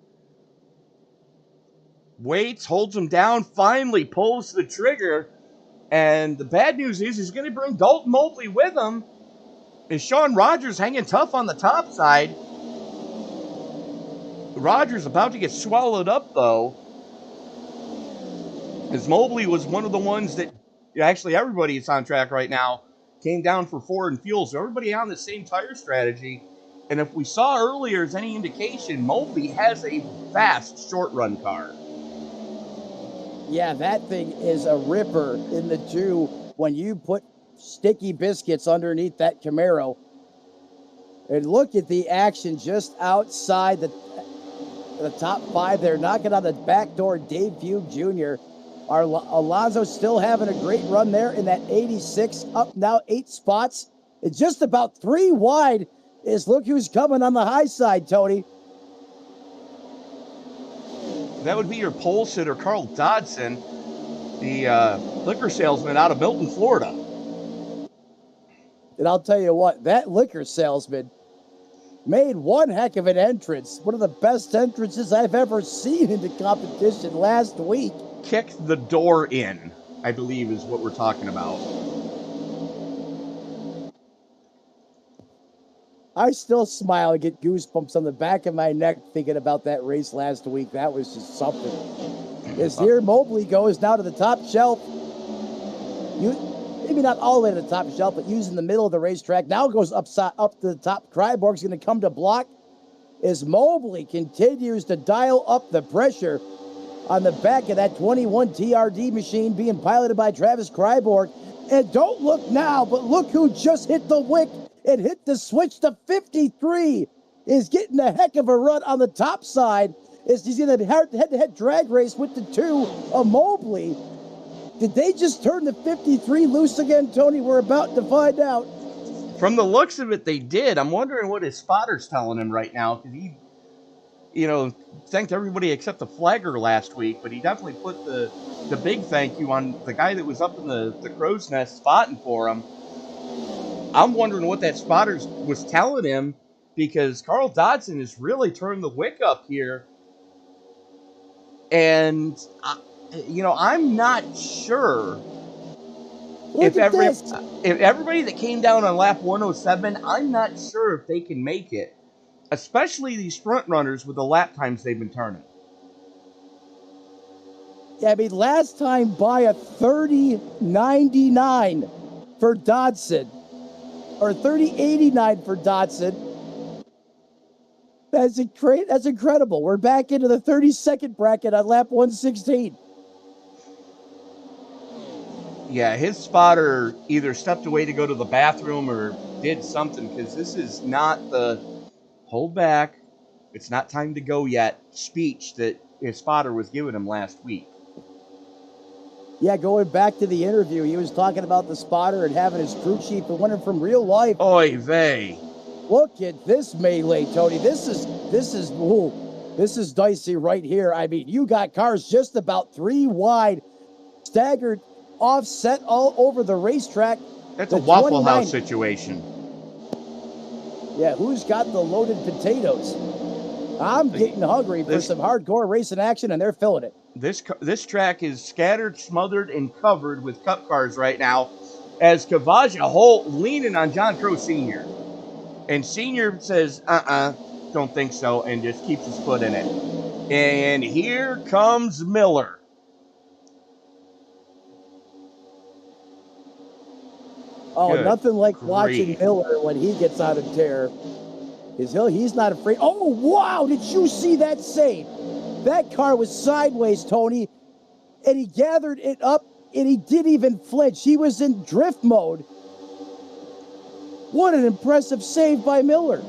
Waits, holds him down, finally pulls the trigger. And the bad news is he's going to bring Dalton Mobley with him. Is Sean Rogers hanging tough on the top side. Rogers about to get swallowed up, though. As Mobley was one of the ones that, actually everybody is on track right now, came down for foreign fuel. So everybody on the same tire strategy. And if we saw earlier as any indication, Mobley has a fast short run car. Yeah, that thing is a ripper in the 2 when you put sticky biscuits underneath that Camaro. And look at the action just outside the top 5 there, knocking on the back door. Dave Fugue Jr. Alonso still having a great run there in that 86, up now 8 spots. It's just about 3 wide. Look who's coming on the high side, Tony. That would be your pole sitter, Carl Dodson, the liquor salesman out of Milton, Florida. And I'll tell you what, that liquor salesman made one heck of an entrance. One of the best entrances I've ever seen in the competition last week. Kicked the door in, I believe is what we're talking about. I still smile and get goosebumps on the back of my neck thinking about that race last week. That was just something. As here Mobley goes now to the top shelf. Maybe not all the way to the top shelf, but using the middle of the racetrack. Now goes up to the top. Kryborg's going to come to block as Mobley continues to dial up the pressure on the back of that 21 TRD machine being piloted by Travis Kryborg. And don't look now, but look who just hit the wick and hit the switch to 53. Is getting a heck of a run on the top side as he's in a head-to-head drag race with the 2 of Mobley. Did they just turn the 53 loose again, Tony? We're about to find out. From the looks of it, they did. I'm wondering what his spotter's telling him right now, because he, thanked everybody except the flagger last week, but he definitely put the big thank you on the guy that was up in the crow's nest spotting for him. I'm wondering what that spotter was telling him because Carl Dodson has really turned the wick up here. And, I'm not sure Look at this. if everybody that came down on lap 107, I'm not sure if they can make it, especially these front runners with the lap times they've been turning. Yeah, I mean, last time by a 30.99 for Dodson, or 30.89 for Dodson. That's incredible. We're back into the 32nd bracket on lap 116. Yeah, his spotter either stepped away to go to the bathroom or did something, because this is not the hold back, it's not time to go yet speech that his spotter was giving him last week. Yeah, going back to the interview, he was talking about the spotter and having his crew chief and winning from real life. Oy vey. Look at this melee, Tony. This is dicey right here. I mean, you got cars just about 3 wide, staggered, offset all over the racetrack. That's a Waffle House situation. Yeah, who's got the loaded potatoes? I'm getting hungry for some hardcore racing action, and they're filling it. This track is scattered, smothered, and covered with cup cars right now, as Kavaja Holt leaning on John Crow Sr. And Sr. says, don't think so, and just keeps his foot in it. And here comes Miller. Oh, Good nothing like grief. watching Miller when he gets out of tear. He's not afraid. Oh, wow, did you see that save? That car was sideways, Tony, and he gathered it up, and he didn't even flinch. He was in drift mode. What an impressive save by Miller.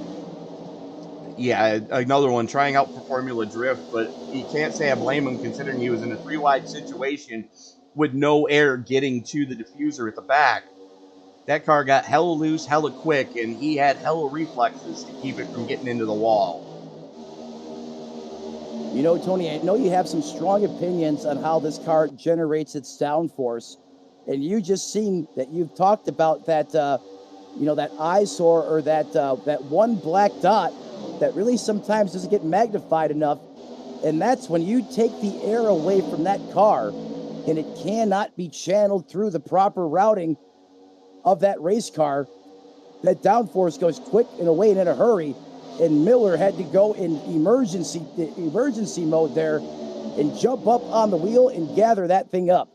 Yeah, another one trying out for Formula Drift, but you can't say I blame him considering he was in a 3-wide situation with no air getting to the diffuser at the back. That car got hella loose, hella quick, and he had hella reflexes to keep it from getting into the wall. You know, Tony, I know you have some strong opinions on how this car generates its downforce, and you just seen that you've talked about that, that eyesore or that one black dot that really sometimes doesn't get magnified enough, and that's when you take the air away from that car, and it cannot be channeled through the proper routing of that race car. That downforce goes quick and away and in a hurry, and Miller had to go in emergency mode there and jump up on the wheel and gather that thing up.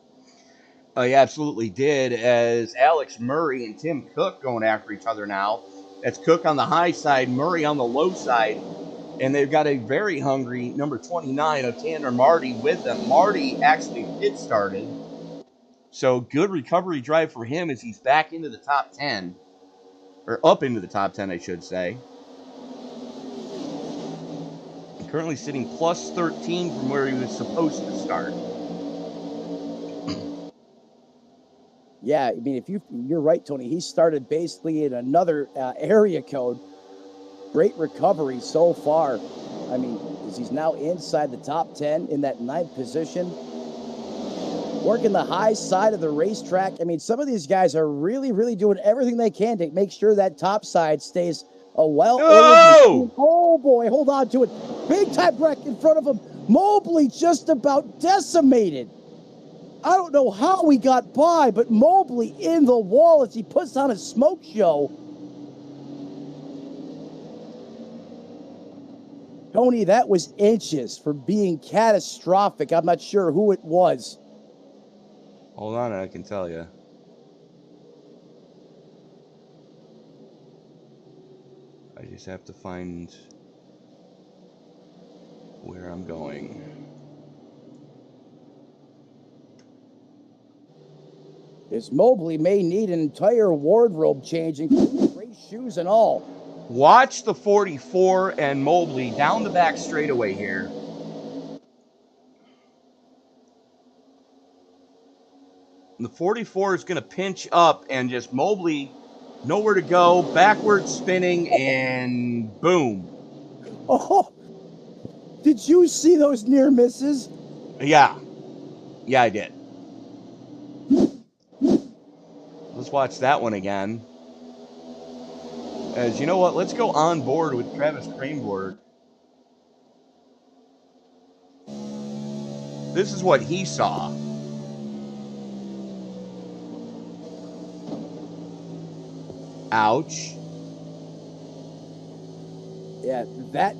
He absolutely did, as Alex Murray and Tim Cook going after each other now. That's Cook on the high side, Murray on the low side, and they've got a very hungry number 29 of Tanner Marty with them. Marty actually pit started, so good recovery drive for him as he's back into the top 10, or up into the top 10, I should say. Currently sitting plus 13 from where he was supposed to start. Yeah, I mean, you're right, Tony. He started basically in another area code. Great recovery so far. I mean, he's now inside the top 10 in that 9th position. Working the high side of the racetrack. I mean, some of these guys are really, really doing everything they can to make sure that top side stays a well-oiled. Oh, boy, hold on to it. Big time wreck in front of him. Mobley just about decimated. I don't know how we got by, but Mobley in the wall as he puts on a smoke show. Tony, that was inches for being catastrophic. I'm not sure who it was. Hold on, I can tell you. I just have to find where I'm going. This Mobley may need an entire wardrobe change, including race shoes and all. Watch the 44 and Mobley down the back straightaway here. And the 44 is going to pinch up, and just Mobley nowhere to go, backwards spinning, and boom. Oh, did you see those near misses? Yeah, I did. Let's watch that one again. As you know what, let's go on board with Travis Cranebourg. This is what he saw. Ouch. Yeah, that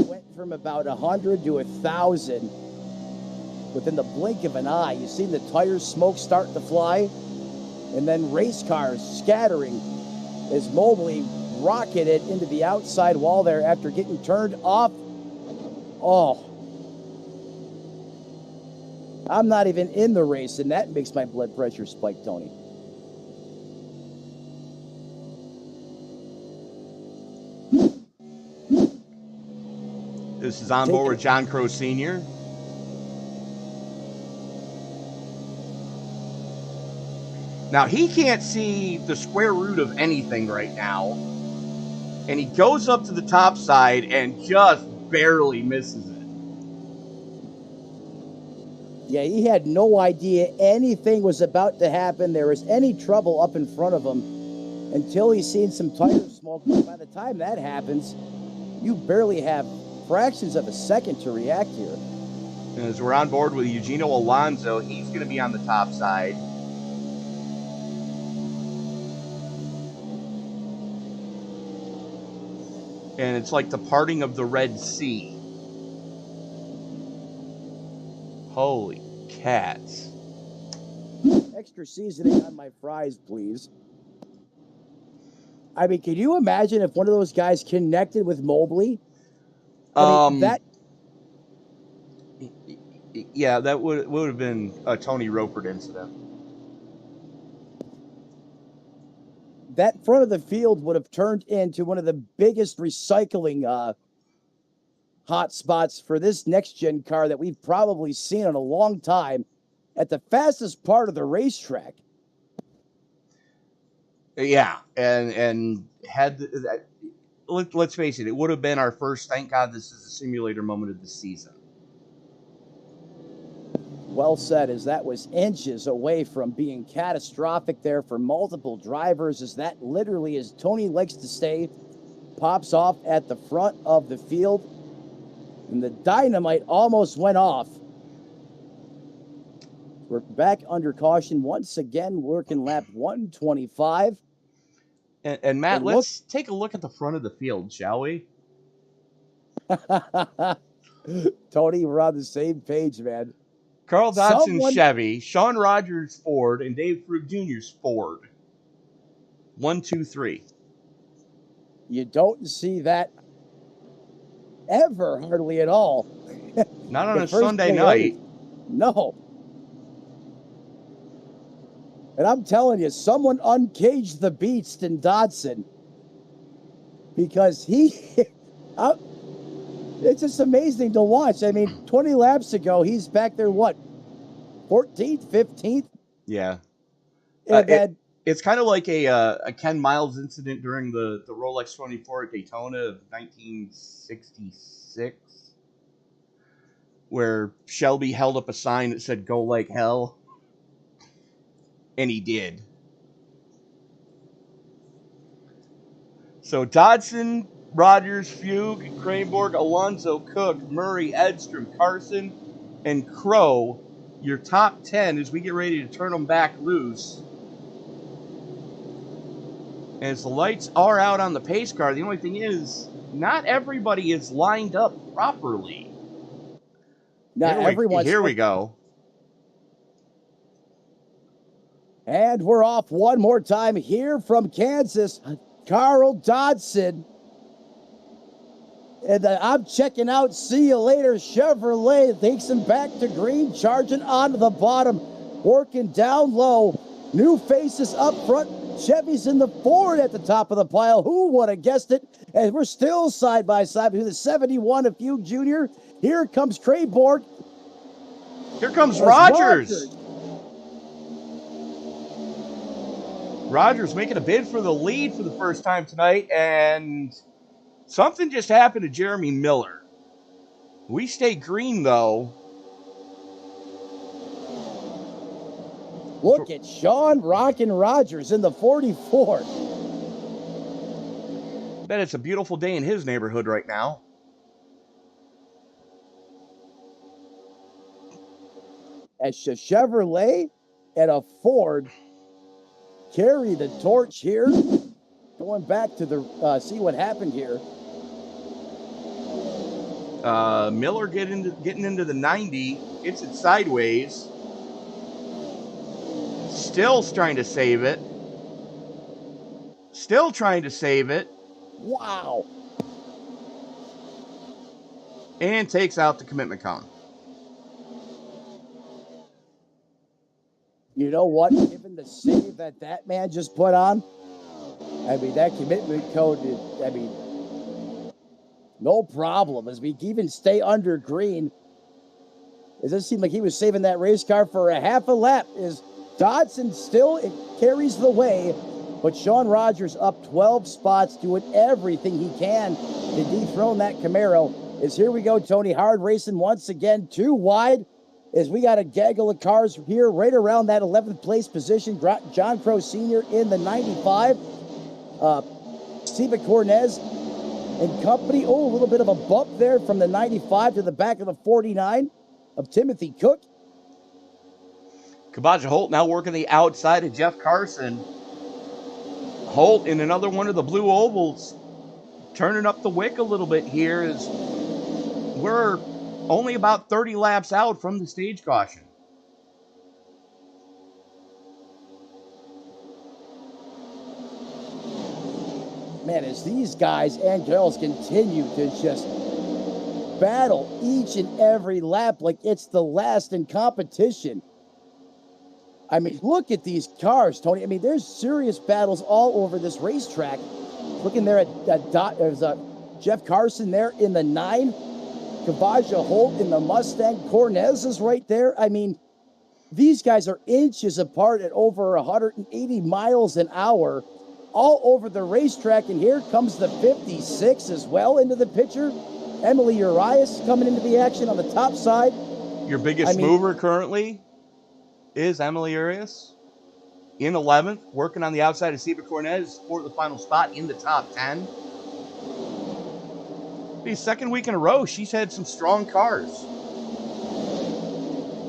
went from about 100 to 1,000 within the blink of an eye. You seen the tire smoke start to fly, and then race cars scattering as Mobley rocketed into the outside wall there after getting turned off. Oh, I'm not even in the race, and that makes my blood pressure spike, Tony. This is on board with John Crow Sr. Now, he can't see the square root of anything right now. And he goes up to the top side and just barely misses it. Yeah, he had no idea anything was about to happen. There was any trouble up in front of him until he's seen some tire smoke. But by the time that happens, you barely have fractions of a second to react here. And as we're on board with Eugenio Alonso, he's going to be on the top side. And it's like the parting of the Red Sea. Holy cats. Extra seasoning on my fries, please. I mean, can you imagine if one of those guys connected with Mobley? Yeah, that would have been a Tony Roper incident. That front of the field would have turned into one of the biggest recycling hot spots for this next-gen car that we've probably seen in a long time at the fastest part of the racetrack. Yeah, and had let's face it, it would have been our first, thank God this is a simulator moment of the season. Well said, as that was inches away from being catastrophic there for multiple drivers, as that literally, as Tony likes to say, pops off at the front of the field, and the dynamite almost went off. We're back under caution once again, working lap 125. And Matt, let's take a look at the front of the field, shall we? Tony, we're on the same page, man. Carl Dodson Chevy, Sean Rogers Ford, and Dave Frug Jr.'s Ford. 1, 2, 3. You don't see that ever, hardly at all. Not on a Sunday night. No. And I'm telling you, someone uncaged the beast in Dodson, because it's just amazing to watch. I mean, 20 laps ago, he's back there, what, 14th, 15th? Yeah. It's kind of like a Ken Miles incident during the Rolex 24 at Daytona of 1966, where Shelby held up a sign that said, "Go like hell." And he did. So Dodson, Rogers, Fugue, Cranebourg, Alonso, Cook, Murray, Edstrom, Carson, and Crow, your top 10 as we get ready to turn them back loose. And as the lights are out on the pace car, the only thing is, not everybody is lined up properly. Here we go. And we're off one more time here from Kansas. Carl Dodson. And I'm checking out. See you later. Chevrolet takes him back to green, charging onto the bottom, working down low. New faces up front. Chevy's in the Ford at the top of the pile. Who would have guessed it? And we're still side by side between the 71 of Fugue Jr. Here comes Cranebourg. Here comes Rogers. Rogers making a bid for the lead for the first time tonight, and something just happened to Jeremy Miller. We stay green, though. Look at Sean Rockin' Rogers in the 44. Bet it's a beautiful day in his neighborhood right now. As a Chevrolet and a Ford carry the torch here. Going back to the see what happened here. Miller getting into the 90, gets it sideways. Still trying to save it. Still trying to save it. Wow. And takes out the commitment cone. You know what? Given the save that man just put on, I mean, that commitment code, no problem. As we even stay under green, it doesn't seem like he was saving that race car for a half a lap. Is Dodson still carries the way, but Sean Rogers up 12 spots, doing everything he can to dethrone that Camaro. As here we go, Tony Hard racing once again, 2 wide. As we got a gaggle of cars here right around that 11th place position. John Crow Sr. in the 95. Steve Cornez and company. Oh, a little bit of a bump there from the 95 to the back of the 49 of Timothy Cook. Kabaja Holt now working the outside of Jeff Carson. Holt in another one of the blue ovals, turning up the wick a little bit here as we're only about 30 laps out from the stage caution. Man, as these guys and girls continue to just battle each and every lap like it's the last in competition. I mean, look at these cars, Tony. I mean, there's serious battles all over this racetrack. Looking there at there's Jeff Carson there in the 9. Kabaja Holt in the Mustang. Cornez is right there. I mean, these guys are inches apart at over 180 miles an hour all over the racetrack. And here comes the 56 as well into the picture. Emily Urias coming into the action on the top side. Your biggest mover currently is Emily Urias in 11th, working on the outside of Steve Cornez for the final spot in the top 10. The second week in a row, she's had some strong cars.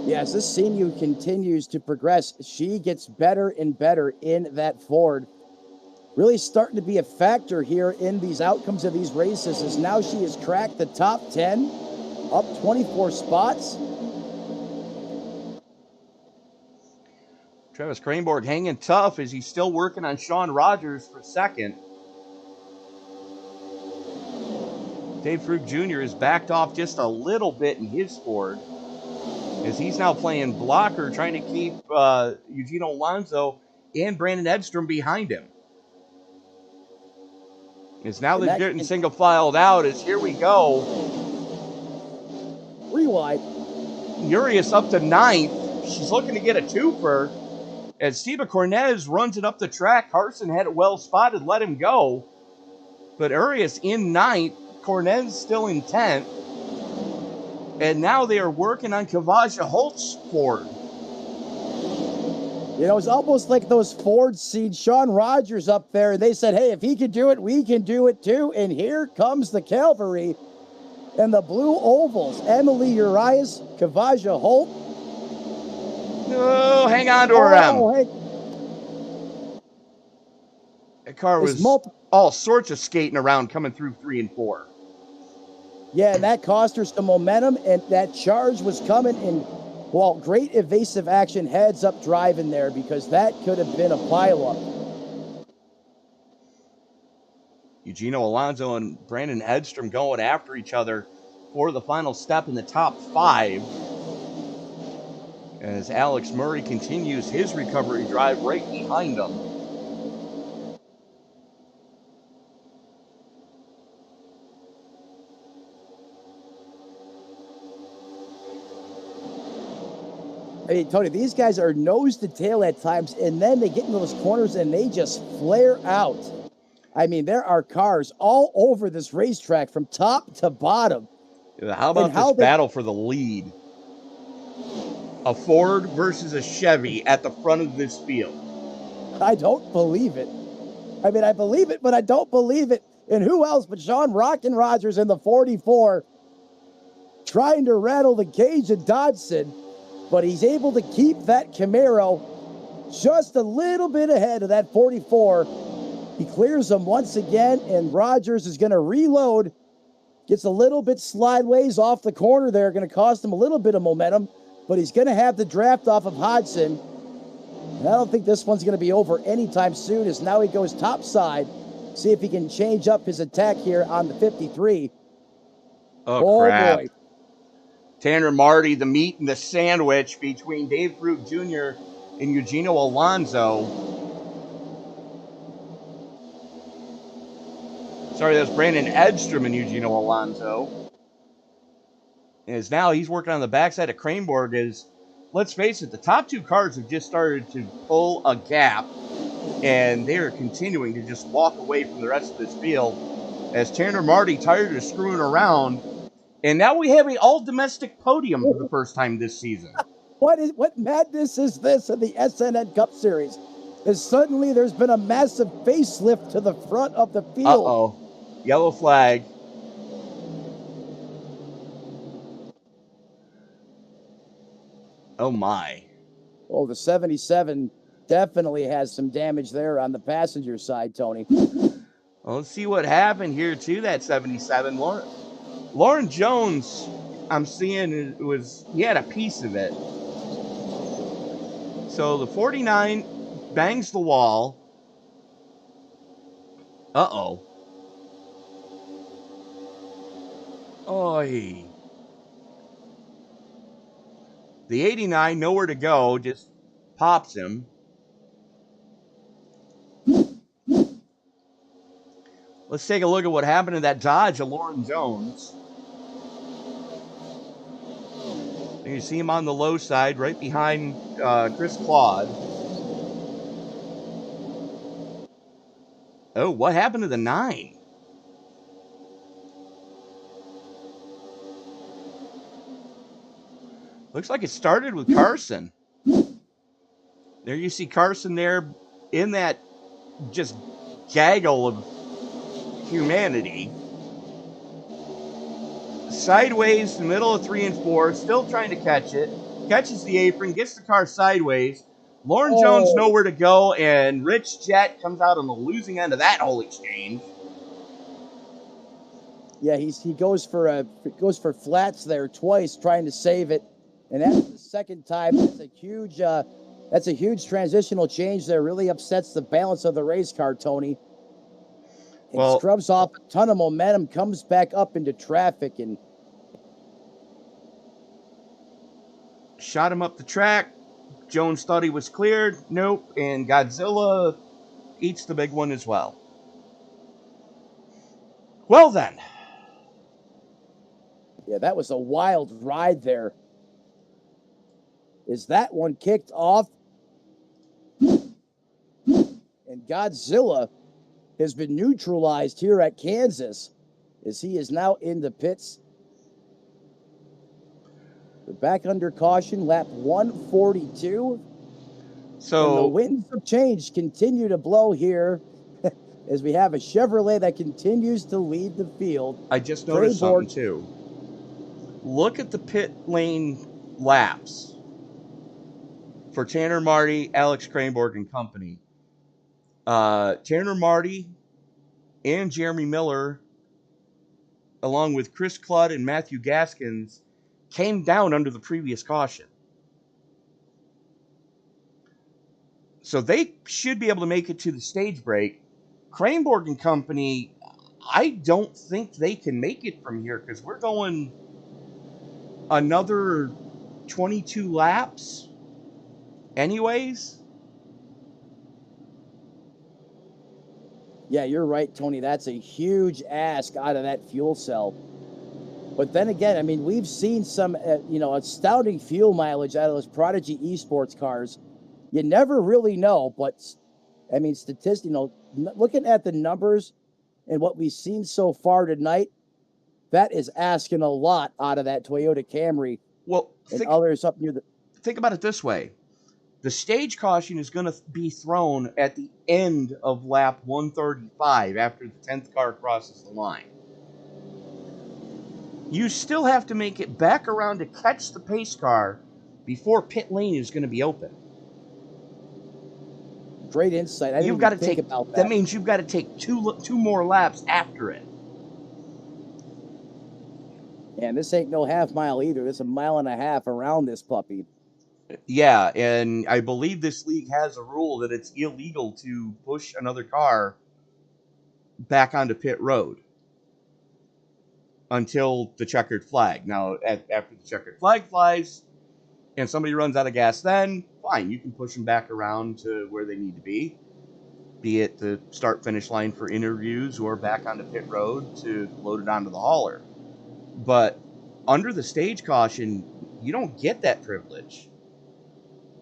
Yes, this senior continues to progress. She gets better and better in that Ford. Really starting to be a factor here in these outcomes of these races, as now she has cracked the top 10, up 24 spots. Travis Cranborg hanging tough as he's still working on Sean Rogers for second. Dave Frug Jr. has backed off just a little bit in his Ford as he's now playing blocker, trying to keep Eugenio Alonso and Brandon Edstrom behind him. As now they're getting single filed out, as here we go. Rewind. Urias up to 9th. She's looking to get a twofer. As Steve Cornez runs it up the track, Carson had it well spotted, let him go. But Urias in 9th, Cornez still in 10th. And now they are working on Kabaja Holt's Ford. You know, it's almost like those Ford seen Sean Rogers up there, and they said, hey, if he can do it, we can do it too. And here comes the cavalry and the blue ovals. Emily Urias, Kabaja Holt. No, hang on to her, Hey. That car was all sorts of skating around coming through 3 and 4. Yeah, and that cost her some momentum, and that charge was coming in. Well, great evasive action, heads up driving there, because that could have been a pileup. Eugenio Alonso and Brandon Edstrom going after each other for the final step in the top 5. As Alex Murray continues his recovery drive right behind them. I mean, Tony, these guys are nose to tail at times, and then they get into those corners and they just flare out. I mean, there are cars all over this racetrack from top to bottom. How about this battle for the lead? A Ford versus a Chevy at the front of this field. I don't believe it. I mean, I believe it, but I don't believe it. And who else but Sean Rockin' Rogers in the 44 trying to rattle the cage of Dodson, but he's able to keep that Camaro just a little bit ahead of that 44. He clears them once again, and Rogers is going to reload. Gets a little bit slideways off the corner there, going to cost him a little bit of momentum, but he's going to have the draft off of Hodgson. And I don't think this one's going to be over anytime soon, as now he goes top side. See if he can change up his attack here on the 53. Oh, crap. Boy. Tanner Marty, the meat and the sandwich between Dave Fruit Jr. and Eugenio Alonso. Sorry, that's Brandon Edstrom and Eugenio Alonso. As now he's working on the backside of Craneborg. As, let's face it, the top two cars have just started to pull a gap, and they are continuing to just walk away from the rest of this field. As Tanner Marty, tired of screwing around, and now we have an all-domestic podium for the first time this season. What madness is this in the SNN Cup Series? Is suddenly there's been a massive facelift to the front of the field. Uh-oh. Yellow flag. Oh, my. Oh, the 77 definitely has some damage there on the passenger side, Tony. Well, let's see what happened here to that 77. Lauren Jones, I'm seeing, he had a piece of it. So the 49 bangs the wall. Uh-oh. Oy. The 89, nowhere to go, just pops him. Let's take a look at what happened to that Dodge of Lauren Jones. And you see him on the low side, right behind Chris Claude. Oh, what happened to the 9? Looks like it started with Carson. There you see Carson there in that just gaggle of humanity. Sideways in the middle of 3 and 4, still trying to catch it. Catches the apron, gets the car sideways. Lauren Jones nowhere to go, and Rich Jett comes out on the losing end of that whole exchange. Yeah, he goes for flats there twice, trying to save it, and that's the second time. That's a huge transitional change there. Really upsets the balance of the race car, Tony. And scrubs off a ton of momentum, comes back up into traffic, and shot him up the track. Jones thought he was cleared. Nope. And Godzilla eats the big one as well. Well then. Yeah, that was a wild ride there. Is that one kicked off? And Godzilla has been neutralized here at Kansas, as he is now in the pits. We're back under caution, lap 142. So and the winds of change continue to blow here as we have a Chevrolet that continues to lead the field. I just noticed something too. Look at the pit lane laps for Tanner Marty, Alex Craneborg, and company. Tanner Marty and Jeremy Miller, along with Chris Cludd and Matthew Gaskins, came down under the previous caution. So they should be able to make it to the stage break. Craneborg and company, I don't think they can make it from here because we're going another 22 laps anyways. Yeah, you're right, Tony. That's a huge ask out of that fuel cell. But then again, I mean, we've seen some, astounding fuel mileage out of those Prodigy Esports cars. You never really know, but I mean, looking at the numbers and what we've seen so far tonight, that is asking a lot out of that Toyota Camry. Well, and others up near the. Think about it this way: The stage caution is going to be thrown at the end of lap 135 after the 10th car crosses the line. You still have to make it back around to catch the pace car before pit lane is going to be open. Great insight. I didn't You've got to even think take about that. that means you've got to take two more laps after it. And this ain't no half mile either. It's a mile and a half around this puppy. Yeah, and I believe this league has a rule that it's illegal to push another car back onto pit road until the checkered flag. Now, after the checkered flag flies and somebody runs out of gas, then fine, you can push them back around to where they need to be it the start-finish line for interviews or back onto pit road to load it onto the hauler. But under the stage caution, you don't get that privilege.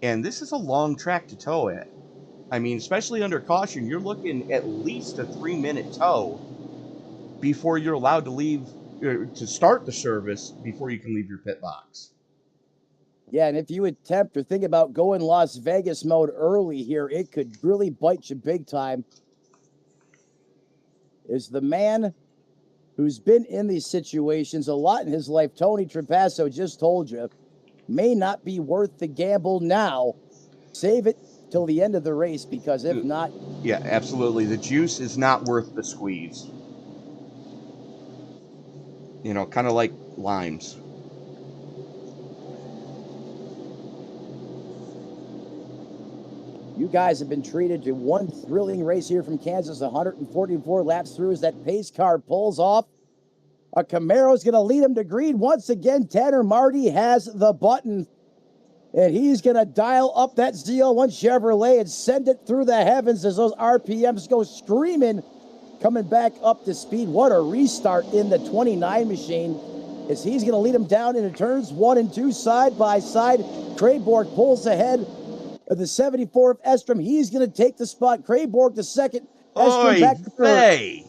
And this is a long track to tow at. I mean, especially under caution, you're looking at least a 3-minute tow before you're allowed to leave, to start the service before you can leave your pit box. Yeah, and if you attempt or think about going Las Vegas mode early here, it could really bite you big time. Is the man who's been in these situations a lot in his life, Tony Trapasso, just told you, may not be worth the gamble now. Save it till the end of the race, because if not... Yeah, absolutely. The juice is not worth the squeeze. You know, kind of like limes. You guys have been treated to one thrilling race here from Kansas, 144 laps through as that pace car pulls off. A Camaro's going to lead him to green. Once again, Tanner Marty has the button, and he's going to dial up that ZL1 Chevrolet and send it through the heavens as those RPMs go screaming, coming back up to speed. What a restart in the 29 machine, as he's going to lead him down into turns 1 and 2 side by side. Krayborg pulls ahead of the 74 of Estrom. He's going to take the spot. Krayborg the second. Estrom back to third.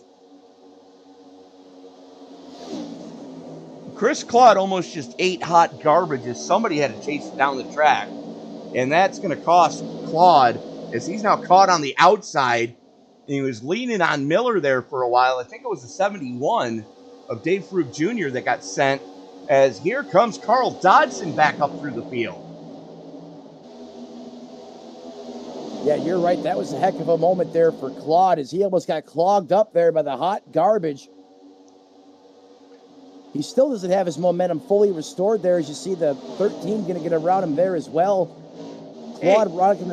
Chris Claude almost just ate hot garbage as somebody had to chase it down the track. And that's going to cost Claude, as he's now caught on the outside. And he was leaning on Miller there for a while. I think it was the 71 of Dave Frug Jr. that got sent, as here comes Carl Dodson back up through the field. Yeah, you're right. That was a heck of a moment there for Claude, as he almost got clogged up there by the hot garbage. He still doesn't have his momentum fully restored there, as you see the 13 going to get around him there as well. Claude rocking.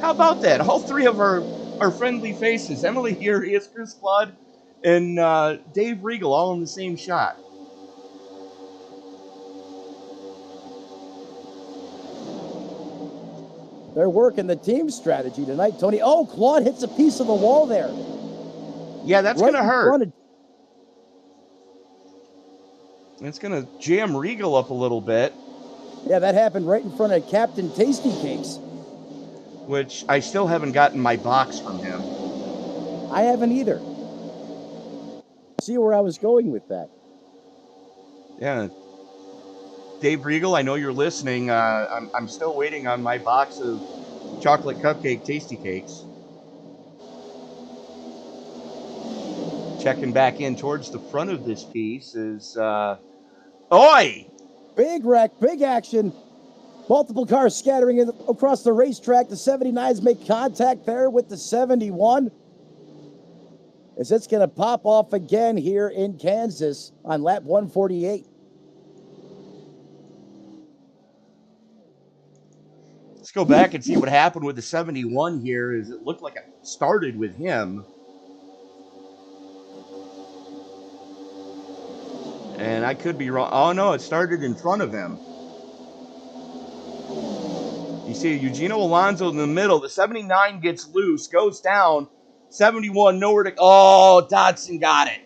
How about that? All three of our friendly faces, Emily here, Chris Claude, and Dave Regal, all in the same shot. They're working the team strategy tonight, Tony. Oh, Claude hits a piece of the wall there. Yeah, that's going to hurt. It's going to jam Regal up a little bit. Yeah, that happened right in front of Captain Tasty Cakes. Which I still haven't gotten my box from him. I haven't either. See where I was going with that. Yeah. Dave Regal, I know you're listening. I'm still waiting on my box of chocolate cupcake Tasty Cakes. Checking back in towards the front of this piece is... Oi! Big wreck, big action. Multiple cars scattering across the racetrack. The 79s make contact there with the 71. As it's going to pop off again here in Kansas on lap 148. Let's go back and see what happened with the 71 here. Is it looked like it started with him. And I could be wrong. Oh, no, it started in front of him. You see Eugenio Alonso in the middle. The 79 gets loose, goes down. 71, nowhere to... Oh, Dodson got it.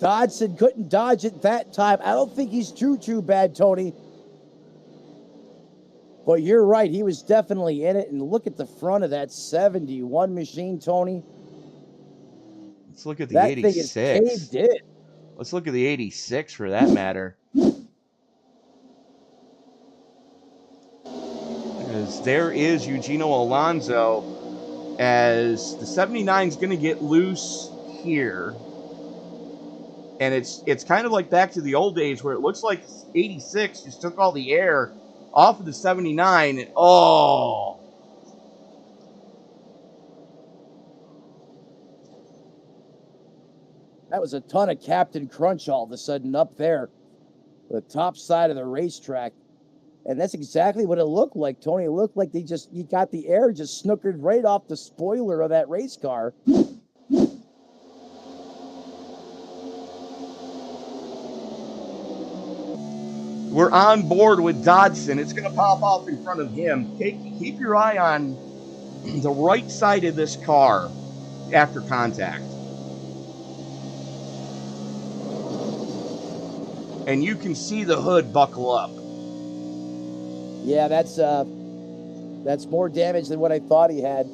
Dodson couldn't dodge it that time. I don't think he's too bad, Tony. But you're right. He was definitely in it. And look at the front of that 71 machine, Tony. Let's look at the that 86. Thing is caved in. Let's look at the 86 for that matter. as there is Eugenio Alonso, as the 79 is going to get loose here. And it's kind of like back to the old days where it looks like 86 just took all the air off of the 79. And oh, That was a ton of Captain Crunch all of a sudden up there, the top side of the racetrack. And that's exactly what it looked like, Tony. It looked like you got the air just snookered right off the spoiler of that race car. we're on board with Dodson. It's going to pop off in front of him. Keep your eye on the right side of this car after contact. And you can see the hood buckle up. Yeah, that's more damage than what I thought he had.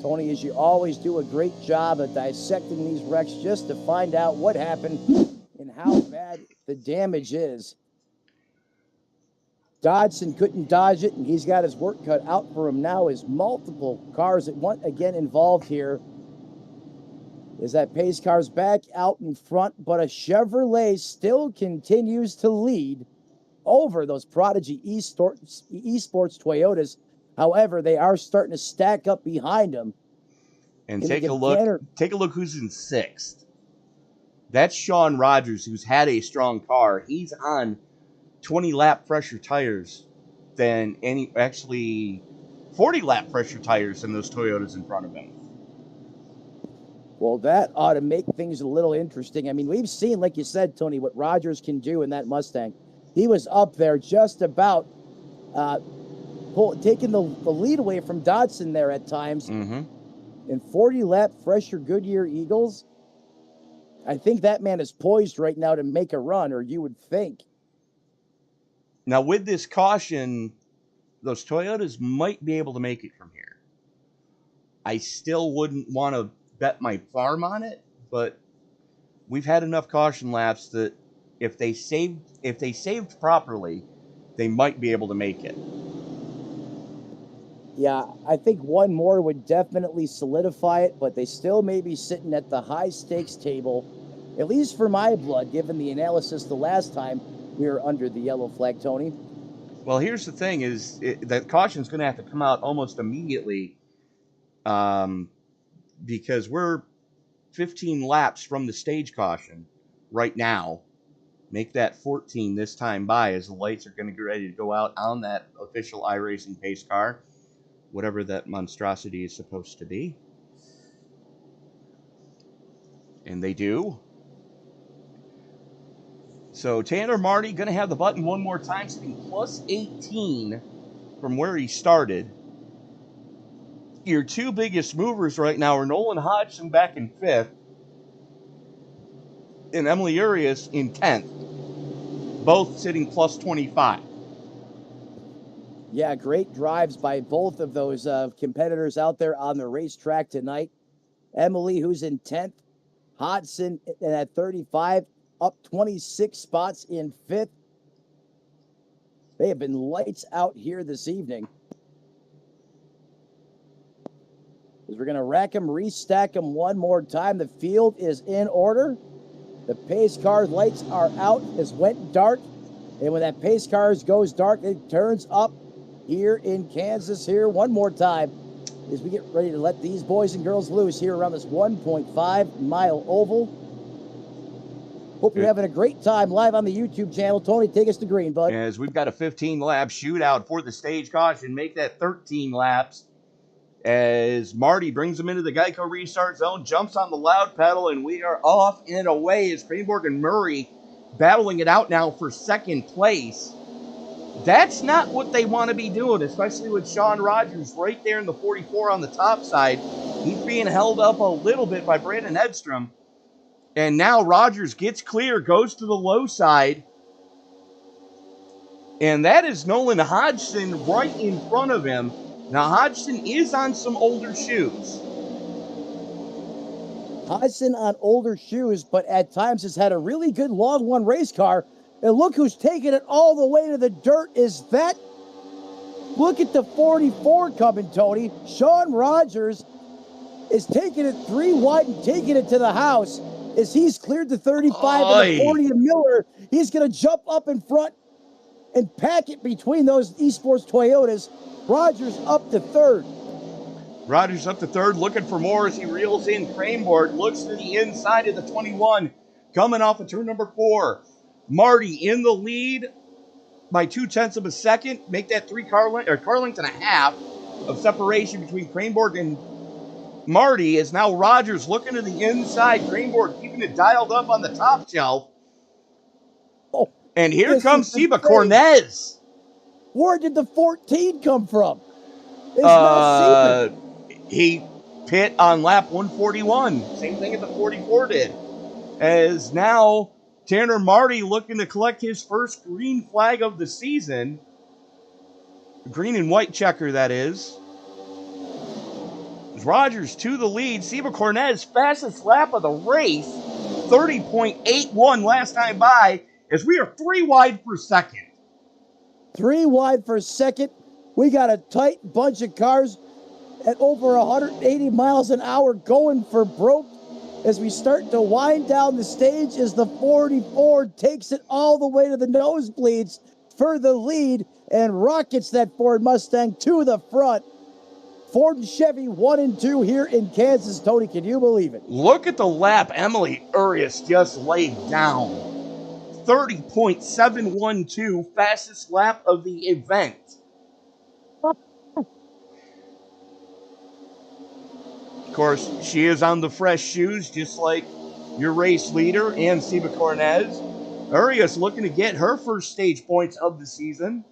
Tony, as you always do a great job of dissecting these wrecks just to find out what happened and how bad the damage is. Dodson couldn't dodge it, and he's got his work cut out for him now as multiple cars again involved here. Is that pace car's back out in front, but a Chevrolet still continues to lead over those Prodigy Esports Toyotas. However, they are starting to stack up behind them. And take a look who's in sixth. That's Sean Rogers, who's had a strong car. He's on 20-lap pressure tires than 40-lap pressure tires than those Toyotas in front of him. Well, that ought to make things a little interesting. I mean, we've seen, like you said, Tony, what Rogers can do in that Mustang. He was up there just about taking the lead away from Dodson there at times. Mm-hmm. In 40-lap fresher Goodyear Eagles, I think that man is poised right now to make a run, or you would think. Now, with this caution, those Toyotas might be able to make it from here. I still wouldn't want to bet my farm on it, but we've had enough caution laps that if they saved properly, they might be able to make it. Yeah, I think one more would definitely solidify it, but they still may be sitting at the high stakes table, at least for my blood, given the analysis the last time we were under the yellow flag, Tony. Well, here's the thing is that caution's going to have to come out almost immediately because we're 15 laps from the stage caution right now. Make that 14 this time by as the lights are going to get ready to go out on that official iRacing pace car, whatever that monstrosity is supposed to be. And they do. So Tanner Marty going to have the button one more time, sitting plus 18 from where he started. Your two biggest movers right now are Nolan Hodgson back in 5th and Emily Urias in 10th, both sitting plus 25. Yeah, great drives by both of those competitors out there on the racetrack tonight. Emily, who's in 10th, Hodgson at 35, up 26 spots in 5th. They have been lights out here this evening. As we're going to rack them, restack them one more time. The field is in order. The pace car lights are out. It went dark. And when that pace car goes dark, it turns up here in Kansas here one more time as we get ready to let these boys and girls loose here around this 1.5-mile oval. Hope you're having a great time live on the YouTube channel. Tony, take us to green, bud. As we've got a 15-lap shootout for the stage caution, make that 13 laps. As Marty brings them into the Geico restart zone, jumps on the loud pedal, and we are off and away as Cranborg and Murray battling it out now for second place. That's not what they want to be doing, especially with Sean Rogers right there in the 44 on the top side. He's being held up a little bit by Brandon Edstrom. And now Rogers gets clear, goes to the low side. And that is Nolan Hodgson right in front of him. Now, Hodgson is on some older shoes. Hodgson on older shoes, but at times has had a really good long one race car. And look who's taking it all the way to the dirt. Is that Look at the 44 coming, Tony. Sean Rogers is taking it 3 wide and taking it to the house as he's cleared the 35 and the 40 of Miller. He's going to jump up in front and pack it between those eSports Toyotas. Rogers up to third. Rogers up to third, looking for more as he reels in. Craneboard looks to the inside of the 21, coming off of turn number 4. Marty in the lead by 0.2 of a second. Make that car length and a half of separation between Craneboard and Marty. Is now Rogers looking to the inside. Craneboard keeping it dialed up on the top shelf. Oh, and here comes Seba Cornez. Where did the 14 come from? It's not Seba. He pit on lap 141. Same thing as the 44 did. As now Tanner Marty looking to collect his first green flag of the season. Green and white checker, that is. Rogers to the lead. Seba Cornez, fastest lap of the race. 30.81 last time by, as we are 3 wide per second. 3 wide for second. We got a tight bunch of cars at over 180 miles an hour going for broke as we start to wind down the stage as the 44 takes it all the way to the nosebleeds for the lead and rockets that Ford Mustang to the front. Ford and Chevy 1 and 2 here in Kansas. Tony, can you believe it? Look at the lap Emily Urias just laid down. 30.712, fastest lap of the event. Of course, she is on the fresh shoes, just like your race leader and Seba Cornez. Urias looking to get her first stage points of the season.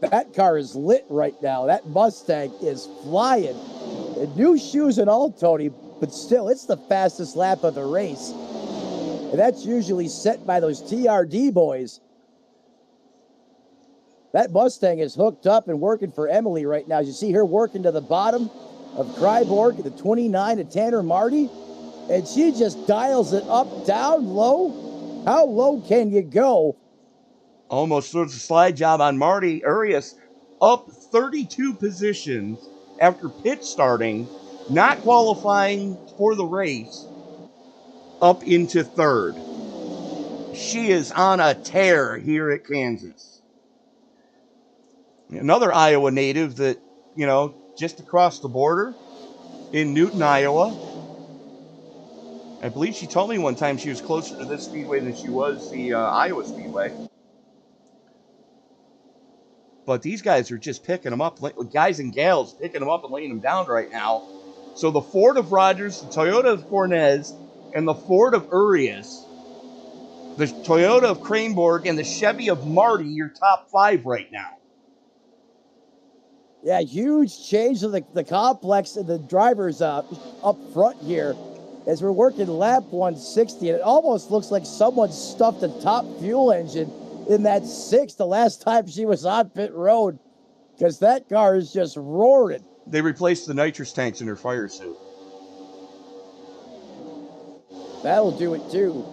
That car is lit right now. That Mustang is flying. And new shoes and all, Tony, but still, it's the fastest lap of the race. And that's usually set by those TRD boys. That Mustang is hooked up and working for Emily right now. As you see her working to the bottom of Kryborg, the 29 to Tanner Marty. And she just dials it up, down, low. How low can you go? Almost throws a slide job on Marty. Urias up 32 positions after pit starting, not qualifying for the race, up into third. She is on a tear here at Kansas. Another Iowa native that, just across the border in Newton, Iowa. I believe she told me one time she was closer to this speedway than she was the Iowa Speedway. But these guys are just picking them up, guys and gals picking them up and laying them down right now. So the Ford of Rogers, the Toyota of Cornez, and the Ford of Urias, the Toyota of Cranebourg, and the Chevy of Marty, your top 5 right now. Yeah, huge change of the complex and the drivers up front here as we're working lap 160. And it almost looks like someone stuffed a top fuel engine in that 6 the last time she was on pit road, because that car is just roaring. They replaced the nitrous tanks in her fire suit. That'll do it too.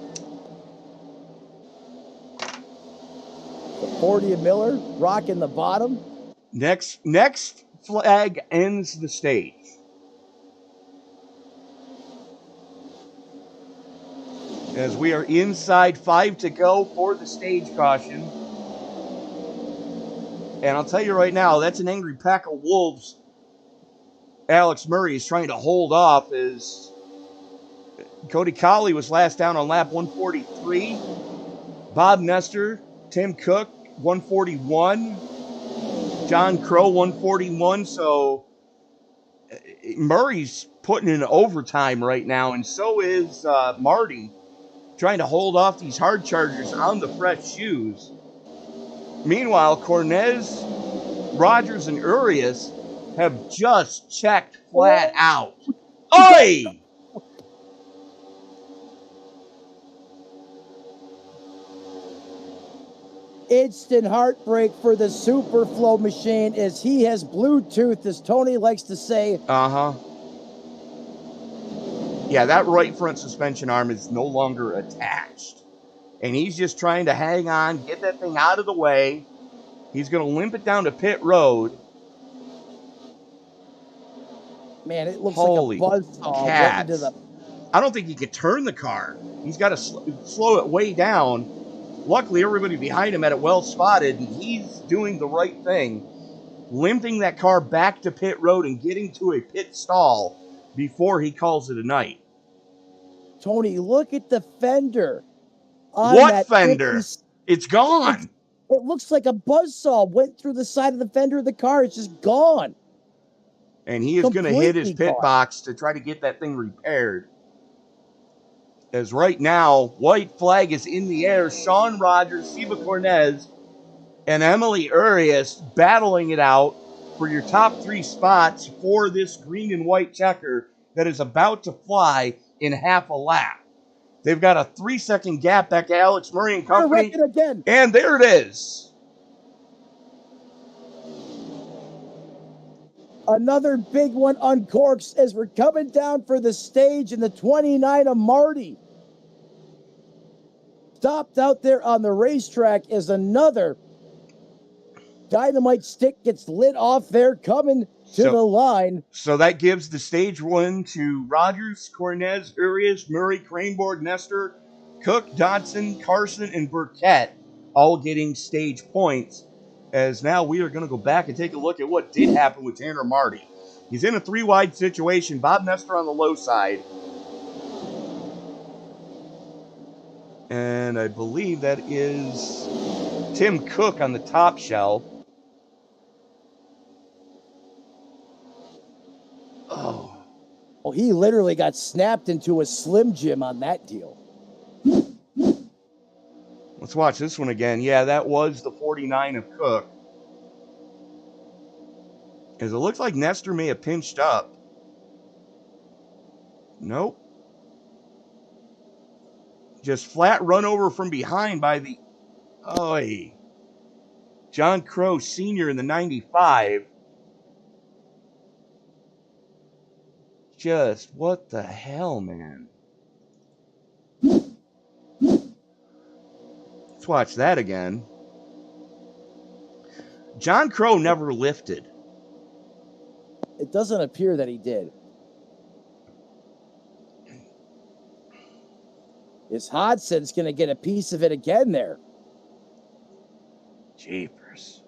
The 40 of Miller rocking the bottom. Next flag ends the stage. As we are inside 5 to go for the stage caution. And I'll tell you right now, that's an angry pack of wolves. Alex Murray is trying to hold off as Cody Colley was last down on lap 143. Bob Nestor, Tim Cook, 141. John Crow, 141. So Murray's putting in overtime right now, and so is Marty, trying to hold off these hard chargers on the fresh shoes. Meanwhile, Cornez, Rogers, and Urias have just checked flat out. Oi! Instant heartbreak for the Superflow machine as he has Bluetooth, as Tony likes to say. Uh-huh. Yeah, that right front suspension arm is no longer attached. And he's just trying to hang on, get that thing out of the way, He's going to limp it down to pit road. Man, it looks Holy like a buzzsaw went cats. into the. I don't think he could turn the car. He's got to slow it way down. Luckily, everybody behind him had it well spotted, and he's doing the right thing, limping that car back to pit road and getting to a pit stall before he calls it a night. Tony, look at the fender. On What that fender? 50, It's gone. it looks like a buzzsaw went through the side of the fender of the car. It's just gone. And he is going to hit his Completely pit gone. box to try to get that thing repaired. As right now, white flag is in the air. Sean Rogers, Seba Cornez, and Emily Urias battling it out for your top 3 spots for this green and white checker that is about to fly in half a lap. They've got a 3-second gap back to Alex Murray and company. Again. And there it is. Another big one uncorks as we're coming down for the stage in the 29 of Marty. Stopped out there on the racetrack as another dynamite stick gets lit off there coming to the line. So that gives the stage win to Rogers, Cornez, Urias, Murray, Craneboard, Nestor, Cook, Dodson, Carson, and Burkett all getting stage points. As now we are going to go back and take a look at what did happen with Tanner Marty. He's in a 3-wide situation. Bob Nestor on the low side. And I believe that is Tim Cook on the top shell. Oh, he literally got snapped into a Slim Jim on that deal. Let's watch this one again. Yeah, that was the 49 of Cook. As it looks like Nestor may have pinched up. Nope. Just flat run over from behind by the John Crow Sr. in the 95. Just what the hell, man. Let's watch that again. John Crow never lifted. It doesn't appear that he did. His Hodson's going to get a piece of it again there. Jeepers.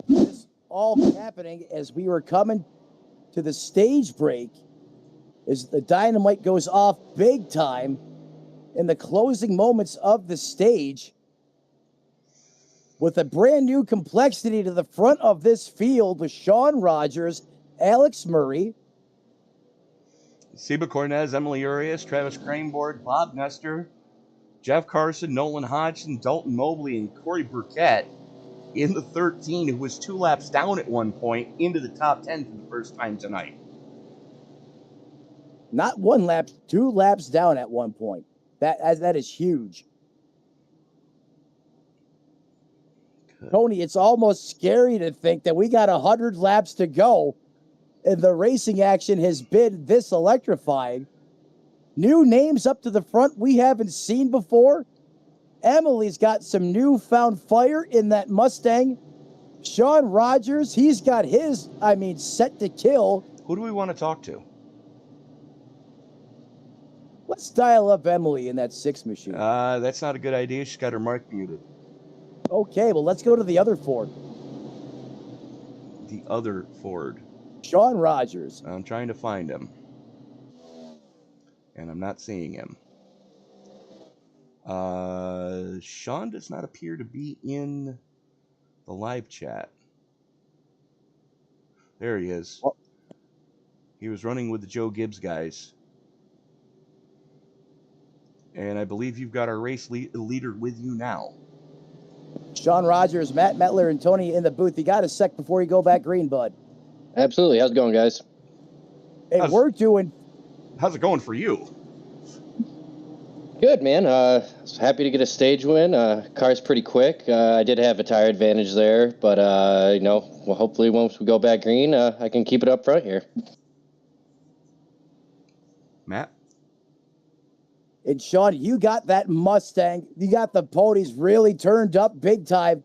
This all happening as we were coming to the stage break as the dynamite goes off big time in the closing moments of the stage with a brand new complexity to the front of this field with Sean Rogers, Alex Murray, Seba Cornez, Emily Urias, Travis Craneboard, Bob Nestor, Jeff Carson, Nolan Hodgson, Dalton Mobley, and Corey Burkett in the 13, who was 2 laps down at one point, into the top 10 for the first time tonight. not 1 lap, 2 laps down at one point. That is huge. Tony, it's almost scary to think that we got 100 laps to go and the racing action has been this electrifying. New names up to the front we haven't seen before. Emily's got some newfound fire in that Mustang. Sean Rogers, he's got his, set to kill. Who do we want to talk to? Let's dial up Emily in that 6 machine. That's not a good idea. She's got her mic muted. Okay, well, let's go to the other Ford. The other Ford. Sean Rogers. I'm trying to find him. And I'm not seeing him. Sean does not appear to be in the live chat. There he is. Well, he was running with the Joe Gibbs guys. And I believe you've got our race leader with you now. Sean Rogers, Matt Metler, and Tony in the booth. You got a sec before you go back green, bud. Absolutely. How's it going, guys? Hey, we're doing... How's it going for you? Good, man. Happy to get a stage win. Car's pretty quick. I did have a tire advantage there, but, hopefully once we go back green, I can keep it up front here. Matt? And Sean, you got that Mustang. You got the ponies really turned up big time.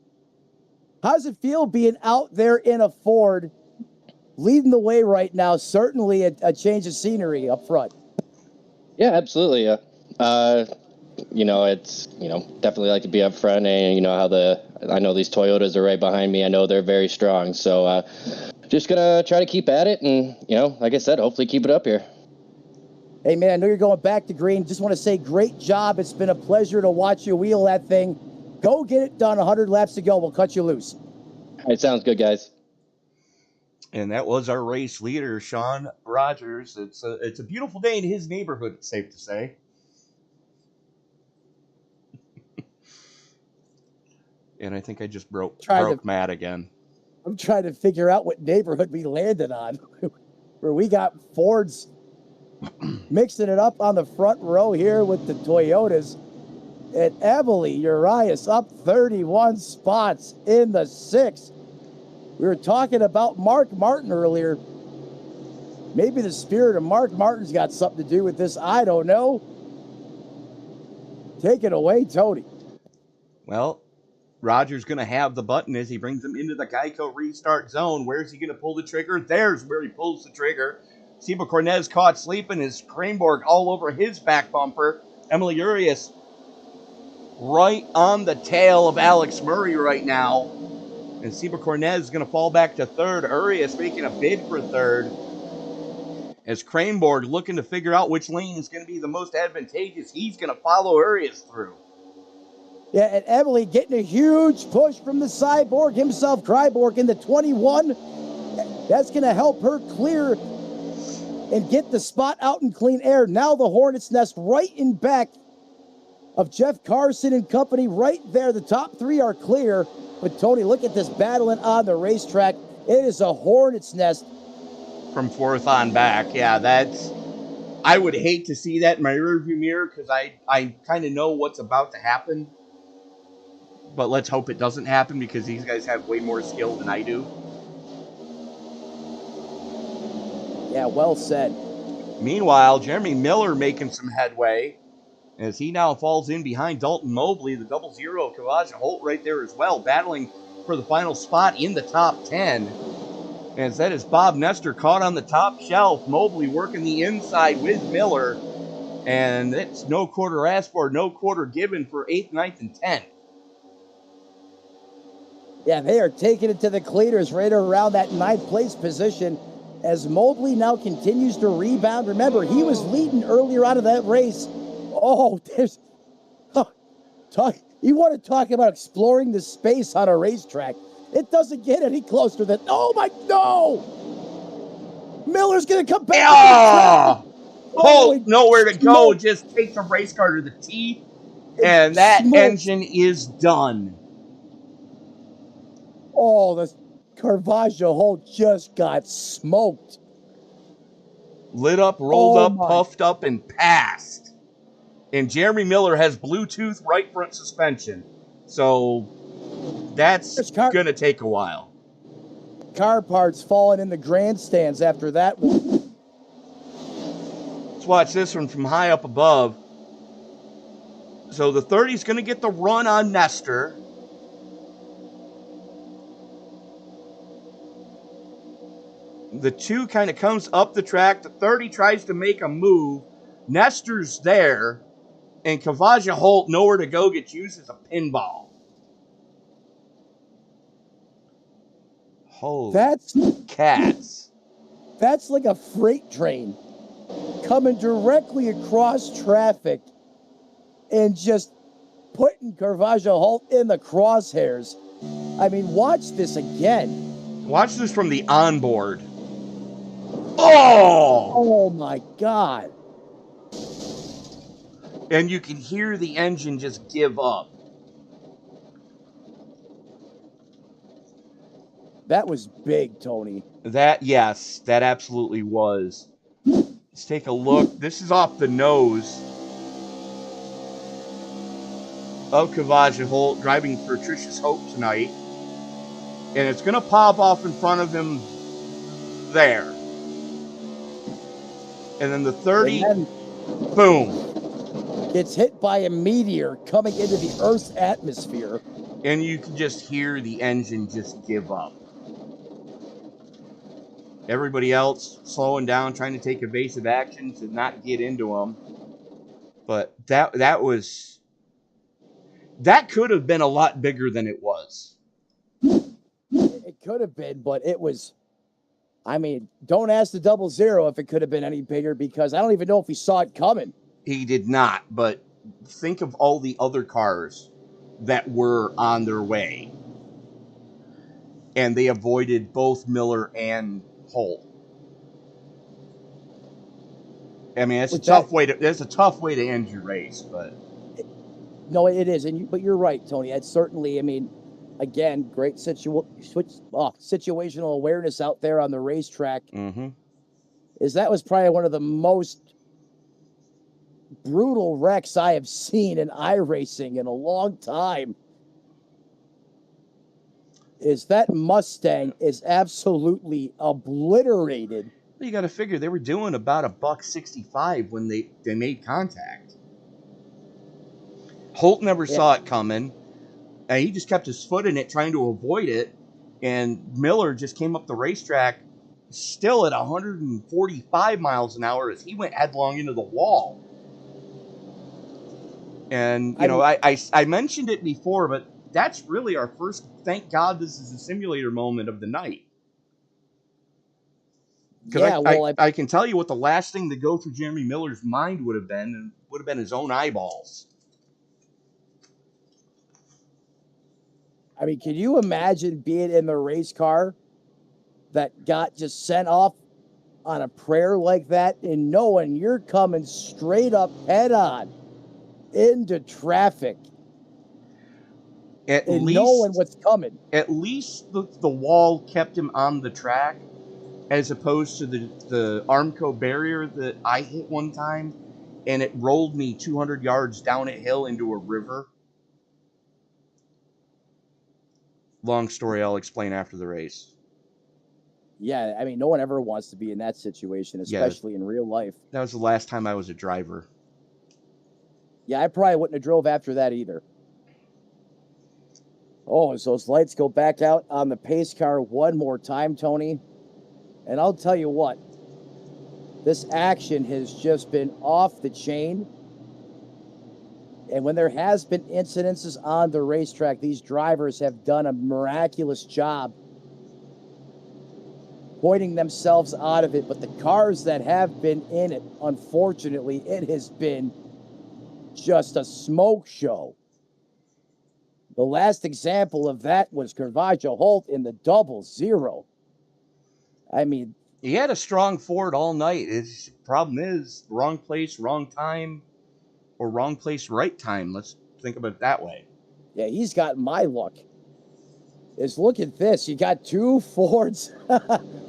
How does it feel being out there in a Ford, leading the way right now? Certainly a change of scenery up front. Yeah, absolutely. It's definitely like to be up front, and I know these Toyotas are right behind me. I know they're very strong, so just gonna try to keep at it, and like I said, hopefully keep it up here. Hey man, I know you're going back to green. Just want to say great job. It's been a pleasure to watch you wheel that thing. Go get it done. 100 laps to go. We'll cut you loose. All right, sounds good, guys. And that was our race leader, Sean Rogers. It's a beautiful day in his neighborhood, it's safe to say. And I think I just broke Matt again. I'm trying to figure out what neighborhood we landed on, where we got Fords mixing it up on the front row here with the Toyotas. And Emily Urias up 31 spots in the 6th. We were talking about Mark Martin earlier. Maybe the spirit of Mark Martin's got something to do with this. I don't know. Take it away, Tony. Well, Roger's going to have the button as he brings him into the Geico restart zone. Where's he going to pull the trigger? There's where he pulls the trigger. Seba Cornez caught sleeping as Kranborg all over his back bumper. Emily Urias right on the tail of Alex Murray right now. And Seba Cornez is going to fall back to third. Urias making a bid for third. As Kranborg looking to figure out which lane is going to be the most advantageous. He's going to follow Urias through. Yeah, and Emily getting a huge push from the Cyborg himself, Kryborg, in the 21. That's going to help her clear and get the spot out in clean air. Now the Hornet's Nest right in back of Jeff Carson and company right there. The top 3 are clear. But, Tony, look at this battling on the racetrack. It is a Hornet's Nest. From 4th on back. Yeah, I would hate to see that in my rearview mirror because I kind of know what's about to happen. But let's hope it doesn't happen because these guys have way more skill than I do. Yeah, well said. Meanwhile, Jeremy Miller making some headway as he now falls in behind Dalton Mobley, the 00 Kavaja Holt right there as well, battling for the final spot in the top 10. And that is Bob Nestor caught on the top shelf. Mobley working the inside with Miller. And it's no quarter asked for, no quarter given for 8th, 9th, and 10th. Yeah, they are taking it to the cleaners right around that 9th place position as Mobley now continues to rebound. Remember, he was leading earlier out of that race. Oh, you want to talk about exploring the space on a racetrack. It doesn't get any closer than, oh my, no! Miller's going to come back. Yeah! Holt, nowhere to go, just takes a race car to the teeth, and that engine is done. Oh, the Caravaggio Holt just got smoked. Lit up, rolled up, puffed up, and passed. And Jeremy Miller has Bluetooth right front suspension. So that's going to take a while. Car parts falling in the grandstands after that one. Let's watch this one from high up above. So the 30 is going to get the run on Nestor. The 2 kind of comes up the track. The 30 tries to make a move. Nestor's there. And Kavaja Holt, nowhere to go, gets used as a pinball. Holy cats. That's like a freight train coming directly across traffic and just putting Caravaggio Holt in the crosshairs. I mean, watch this again. Watch this from the onboard. Oh! Oh, my God. And you can hear the engine just give up. That was big, Tony. Yes, that absolutely was. Let's take a look. This is off the nose of Kavaja Holt driving for Tricia's Hope tonight. And it's going to pop off in front of him there. And then the 30, boom. gets hit by a meteor coming into the Earth's atmosphere. And you can just hear the engine just give up. Everybody else slowing down, trying to take evasive action to not get into them. But that could have been a lot bigger than it was. It could have been, but it was. I mean, don't ask the 00 if it could have been any bigger, because I don't even know if he saw it coming. He did not, but think of all the other cars that were on their way. And they avoided both Miller and Holt. I mean, that's a tough way to end your race, but no, it is. But you're right, Tony. That's certainly, I mean, again, great situational awareness out there on the racetrack. Mm-hmm. That was probably one of the most brutal wrecks I have seen in iRacing in a long time. That Mustang is absolutely obliterated. You got to figure they were doing about $165 when they made contact. Holt never saw it coming, and he just kept his foot in it, trying to avoid it. And Miller just came up the racetrack, still at 145 miles an hour, as he went headlong into the wall. And I mentioned it before, but that's really our first. Thank God this is a simulator moment of the night. Because I can tell you what the last thing to go through Jeremy Miller's mind would have been, and would have been his own eyeballs. I mean, can you imagine being in the race car that got just sent off on a prayer like that, and knowing you're coming straight up head on into traffic? Knowing what's coming. At least the wall kept him on the track, as opposed to the Armco barrier that I hit one time, and it rolled me 200 yards down a hill into a river. Long story I'll explain after the race. Yeah, I mean, no one ever wants to be in that situation, especially in real life. That was the last time I was a driver. Yeah, I probably wouldn't have drove after that either. Oh, so those lights go back out on the pace car one more time, Tony. And I'll tell you what, this action has just been off the chain. And when there has been incidences on the racetrack, these drivers have done a miraculous job pointing themselves out of it. But the cars that have been in it, unfortunately, it has been just a smoke show. The last example of that was Caravaggio Holt in the 00. I mean, he had a strong Ford all night. His problem is wrong place, wrong time, or wrong place, right time. Let's think about it that way. Yeah, he's got my luck. Look at this. You got two Fords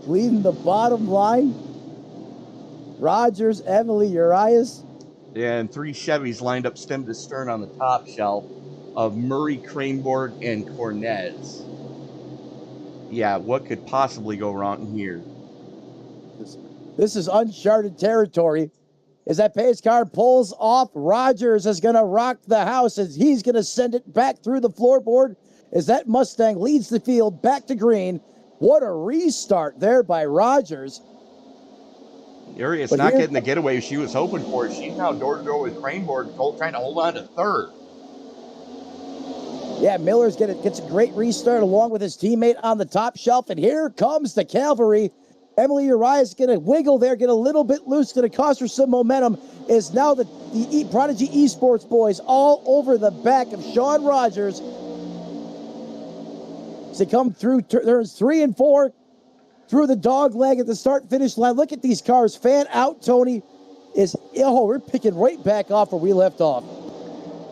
leading the bottom line. Rogers, Emily, Urias. Yeah, and 3 Chevys lined up stem to stern on the top shelf of Murray, Craneborg, and Cornez. Yeah, what could possibly go wrong here? This is uncharted territory. As that pace car pulls off, Rogers is going to rock the house as he's going to send it back through the floorboard as that Mustang leads the field back to green. What a restart there by Rogers. Urias not getting the getaway she was hoping for. She's now door-to-door with Craneborg, trying to hold on to third. Yeah, Miller's gets a great restart along with his teammate on the top shelf. And here comes the cavalry. Emily Urias going to wiggle there, get a little bit loose, going to cost her some momentum. Is now the Prodigy Esports boys all over the back of Sean Rogers. As they come through turns 3 and 4 through the dog leg at the start-finish line. Look at these cars fan out, Tony. We're picking right back off where we left off.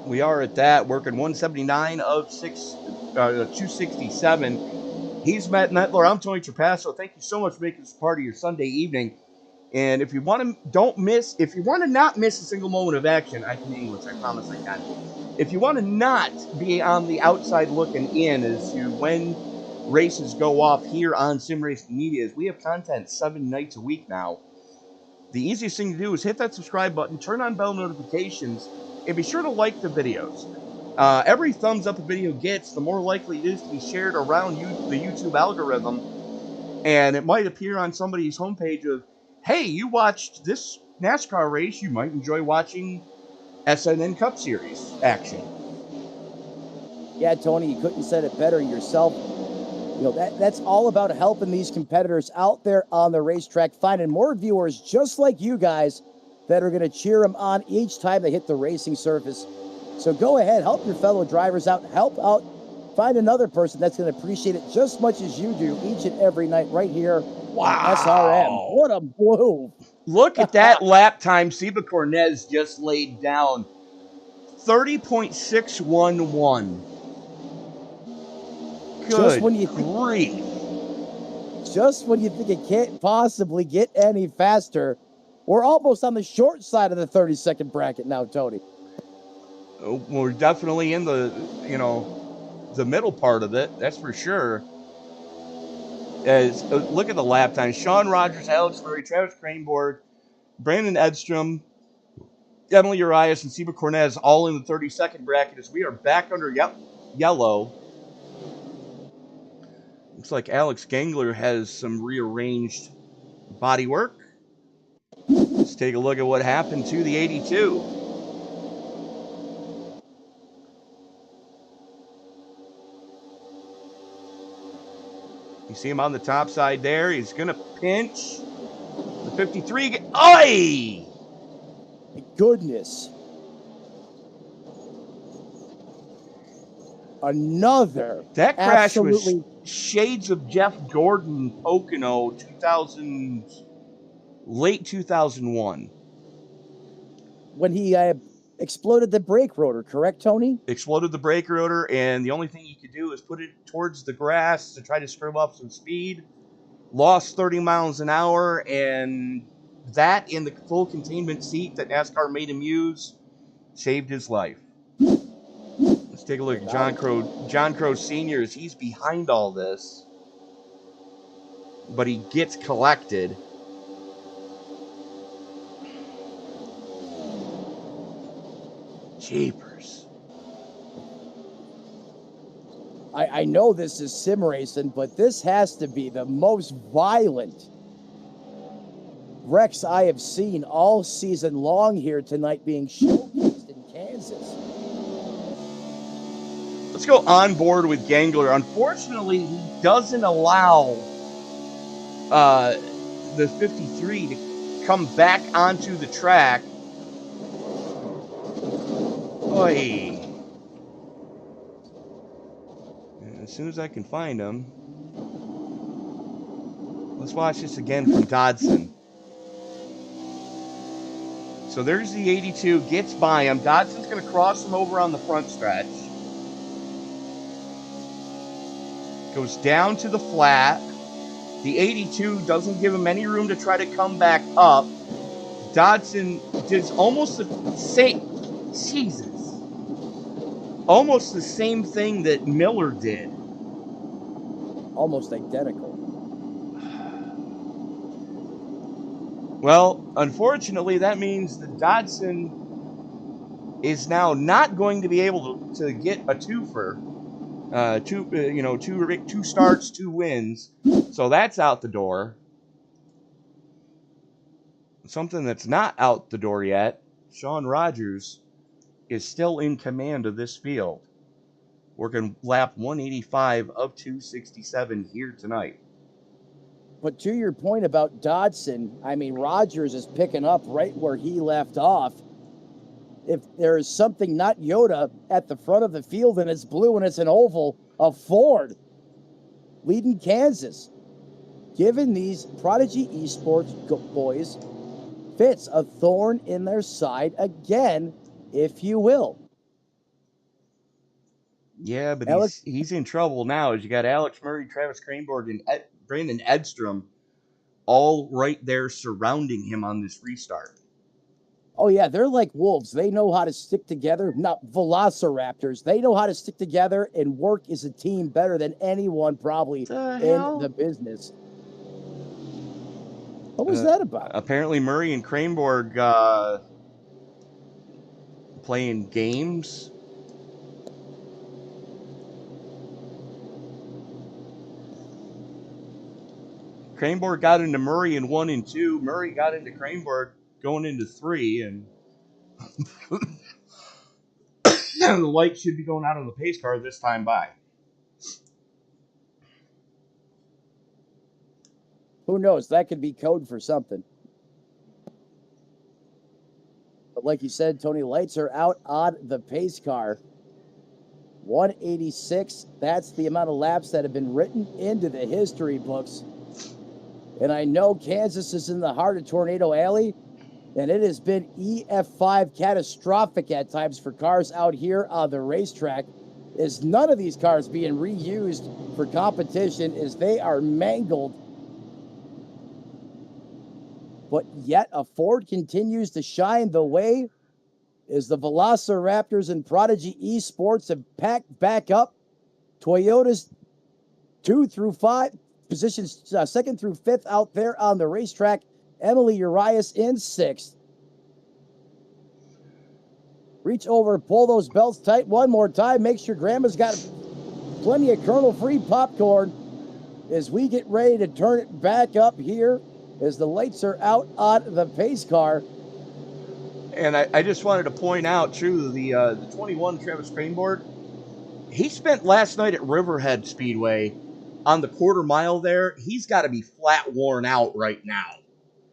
We are at that, working 179 of 267. He's Matt Netler. I'm Tony Trapasso. Thank you so much for making this part of your Sunday evening. And if you want to not miss a single moment of action, I can English, I promise I can. If you want to not be on the outside looking in as to when races go off here on Sim Racing Media, we have content 7 nights a week now. The easiest thing to do is hit that subscribe button, turn on bell notifications, And be sure to like the videos. Every thumbs up a video gets, the more likely it is to be shared around the YouTube algorithm. And it might appear on somebody's homepage of, hey, you watched this NASCAR race, you might enjoy watching SNN Cup Series action. Yeah, Tony, you couldn't have said it better yourself. You know, that's all about helping these competitors out there on the racetrack, finding more viewers just like you guys that are going to cheer them on each time they hit the racing surface. So go ahead, help your fellow drivers out, help out, find another person that's going to appreciate it just as much as you do each and every night right here on SRM. What a move. Look at that lap time Seba Cornez just laid down. 30.611. Good grief. Just when you think it can't possibly get any faster, we're almost on the short side of the 30-second bracket now, Tony. We're definitely in the, the middle part of it. That's for sure. Look at the lap time. Sean Rogers, Alex Murray, Travis Cranborg, Brandon Edstrom, Emily Urias, and Seba Cornez all in the 30-second bracket as we are back under yellow. Looks like Alex Gangler has some rearranged body work. Let's take a look at what happened to the 82. You see him on the top side there. He's going to pinch. The 53. Oi! Goodness. Another. That crash was shades of Jeff Gordon Pocono late 2001. When he exploded the brake rotor, correct, Tony? Exploded the brake rotor, and the only thing he could do is put it towards the grass to try to scrub up some speed. Lost 30 miles an hour, and that in the full containment seat that NASCAR made him use saved his life. Let's take a look at John Crow. John Crow Sr. He's behind all this, but he gets collected. Jeepers. I know this is sim racing, but this has to be the most violent wrecks I have seen all season long here tonight being showcased in Kansas. Let's go on board with Gangler. Unfortunately, he doesn't allow the 53 to come back onto the track. Oy. And as soon as I can find him, let's watch this again from Dodson. So there's the 82, gets by him. Dodson's going to cross him over on the front stretch. Goes down to the flat. The 82 doesn't give him any room to try to come back up. Dodson does almost the same, Jesus, almost the same thing that Miller did. Almost identical. Well, unfortunately, that means that Dodson is now not going to be able to get a twofer. Two starts, 2 wins. So that's out the door. Something that's not out the door yet, Sean Rogers is still in command of this field. Working lap 185 of 267 here tonight. But to your point about Dodson, I mean, Rogers is picking up right where he left off. If there is something not Yoda at the front of the field and it's blue and it's an oval, a Ford leading Kansas, giving these Prodigy Esports boys fits a thorn in their side again, if you will. Yeah, but he's in trouble now as you got Alex Murray, Travis Cranborg, and Brandon Edstrom all right there surrounding him on this restart. Oh, yeah, they're like wolves. They know how to stick together, not velociraptors. They know how to stick together and work as a team better than anyone probably in the business. What was that about? Apparently Murray and Cranborg playing games. Craneborg got into Murray in 1 and 2. Murray got into Craneborg going into 3, and the light should be going out on the pace car this time by. Who knows? That could be code for something. But like you said, Tony, lights are out on the pace car. 186. That's the amount of laps that have been written into the history books. And I know Kansas is in the heart of Tornado Alley, and it has been EF5 catastrophic at times for cars out here on the racetrack. Is none of these cars being reused for competition as they are mangled. But yet a Ford continues to shine the way as the Velociraptors and Prodigy Esports have packed back up. Toyota's 2 through 5, positions 2nd through 5th out there on the racetrack. Emily Urias in 6th. Reach over, pull those belts tight one more time. Make sure Grandma's got plenty of kernel-free popcorn as we get ready to turn it back up here as the lights are out on the pace car. And I just wanted to point out, too, the 21 Travis Craneborg, he spent last night at Riverhead Speedway on the quarter mile there. He's got to be flat worn out right now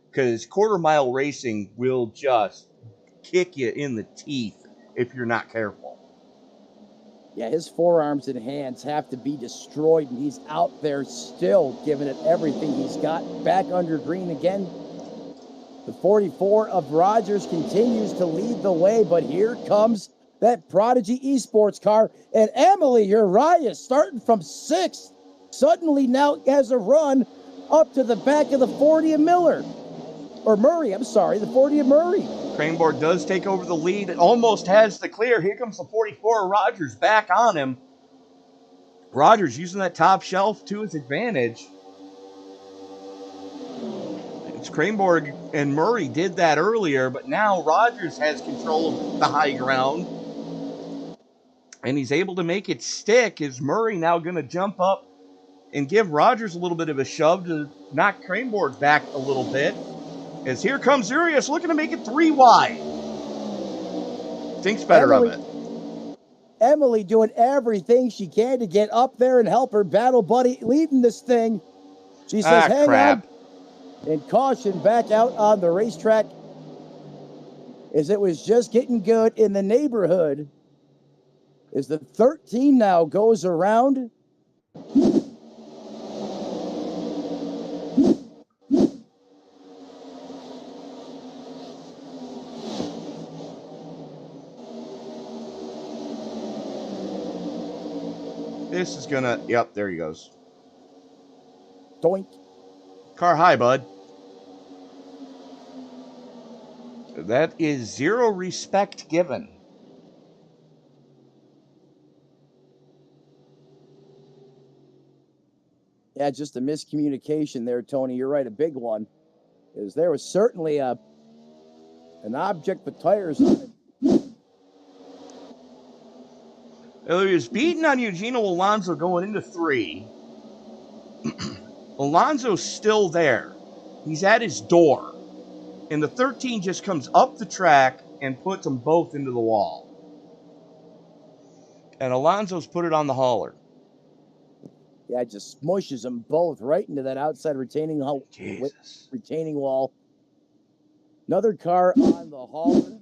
because quarter mile racing will just kick you in the teeth if you're not careful. Yeah, his forearms and hands have to be destroyed, and he's out there still giving it everything he's got. Back under green again. The 44 of Rogers continues to lead the way, but here comes that Prodigy Esports car, and Emily Urias starting from 6th. Suddenly now has a run up to the back of the 40 of Miller. Or Murray, I'm sorry, the 40 of Murray. Craneborg does take over the lead. It almost has the clear. Here comes the 44 of Rogers back on him. Rogers using that top shelf to his advantage. It's Craneborg and Murray did that earlier, but now Rogers has control of the high ground. And he's able to make it stick. Is Murray now going to jump up and give Rogers a little bit of a shove to knock Craneborg back a little bit? As here comes Urias looking to make it 3 wide. Thinks better of it. Emily doing everything she can to get up there and help her battle buddy leading this thing. She says, hang on. And caution back out on the racetrack as it was just getting good in the neighborhood. As the 13 now goes around. This is gonna, yep, there he goes. Doink. Car high, bud. That is 0 respect given. Yeah, just a miscommunication there, Tony. You're right, a big one. Is there was certainly an object with tires on it. He was beating on Eugenio Alonso going into 3. Alonso's still there. He's at his door. And the 13 just comes up the track and puts them both into the wall. And Alonso's put it on the hauler. Yeah, it just smushes them both right into that outside retaining wall. Another car on the hauler.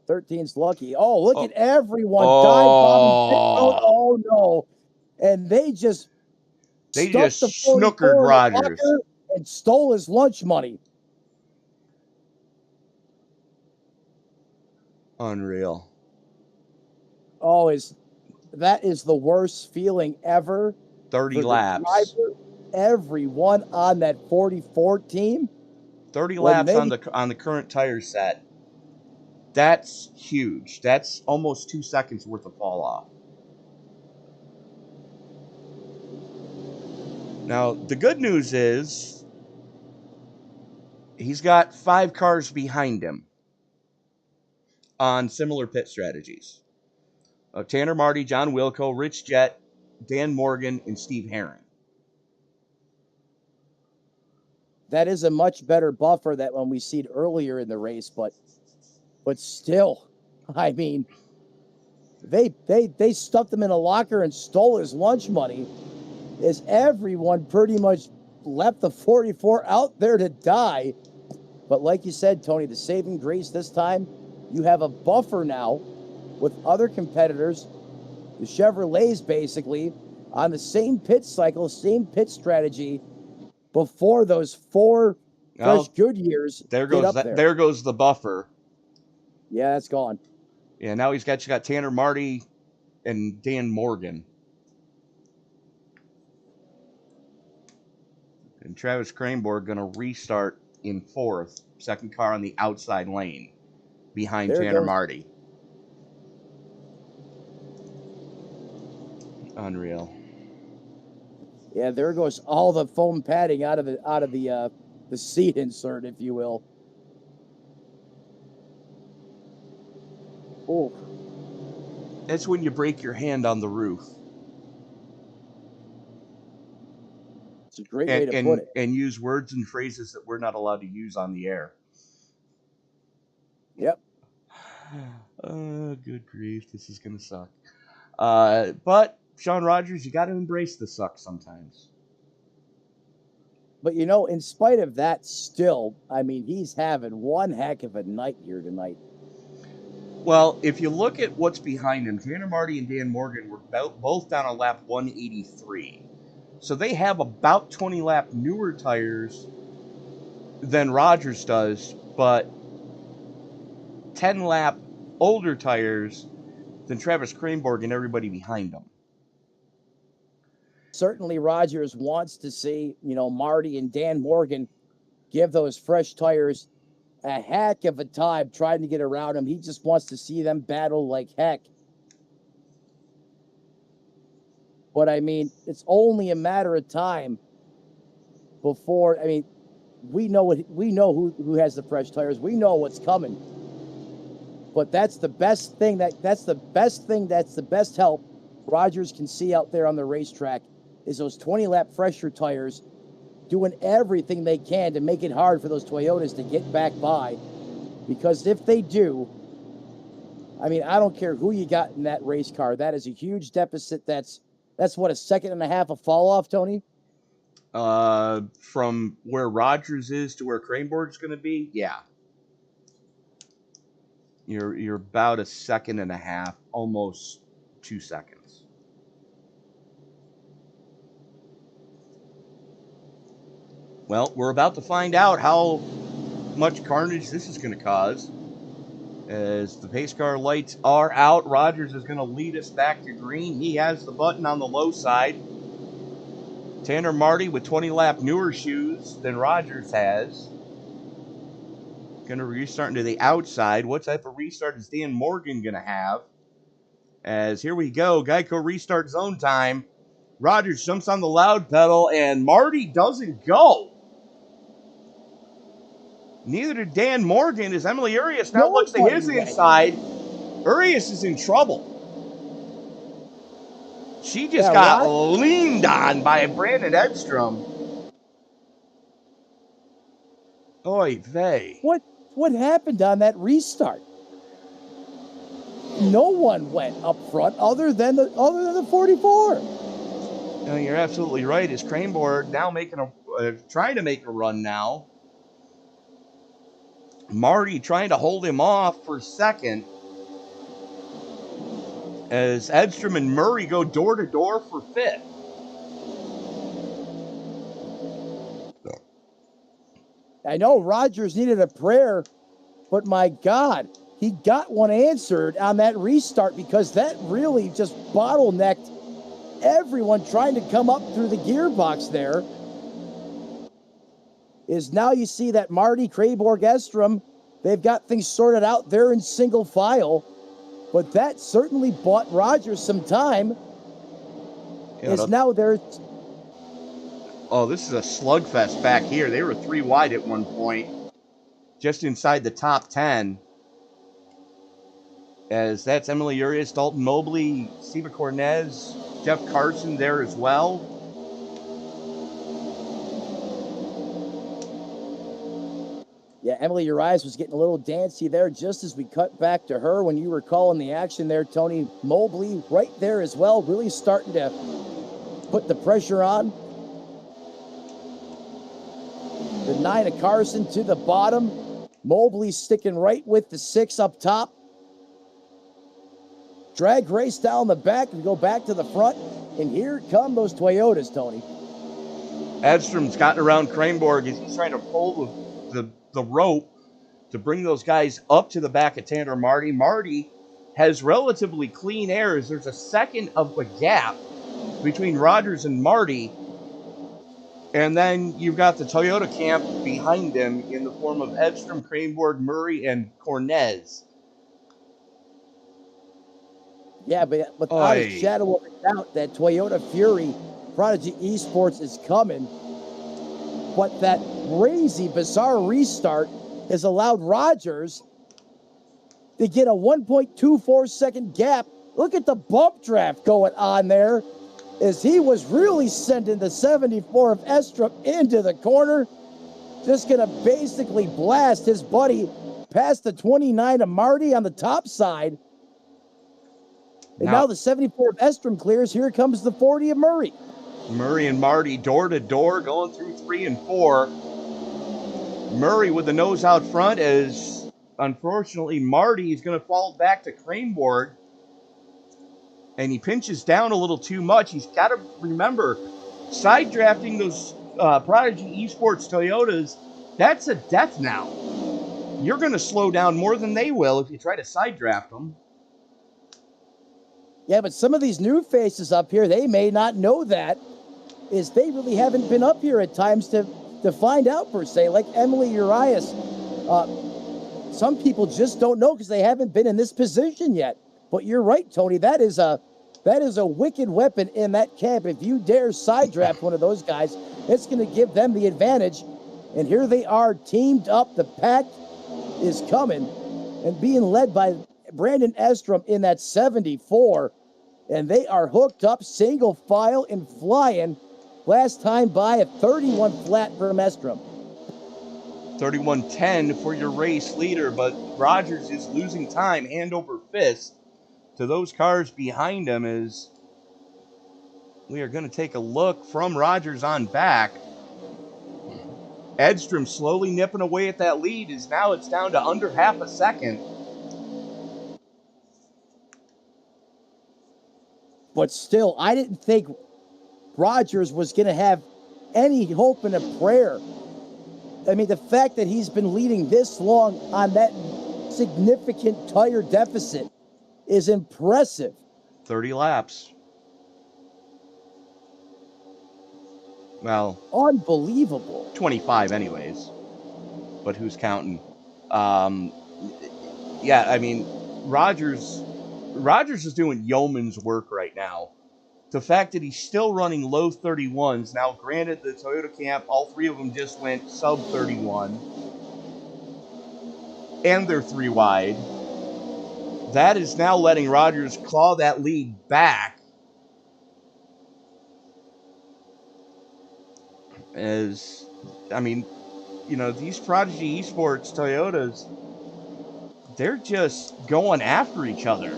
13's lucky. Oh, look at everyone dive bombing. Oh, no. And they just snookered Rogers and stole his lunch money. Unreal. Oh, that is the worst feeling ever. 30 laps. Everyone on that 44 team. 30 laps on the current tire set. That's huge. That's almost 2 seconds worth of fall off. Now, the good news is He's got 5 cars behind him on similar pit strategies. Tanner Marty, John Wilco, Rich Jett, Dan Morgan, and Steve Herron. That is a much better buffer than when we see it earlier in the race, but still, I mean, they stuffed him in a locker and stole his lunch money, as everyone pretty much left the 44 out there to die. But like you said, Tony, the saving grace this time, you have a buffer now with other competitors, the Chevrolets basically, on the same pit cycle, same pit strategy before those 4 fresh good years. There goes that. There goes the buffer. Yeah, that's gone. Yeah, now you got Tanner Marty and Dan Morgan. And Travis Cranborg going to restart in 4th, second car on the outside lane behind Tanner Marty. Unreal. Yeah, there goes all the foam padding out of the seat insert, if you will. Oh, that's when you break your hand on the roof. It's a great way to put it. And use words and phrases that we're not allowed to use on the air. Yep. Good grief, this is going to suck. But Sean Rogers, you got to embrace the suck sometimes. But, you know, in spite of that, still, I mean, he's having one heck of a night here tonight. Well, if you look at what's behind him, Tanner Marty and Dan Morgan were both down on lap 183. So they have about 20 lap newer tires than Rogers does, but 10 lap older tires than Travis Cranborg and everybody behind him. Certainly Rogers wants to see, you know, Marty and Dan Morgan give those fresh tires a heck of a time trying to get around him. He just wants to see them battle like heck. But, I mean, it's only a matter of time before, I mean, we know who has the fresh tires. We know what's coming. But that's the best thing, that's the best help Rogers can see out there on the racetrack is those 20-lap fresher tires doing everything they can to make it hard for those Toyotas to get back by. Because if they do, I mean, I don't care who you got in that race car. That is a huge deficit. That's what, a second and a half of fall off, Tony? From where Rogers is to where Cranborg's going to be, yeah. You're about a second and a half, almost 2 seconds. Well, we're about to find out how much carnage this is going to cause. As the pace car lights are out, Rogers is going to lead us back to green. He has the button on the low side. Tanner Marty with 20 lap newer shoes than Rogers has. Going to restart into the outside. What type of restart is Dan Morgan going to have? As here we go, Geico restart zone time. Rogers jumps on the loud pedal, and Marty doesn't go. Neither did Dan Morgan, as Emily Urias now looks to his inside. Urias is in trouble. She just got leaned on by Brandon Edstrom. Oy vey. What happened on that restart? No one went up front other than the 44. No, you're absolutely right. Is Cranborg now trying to make a run now? Marty trying to hold him off for second. As Edstrom and Murray go door to door for fifth. I know Rogers needed a prayer, but my God, he got one answered on that restart because that really just bottlenecked everyone trying to come up through the gearbox there. Is now you see that Marty, Cranborg, Edstrom, they've got things sorted out. They're in single file, but that certainly bought Rogers some time. Now there's... Oh, this is a slugfest back here. They were 3 wide at one point. just inside the top 10. As that's Emily Urias, Dalton Mobley, Steve Cornez, Jeff Carson there as well. Yeah, Emily Urias was getting a little dancy there just as we cut back to her when you were calling the action there, Tony. Mobley right there as well, really starting to put the pressure on. The 9 of Carson to the bottom. Mobley sticking right with the 6 up top. Drag race down the back and go back to the front. And here come those Toyotas, Tony. Edstrom's gotten around Kraneborg as he's trying to pull the rope to bring those guys up to the back of Tanner Marty. Marty has relatively clean air as there's a second of a gap between Rogers and Marty. And then you've got the Toyota camp behind them in the form of Edstrom, Kraneborg, Murray, and Cornez. Yeah, but without a shadow of a doubt, that Toyota Fury Prodigy Esports is coming. But that crazy, bizarre restart has allowed Rogers to get a 1.24 second gap. Look at the bump draft going on there as he was really sending the 74 of Estrup into the corner. Just going to basically blast his buddy past the 29 of Marty on the top side. And now the 74 of Estrom clears. Here comes the 40 of Murray. Murray and Marty door to door going through 3 and 4. Murray with the nose out front as unfortunately Marty is going to fall back to Kraneborg. And he pinches down a little too much. He's got to remember, side drafting those Prodigy Esports Toyotas, that's a death now. You're going to slow down more than they will if you try to side draft them. Yeah, but some of these new faces up here, they may not know that, is they really haven't been up here at times to find out, per se, like Emily Urias. Some people just don't know because they haven't been in this position yet. But you're right, Tony. That is a wicked weapon in that camp. If you dare side draft one of those guys, it's going to give them the advantage. And here they are teamed up. The pack is coming and being led by Brandon Estrom in that 74. And they are hooked up single file and flying. Last time by a 31 flat from Estrom. 31-10 for your race leader, but Rogers is losing time hand over fist to those cars behind him as we are going to take a look from Rogers on back. Edstrom slowly nipping away at that lead as now it's down to under half a second. But still, I didn't think Rogers was going to have any hope and a prayer. I mean, the fact that he's been leading this long on that significant tire deficit is impressive. 30 laps. Well, unbelievable. 25 anyways. But who's counting? Yeah, I mean, Rogers is doing yeoman's work right now. The fact that he's still running low 31s. Now, granted, the Toyota camp, all three of them just went sub 31. And they're 3 wide. That is now letting Rogers claw that lead back. As, I mean, you know, these Prodigy Esports Toyotas, they're just going after each other.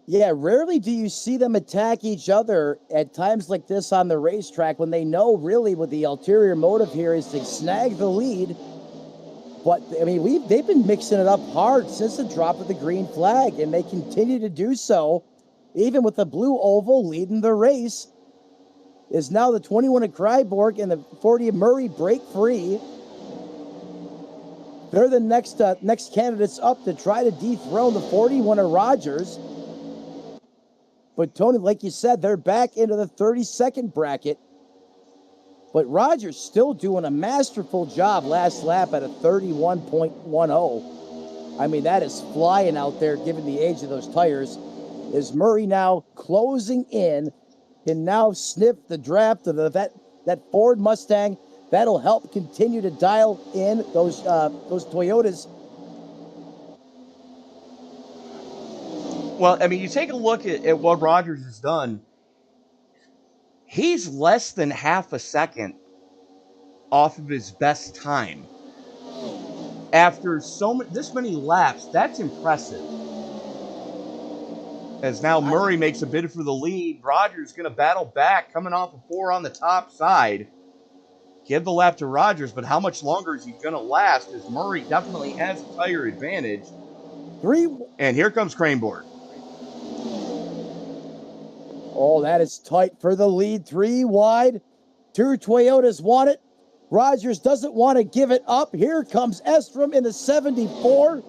Yeah, rarely do you see them attack each other at times like this on the racetrack when they know really what the ulterior motive here is to snag the lead. But, I mean, they've been mixing it up hard since the drop of the green flag, and they continue to do so, even with the blue oval leading the race. Is now the 21 of Kraneborg and the 40 of Murray break free. They're the next candidates up to try to dethrone the 41 of Rogers. But, Tony, like you said, they're back into the 32nd bracket. But Rogers still doing a masterful job last lap at a 31.10. I mean, that is flying out there given the age of those tires. Is Murray now closing in, can now sniff the draft of that Ford Mustang That'll help continue to dial in those Toyotas. Well, I mean, you take a look at what Rogers has done. He's less than half a second off of his best time. After this many laps, that's impressive. As now Murray makes a bid for the lead. Rogers going to battle back, coming off of 4 on the top side. Give the lap to Rogers, but how much longer is he going to last? As Murray definitely has a tire advantage. And here comes Cranebourne. Oh, that is tight for the lead. 3 wide. 2 Toyotas want it. Rogers doesn't want to give it up. Here comes SRM in the 74.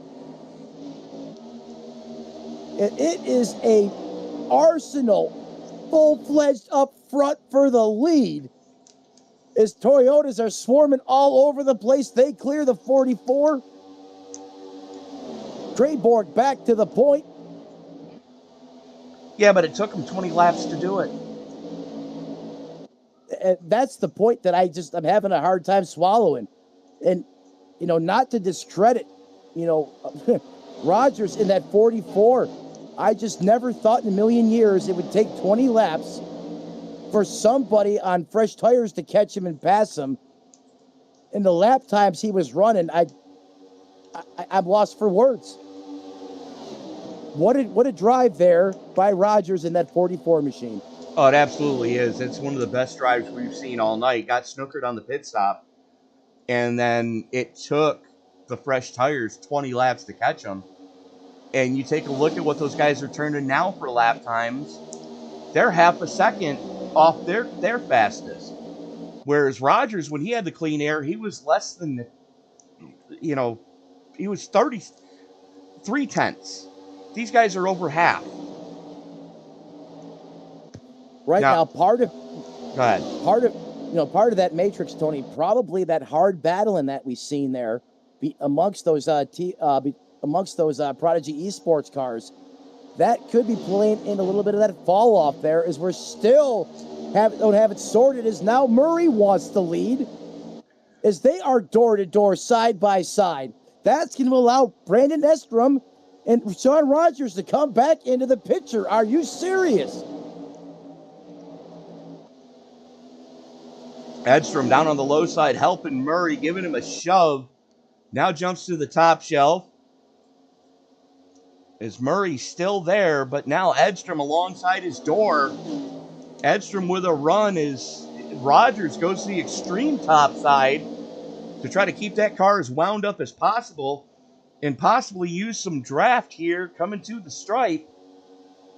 And it is a arsenal full-fledged up front for the lead. As Toyotas are swarming all over the place, they clear the 44. Cranebourne back to the point. Yeah, but it took him 20 laps to do it. And that's the point that I'm having a hard time swallowing. And, not to discredit, Rogers in that 44. I just never thought in a million years it would take 20 laps for somebody on fresh tires to catch him and pass him. In the lap times he was running, I'm lost for words. What a drive there by Rogers in that 44 machine. Oh, it absolutely is. It's one of the best drives we've seen all night. Got snookered on the pit stop, and then it took the fresh tires 20 laps to catch them. And you take a look at what those guys are turning now for lap times. They're half a second off their fastest. Whereas Rogers, when he had the clean air, he was less than, he was 33 tenths. These guys are over half. Right now, part of that matrix, Tony, probably that hard battling that we've seen there amongst those Prodigy Esports cars, that could be playing in a little bit of that fall off there, as we're still don't have it sorted. As now Murray wants the lead, as they are door to door, side by side. That's going to allow Brandon Estrom and Sean Rogers to come back into the picture. Are you serious? Edstrom down on the low side, helping Murray, giving him a shove. Now jumps to the top shelf. Is Murray still there, but now Edstrom alongside his door. Edstrom with a run as Rogers goes to the extreme top side to try to keep that car as wound up as possible and possibly use some draft here coming to the stripe.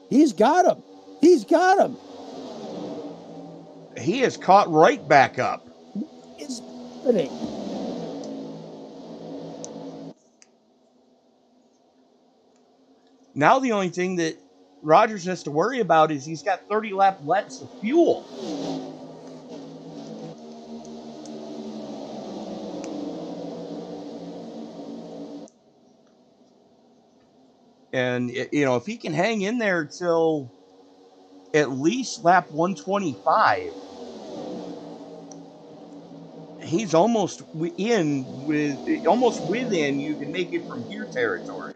He's got him. He's got him. He is caught right back up. It's happening. Now the only thing that Rogers has to worry about is he's got 30 laps of fuel. And, if he can hang in there till at least lap 125, he's almost within, you can make it from here territory.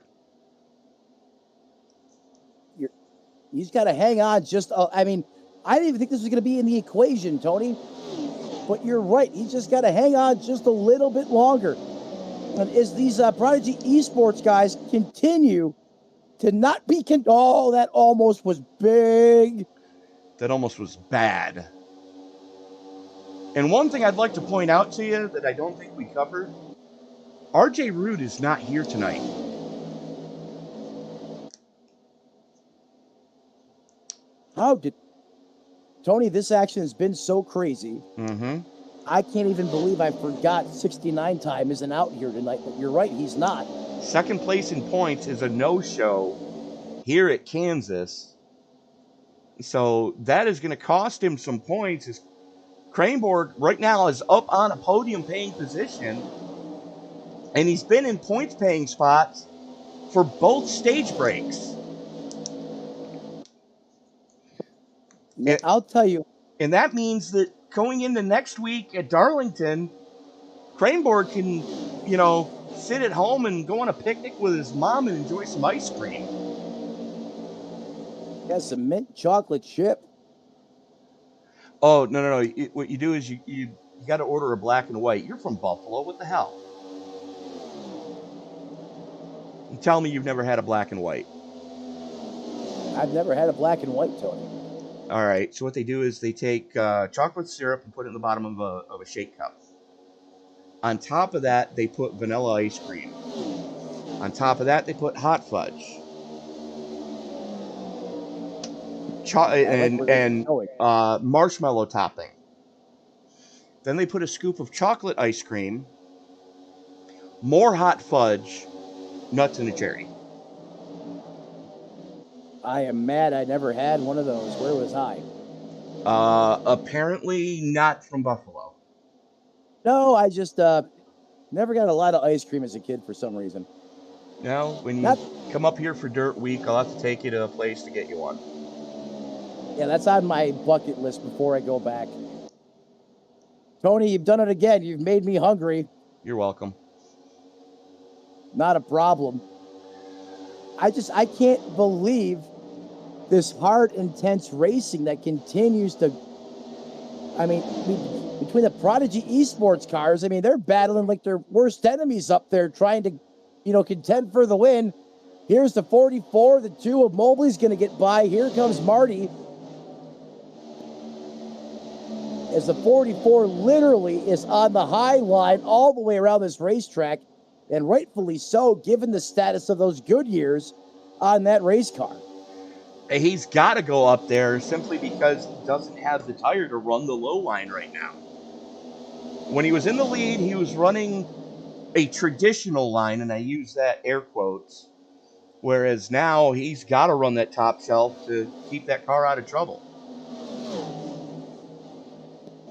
He's got to hang on I didn't even think this was going to be in the equation, Tony. But you're right. He's just got to hang on just a little bit longer. And as these Prodigy Esports guys continue to not be... that almost was big. That almost was bad. And one thing I'd like to point out to you that I don't think we covered, RJ Root is not here tonight. Tony, this action has been so crazy. Mm-hmm. I can't even believe I forgot 69 time isn't out here tonight, but you're right, he's not. Second place in points is a no-show here at Kansas. So that is going to cost him some points. As Cranebourne right now is up on a podium-paying position, and he's been in points-paying spots for both stage breaks. I'll tell you. And that means that going into next week at Darlington, Craneboard can, sit at home and go on a picnic with his mom and enjoy some ice cream. Has some mint chocolate chip. Oh, no. What you do is you got to order a black and white. You're from Buffalo. What the hell? You tell me you've never had a black and white. I've never had a black and white, Tony. All right. So what they do is they take chocolate syrup and put it in the bottom of a shake cup. On top of that, they put vanilla ice cream. On top of that, they put hot fudge. And marshmallow topping. Then they put a scoop of chocolate ice cream, more hot fudge, nuts, and a cherry. I am mad I never had one of those. Where was I? Apparently not from Buffalo. No, I just never got a lot of ice cream as a kid for some reason. No, when you come up here for Dirt Week, I'll have to take you to a place to get you one. Yeah, that's on my bucket list before I go back. Tony, you've done it again. You've made me hungry. You're welcome. Not a problem. I can't believe this hard, intense racing that continues to, between the Prodigy Esports cars, they're battling like their worst enemies up there trying to, contend for the win. Here's the 44. The 2 of Mobley's going to get by. Here comes Marty. As the 44 literally is on the high line all the way around this racetrack, and rightfully so, given the status of those good years on that race car. He's got to go up there simply because he doesn't have the tire to run the low line right now. When he was in the lead, he was running a traditional line, and I use that air quotes, whereas now he's got to run that top shelf to keep that car out of trouble.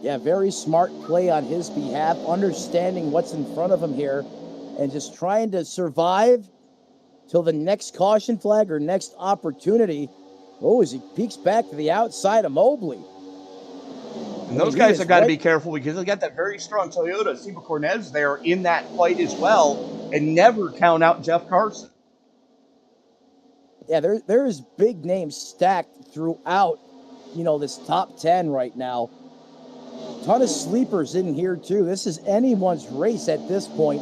Yeah, very smart play on his behalf, understanding what's in front of him here, and just trying to survive till the next caution flag or next opportunity. Oh, as he peeks back to the outside of Mobley. And those guys have got to be careful because they got that very strong Toyota. Steve Cornez there in that fight as well, and never count out Jeff Carson. Yeah, there is big names stacked throughout, this top 10 right now. Ton of sleepers in here too. This is anyone's race at this point,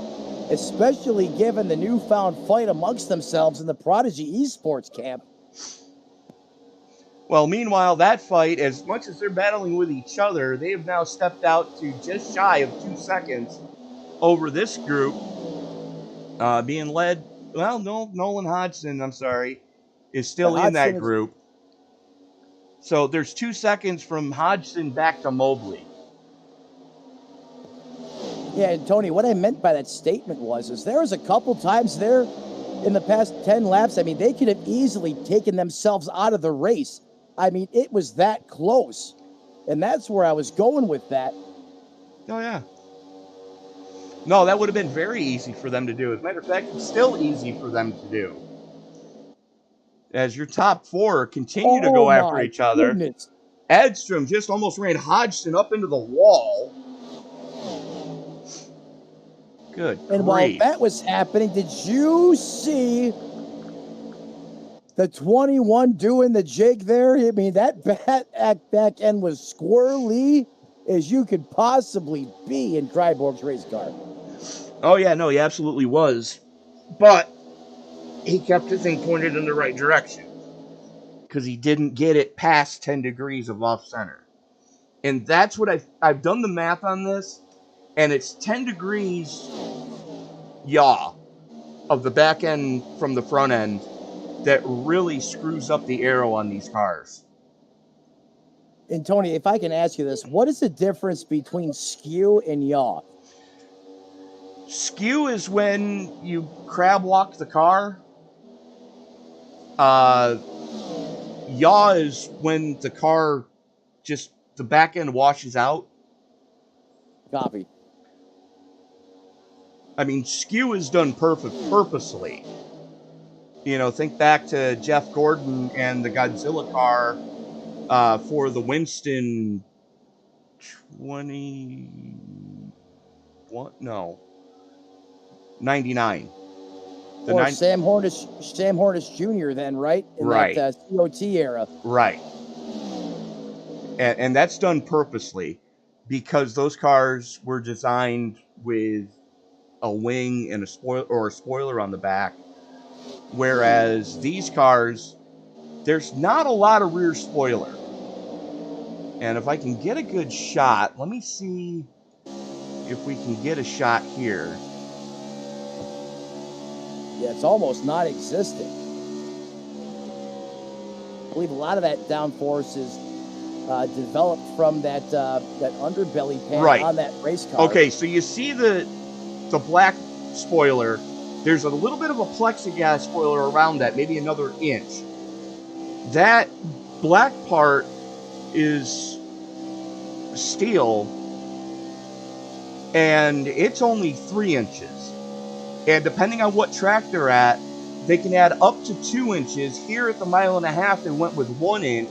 especially given the newfound fight amongst themselves in the Prodigy Esports camp. Well, meanwhile, that fight, as much as they're battling with each other, they have now stepped out to just shy of 2 seconds over this group, being led. Well, no, Nolan Hodgson, is still in that group. So there's 2 seconds from Hodgson back to Mobley. Yeah, and Tony, what I meant by that statement was there was a couple times there in the past 10 laps, they could have easily taken themselves out of the race. It was that close. And that's where I was going with that. Oh, yeah. No, that would have been very easy for them to do. As a matter of fact, it's still easy for them to do. As your top 4 continue to go after each other. Goodness. Edstrom just almost ran Hodgson up into the wall. Good And grief. while that was happening, did you see the 21 doing the jig there? That back end was squirrely as you could possibly be in Dryborg's race car. Oh, yeah, no, he absolutely was. But he kept his thing pointed in the right direction because he didn't get it past 10 degrees of off-center. And that's what I've done the math on this, and it's 10 degrees yaw of the back end from the front end that really screws up the aero on these cars. And Tony, if I can ask you this, what is the difference between skew and yaw? Skew is when you crab walk the car. Yaw is when the car just, the back end washes out. Copy. Skew is done purposely. Think back to Jeff Gordon and the Godzilla car for the Winston 21, no, 99. Or Sam Hornish Jr. then, right? In Right. that COT era. Right. And that's done purposely because those cars were designed with a wing and a spoiler on the back, whereas these cars, there's not a lot of rear spoiler. And if I can get a good shot, let me see if we can get a shot here. Yeah, it's almost non-existent. I believe a lot of that downforce is developed from that underbelly pan on that race car. Okay, so you see the black spoiler. There's a little bit of a plexiglass spoiler around that, maybe another inch. That black part is steel, and it's only 3 inches. And depending on what track they're at, they can add up to 2 inches. Here at the 1.5 miles, they went with 1 inch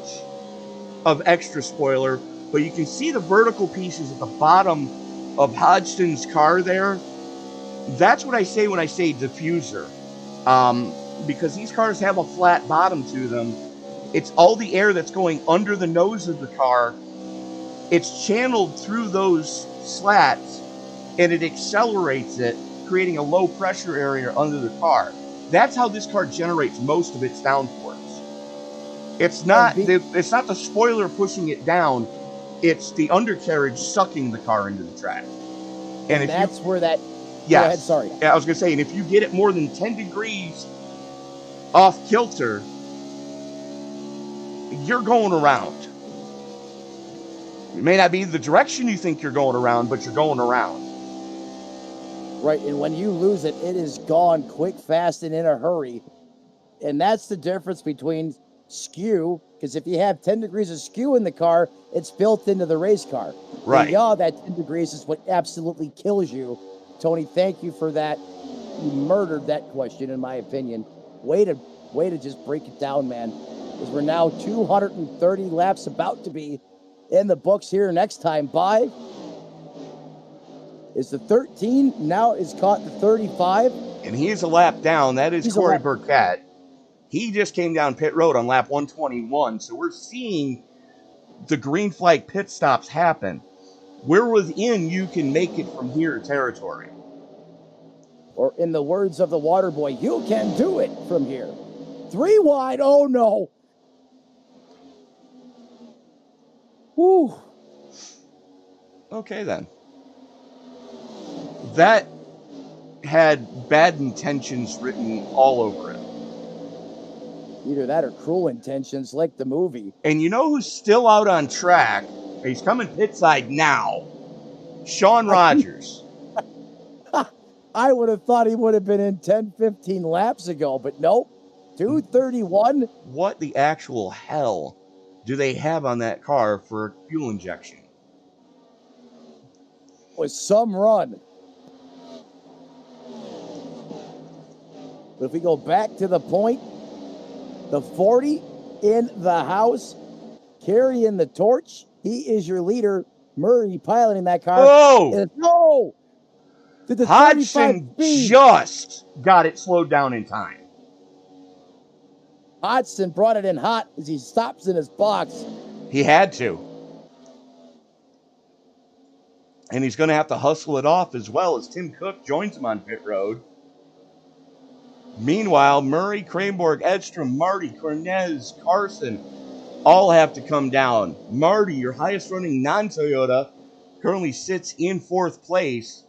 of extra spoiler, but you can see the vertical pieces at the bottom of Hodgson's car there. That's what I say when I say diffuser, because these cars have a flat bottom to them. It's all the air that's going under the nose of the car. It's channeled through those slats, and it accelerates it, creating a low pressure area under the car. That's how this car generates most of its downforce. It's not the spoiler pushing it down. It's the undercarriage sucking the car into the track. And that's where that... Yes. Go ahead, sorry. I was going to say, and if you get it more than 10 degrees off kilter, you're going around. It may not be the direction you think you're going around, but you're going around. Right, and when you lose it, it is gone quick, fast, and in a hurry. And that's the difference between skew, because if you have 10 degrees of skew in the car, it's built into the race car. Right. And that 10 degrees is what absolutely kills you. Tony, thank you for that. You murdered that question, in my opinion. Way to just break it down, man. Because we're now 230 laps about to be in the books here. Next time by is the 13. Now is caught the 35. And he is a lap down. That is Corey Burkett. He just came down pit road on lap 121. So we're seeing the green flag pit stops happen. We're within you can make it from here territory. Or in the words of the water boy, you can do it from here. 3 wide. Oh, no. Whew. Okay, then. That had bad intentions written all over it. Either that or cruel intentions, like the movie. And you know who's still out on track? He's coming pit side now. Sean Rogers. I would have thought he would have been in 10, 15 laps ago, but nope. 231. What the actual hell do they have on that car for fuel injection? Was some run. But if we go back to the point, the 40 in the house, carrying the torch. He is your leader. Murray piloting that car. Oh! No! Hodgson just got it slowed down in time. Hodgson brought it in hot as he stops in his box. He had to. And he's going to have to hustle it off as well as Tim Cook joins him on pit road. Meanwhile, Murray, Kranborg, Edstrom, Marty, Cornez, Carson all have to come down. Marty, your highest running non-Toyota, currently sits in 4th place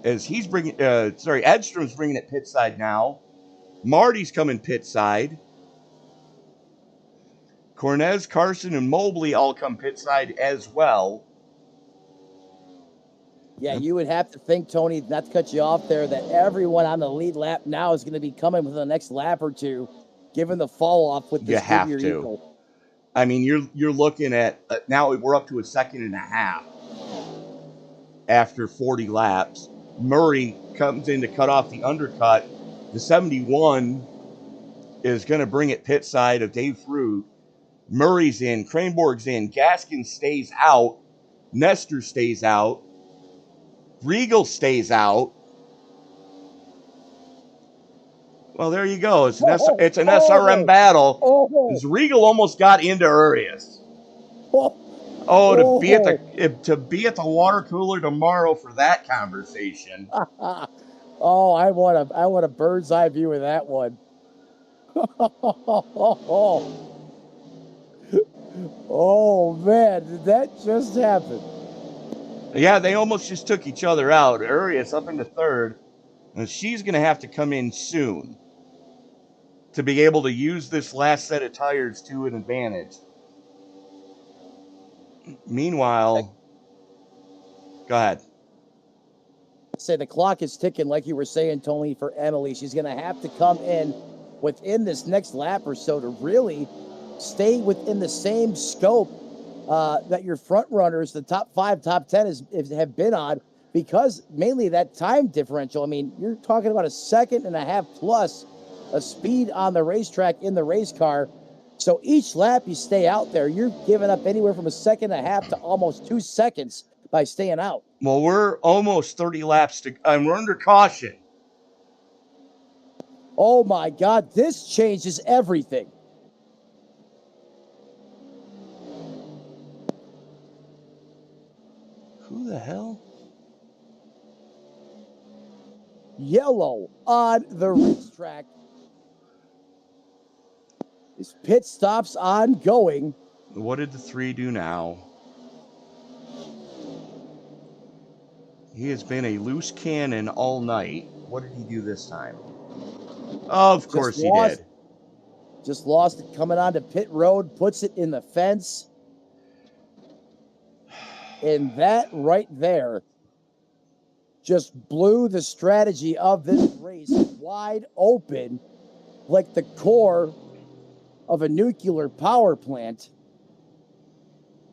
as he's Edstrom's bringing it pit side now. Marty's coming pit side. Cornez, Carson, and Mobley all come pit side as well. Yeah, you would have to think, Tony, not to cut you off there, that everyone on the lead lap now is going to be coming within the next lap or two, given the fall off with this You have Goodyear to. Eagle. I mean, you're looking at now we're up to a 2.5 seconds after 40 laps. Murray comes in to cut off the undercut. The 71 is going to bring it pit side of Dave Fruit. Murray's in, Craneborg's in, Gaskin stays out, Nestor stays out, Regal stays out. Well, there you go. It's an SRM battle. Oh, Because Regal almost got into Urias. oh, To be at the water cooler tomorrow for that conversation. oh, I want a bird's eye view of that one. Oh man, did that just happen? Yeah, they almost just took each other out. Urias up into third, and she's going to have to come in soon to be able to use this last set of tires to an advantage. Meanwhile, go ahead. Say the clock is ticking, like you were saying, Tony, for Emily. She's going to have to come in within this next lap or so to really stay within the same scope that your front runners, the top 5, top 10 have been on, because mainly that time differential. I mean, you're talking about a 1.5 seconds plus a speed on the racetrack in the race car. So each lap you stay out there, you're giving up anywhere from 1.5 seconds to almost 2 seconds by staying out. Well, we're almost 30 laps and we're under caution. Oh my God, this changes everything. Who the hell? Yellow on the racetrack. His pit stops ongoing. What did the 3 do now? He has been a loose cannon all night. What did he do this time? Of course he did. Just lost it coming onto pit road, puts it in the fence. And that right there just blew the strategy of this race wide open, like the core of a nuclear power plant.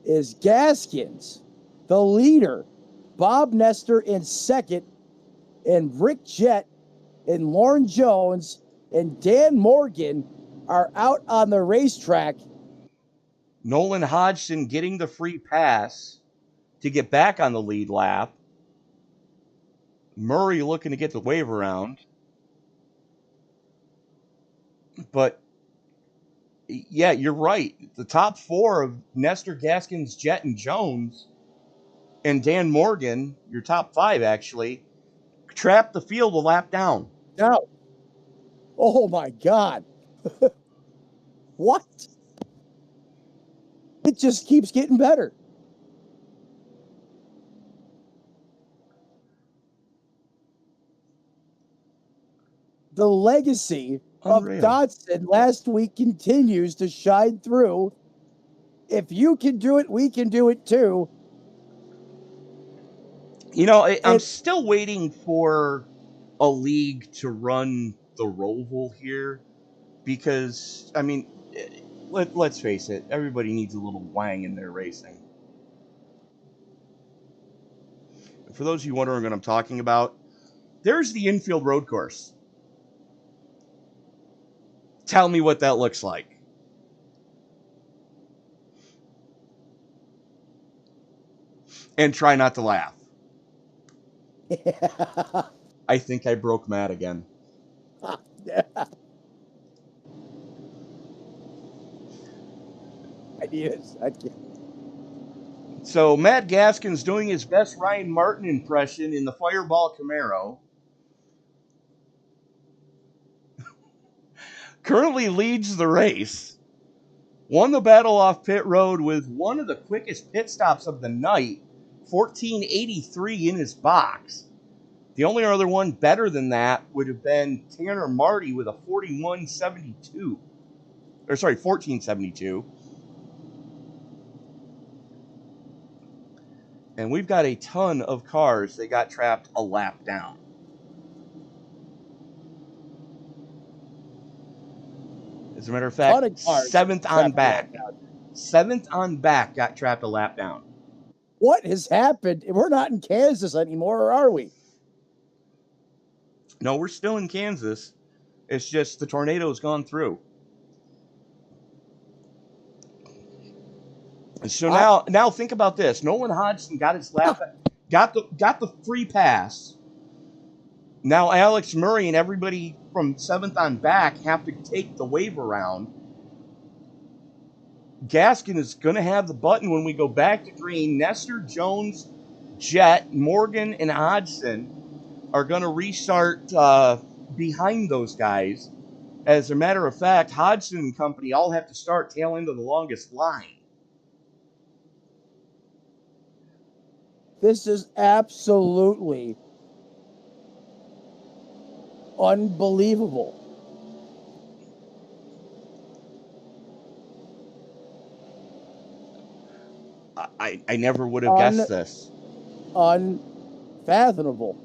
Is Gaskins, the leader, Bob Nestor in second, and Rick Jett and Lauren Jones and Dan Morgan are out on the racetrack. Nolan Hodgson getting the free pass to get back on the lead lap. Murray looking to get the wave around. But, yeah, you're right. The top 4 of Nestor, Gaskins, Jett, and Jones, and Dan Morgan, your top 5 actually, trapped the field a lap down. No. Oh my God. What? It just keeps getting better. The legacy Unreal. of Dodson last week continues to shine through. If you can do it, we can do it too. You know, I'm still waiting for a league to run the Roval here because, I mean, let's face it, everybody needs a little wang in their racing. For those of you wondering what I'm talking about, there's the infield road course. Tell me what that looks like. And try not to laugh. I think I broke Matt again. So Matt Gaskin's doing his best Ryan Martin impression in the Fireball Camaro. Currently leads the race. Won the battle off pit road with one of the quickest pit stops of the night. 1483 in his box. The only other one better than that would have been Tanner Marty with a 4172. Or sorry, 1472. And we've got a ton of cars that got trapped a lap down. As a matter of fact, 7th on back. 7th on back got trapped a lap down. What has happened? We're not in Kansas anymore, or are we? No, we're still in Kansas. It's just the tornado's gone through. So now think about this. Nolan Hodgson got his lap, got the free pass. Now Alex Murray and everybody from 7th on back have to take the wave around. Gaskin is going to have the button when we go back to green. Nestor, Jones, Jett, Morgan, and Hodgson are going to restart behind those guys. As a matter of fact, Hodgson and company all have to start tail end of the longest line. This is absolutely unbelievable. I never would have guessed this. Unfathomable.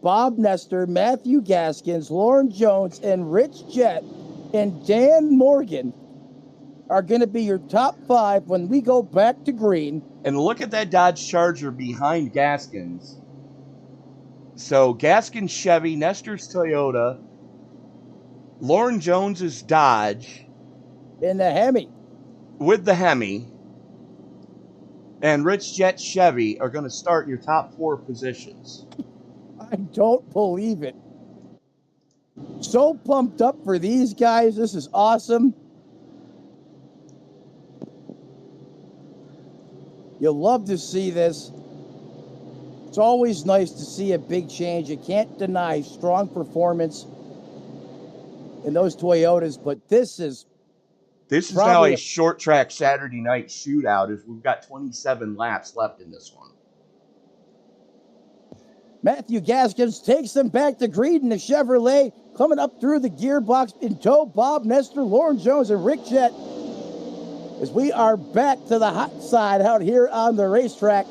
Bob Nestor, Matthew Gaskins, Lauren Jones, and Rich Jett and Dan Morgan are going to be your top 5 when we go back to green. And look at that Dodge Charger behind Gaskins. So Gaskins Chevy, Nestor's Toyota, Lauren Jones is Dodge. In the Hemi. With the Hemi. And Rich Jett Chevy are going to start your top 4 positions. I don't believe it. So pumped up for these guys. This is awesome. You'll love to see this. It's always nice to see a big change. You can't deny strong performance in those Toyotas, but this is now a short track Saturday night shootout as we've got 27 laps left in this one. Matthew Gaskins takes them back to green in the Chevrolet, coming up through the gearbox in tow. Bob Nestor, Lauren Jones, and Rick Jett as we are back to the hot side out here on the racetrack.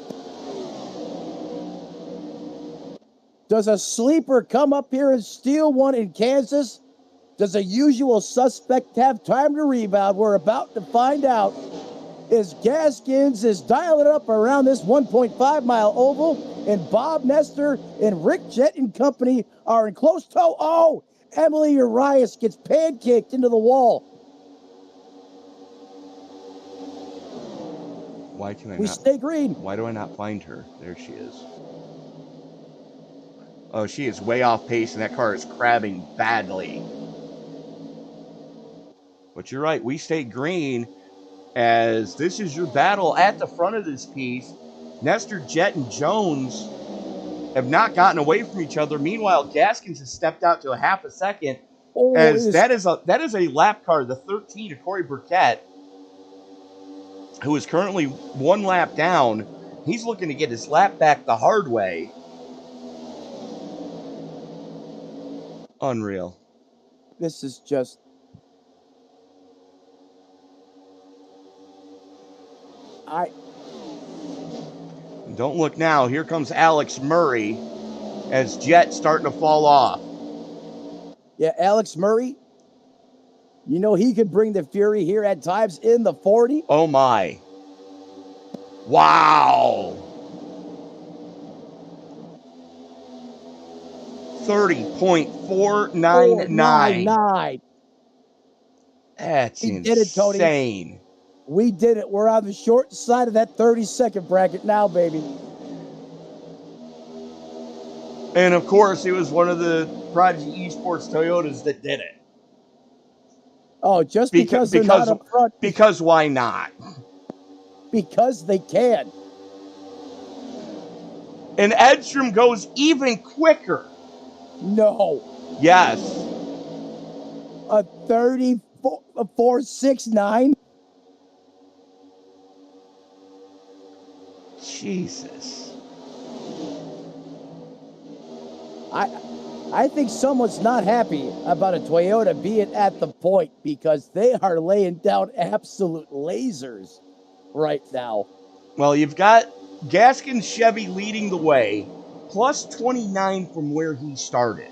Does a sleeper come up here and steal one in Kansas? Does a usual suspect have time to rebound? We're about to find out. As Gaskins is dialing up around this 1.5-mile oval, and Bob Nestor and Rick Jett and company are in close tow. Oh, Emily Urias gets pancaked into the wall. Why can I We not? stay green. Why do I not find her? There she is. Oh, she is way off pace, and that car is crabbing badly. But you're right. We stay green, as this is your battle at the front of this piece. Nestor, Jett, and Jones have not gotten away from each other. Meanwhile, Gaskins has stepped out to a half a second. That is a lap car, the 13 of Corey Burkett, who is currently 1 lap down. He's looking to get his lap back the hard way. Unreal. This is just... Don't look now. Here comes Alex Murray as Jett's starting to fall off. Yeah, Alex Murray, you know he could bring the fury here at times in the 40. Oh, my. Wow. 30.499. That's insane. Did it, Tony. We did it. We're on the short side of that 30-second bracket now, baby. And, of course, it was one of the Prodigy Esports Toyotas that did it. Oh, just because they're not up front. Because why not? Because they can. And Edstrom goes even quicker. No. Yes. A 34.69. Jesus. I think someone's not happy about a Toyota being at the point, because they are laying down absolute lasers right now. Well, you've got Gaskins Chevy leading the way, plus 29 from where he started.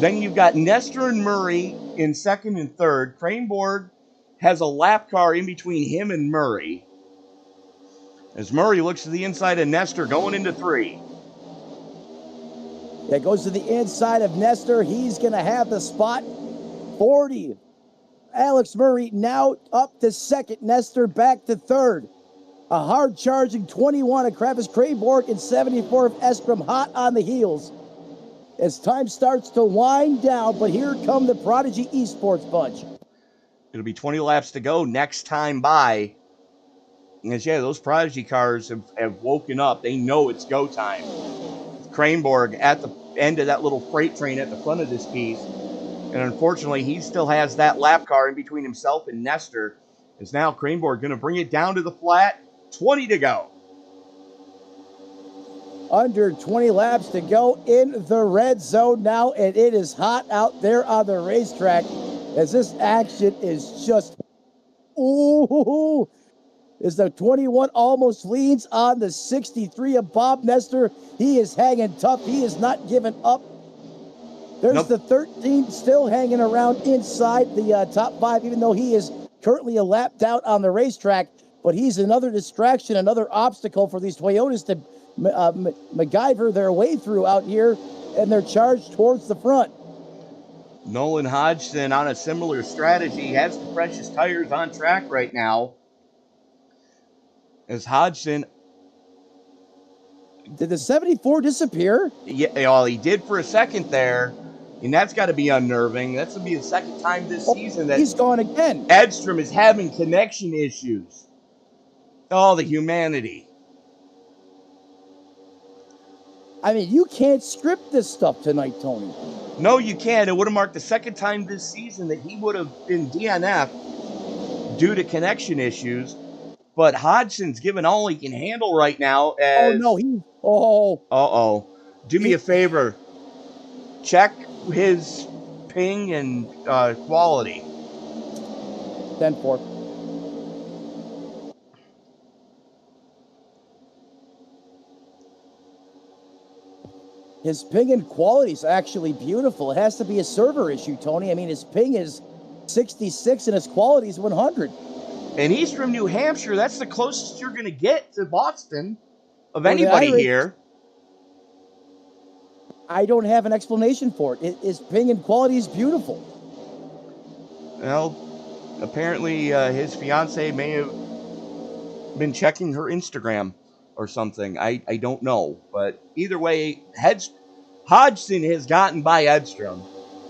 Then you've got Nestor and Murray in second and third. Craneboard has a lap car in between him and Murray, as Murray looks to the inside of Nestor going into 3. That goes to the inside of Nestor. He's going to have the spot. 40 Alex Murray now up to second. Nestor back to third. A hard-charging 21 of Travis Krayborg and 74 of Estrom hot on the heels. As time starts to wind down, but here come the Prodigy Esports bunch. It'll be 20 laps to go next time by. And yeah, those Prodigy cars have woken up. They know it's go time. Krayborg at the end of that little freight train at the front of this piece. And unfortunately, he still has that lap car in between himself and Nestor. Is now Krayborg going to bring it down to the flat. 20 to go. Under 20 laps to go in the red zone now, and it is hot out there on the racetrack as this action is just, ooh, as the 21 almost leans on the 63 of Bob Nestor. He is hanging tough. He is not giving up. There's the 13 still hanging around inside the top 5, even though he is currently a lap down on the racetrack. But he's another distraction, another obstacle for these Toyotas to MacGyver their way through out here, and they're charged towards the front. Nolan Hodgson on a similar strategy has the freshest tires on track right now. As Hodgson... Did the 74 disappear? Yeah, well, he did for a second there, and that's got to be unnerving. That's going to be the second time this season that he's gone again. Edstrom is having connection issues. Oh, the humanity. I mean, you can't script this stuff tonight, Tony. No, you can't. It would have marked the second time this season that he would have been DNF due to connection issues. But Hodgson's given all he can handle right now. As, Do me a favor. Check his ping and quality. 10-4. His ping and quality is actually beautiful. It has to be a server issue, Tony. I mean, his ping is 66 and his quality is 100. And he's from New Hampshire. That's the closest you're going to get to Boston of anybody here. I don't have an explanation for it. His ping and quality is beautiful. Well, apparently his fiance may have been checking her Instagram or something. I don't know. But either way, Hodgson has gotten by Edstrom.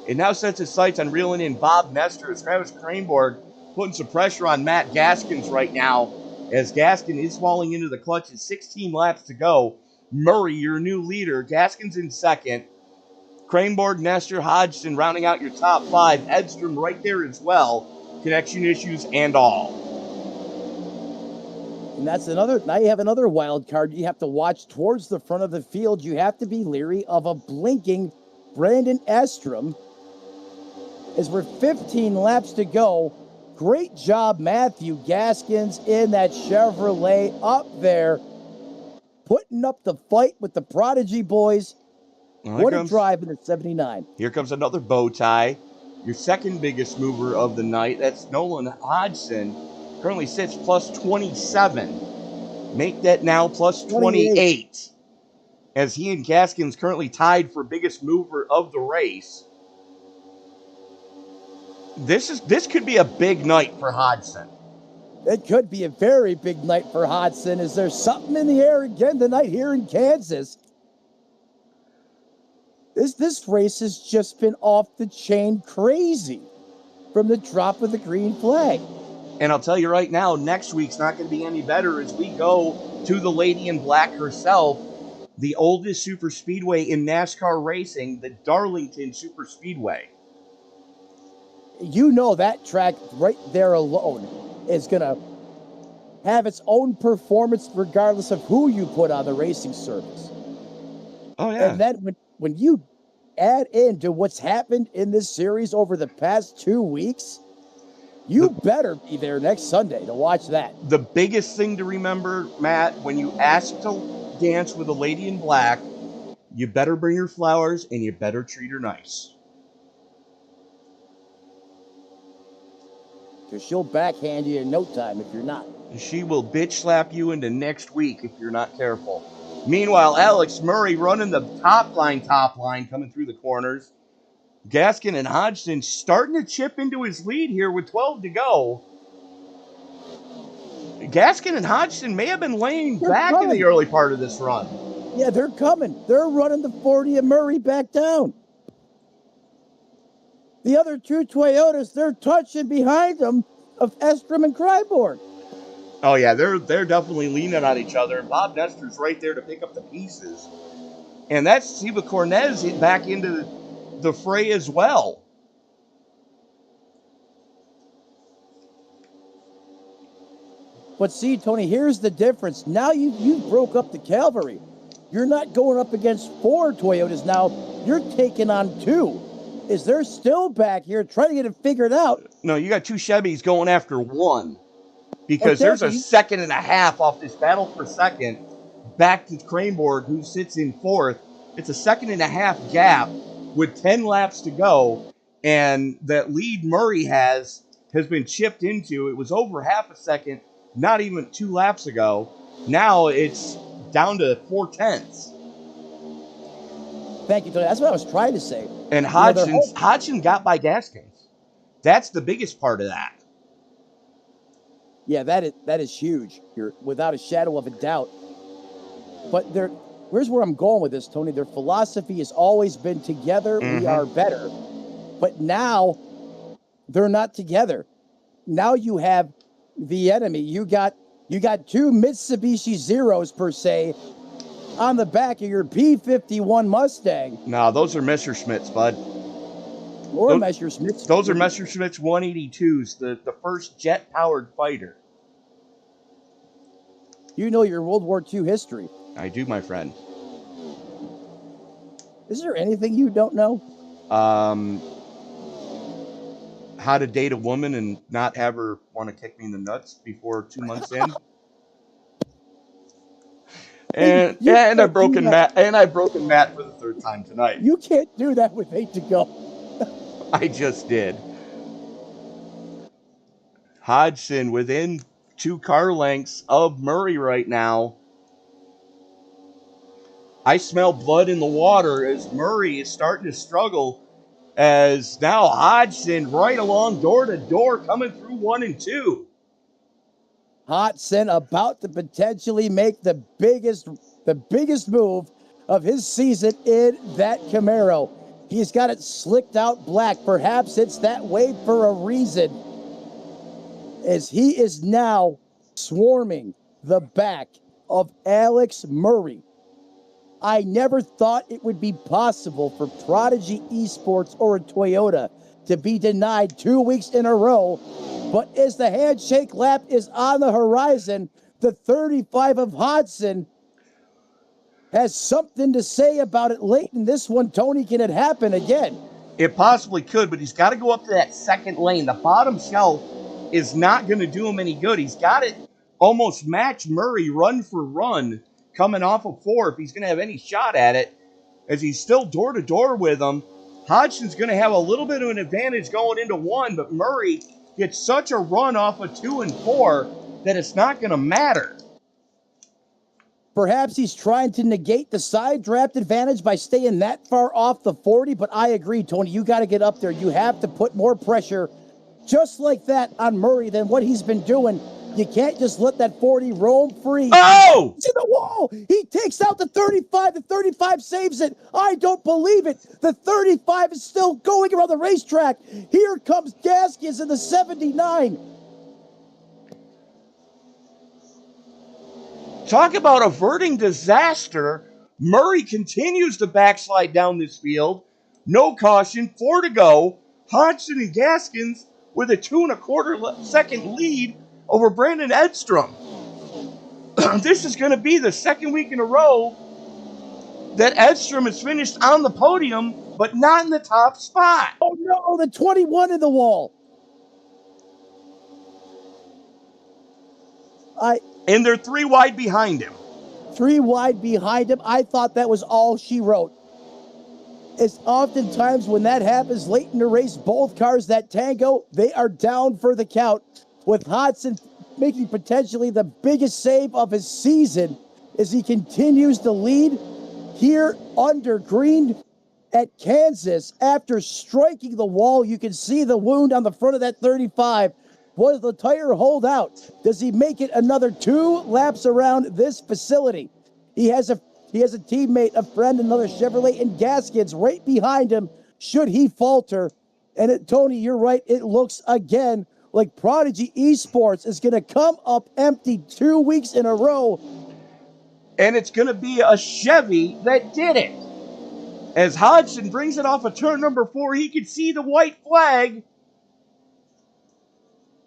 It now sets his sights on reeling in Bob Nestor as Travis Krayborg putting some pressure on Matt Gaskins right now as Gaskin is falling into the clutches. 16 laps to go. Murray, your new leader. Gaskins in second. Krayborg, Nestor, Hodgson rounding out your top 5. Edstrom right there as well. Connection issues and all. And that's another, now you have another wild card. You have to watch towards the front of the field. You have to be leery of a blinking Brandon Estrom. As we're 15 laps to go, great job, Matthew Gaskins in that Chevrolet up there, putting up the fight with the Prodigy boys. What a drive in the 79. Here comes another bow tie. Your second biggest mover of the night. That's Nolan Hodgson. Currently sits plus 27. Make that now plus 28. As he and Gaskins currently tied for biggest mover of the race. This could be a big night for Hodgson. It could be a very big night for Hodgson. Is there something in the air again tonight here in Kansas? This race has just been off the chain crazy from the drop of the green flag. And I'll tell you right now, next week's not going to be any better as we go to the Lady in Black herself, the oldest super speedway in NASCAR racing, the Darlington Super Speedway. You know that track right there alone is going to have its own performance regardless of who you put on the racing service. Oh, yeah. And then when you add into what's happened in this series over the past 2 weeks, you better be there next Sunday to watch that. The biggest thing to remember, Matt, when you ask to dance with a Lady in Black, you better bring her flowers and you better treat her nice. Because she'll backhand you in no time if you're not. She will bitch slap you into next week if you're not careful. Meanwhile, Alex Murray running the top line, coming through the corners. Gaskin and Hodgson starting to chip into his lead here with 12 to go. Gaskin and Hodgson may have been laying back in the early part of this run. Yeah, they're coming. They're running the 40 of Murray back down. The other two Toyotas, they're touching behind them of SRM and Kryborg. Oh, yeah, they're definitely leaning on each other. Bob Nestor's right there to pick up the pieces. And that's Siva Cornez back into the fray as well. But see, Tony, here's the difference. Now you broke up the cavalry. You're not going up against 4 Toyotas now. You're taking on 2. Is they're still back here trying to get it figured out. No, you got 2 Chevys going after 1. Because there's a second and a half off this battle for second back to Craneboard, who sits in 4th. It's a second and a half gap with 10 laps to go. And that lead Murray has been chipped into. It was over half a second, not even 2 laps ago. Now it's down to 4/10. Thank you, Tony. That's what I was trying to say. And Hodgson got by Gaskins. That's the biggest part of that. Yeah, that is huge. You're without a shadow of a doubt. But where's where I'm going with this, Tony? Their philosophy has always been together, we are better. But now they're not together. Now you have the enemy. You got 2 Mitsubishi Zeros per se on the back of your P51 Mustang. No, those are Messerschmitts, bud. Or Messerschmitts. Those are Messerschmitts 182s, the first jet-powered fighter. You know your World War II history. I do, my friend. Is there anything you don't know? How to date a woman and not have her want to kick me in the nuts before 2 months in. And I've broken Matt for the 3rd time tonight. You can't do that with 8 to go. I just did. Hodgson within 2 car lengths of Murray right now. I smell blood in the water as Murray is starting to struggle, as now Hodgson right along door to door coming through 1 and 2. Hodgson about to potentially make the biggest move of his season in that Camaro. He's got it slicked out black. Perhaps it's that way for a reason, as he is now swarming the back of Alex Murray. I never thought it would be possible for Prodigy Esports or a Toyota to be denied 2 weeks in a row. But as the handshake lap is on the horizon, the 35 of Hodgson has something to say about it late in this one. Tony, can it happen again? It possibly could, but he's got to go up to that second lane. The bottom shelf is not going to do him any good. He's got it almost match Murray run for run coming off of 4 if he's going to have any shot at it, as he's still door to door with him. Hodgson's going to have a little bit of an advantage going into 1, but Murray gets such a run off of 2 and 4 that it's not going to matter. Perhaps he's trying to negate the side draft advantage by staying that far off the 40, but I agree, Tony, you got to get up there. You have to put more pressure just like that on Murray than what he's been doing. You can't just let that 40 roam free. Oh! It's in the wall. He takes out the 35. The 35 saves it. I don't believe it. The 35 is still going around the racetrack. Here comes Gaskins in the 79. Talk about averting disaster. Murray continues to backslide down this field. No caution, 4 to go. Hodgson and Gaskins with a 2 1/4 second lead over Brandon Edstrom. This is going to be the second week in a row that Edstrom has finished on the podium, but not in the top spot. Oh no, the 21 in the wall. And they're 3 wide behind him. 3 wide behind him. I thought that was all she wrote. It's oftentimes when that happens late in the race, both cars that tango, they are down for the count. With Hodgson making potentially the biggest save of his season as he continues to lead here under green. at Kansas after striking the wall. You can see the wound on the front of that 35. Does the tire hold out? Does he make it another 2 laps around this facility? He has a teammate, a friend, another Chevrolet in Gaskins right behind him. Should he falter? And Tony, you're right. It looks again like Prodigy Esports is going to come up empty 2 weeks in a row. And it's going to be a Chevy that did it. As Hodgson brings it off of turn number 4, he can see the white flag.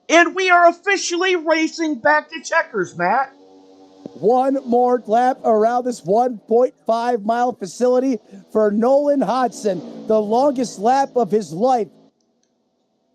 And we are officially racing back to checkers, Matt. One more lap around this 1.5 mile facility for Nolan Hodgson, the longest lap of his life,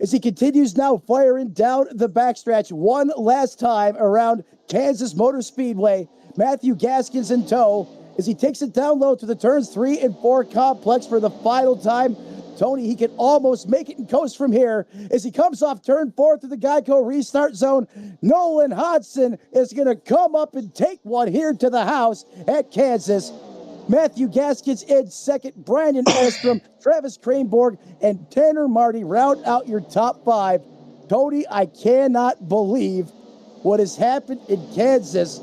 as he continues now firing down the backstretch one last time around Kansas Motor Speedway. Matthew Gaskins in tow as he takes it down low to the turns 3 and 4 complex for the final time. Tony, he can almost make it and coast from here as he comes off turn 4 to the Geico restart zone. Nolan Hodgson is going to come up and take one here to the house at Kansas. Matthew Gaskins in second, Brandon Ostrom, Travis Cranborg, and Tanner Marty round out your top 5. Tony, I cannot believe what has happened in Kansas.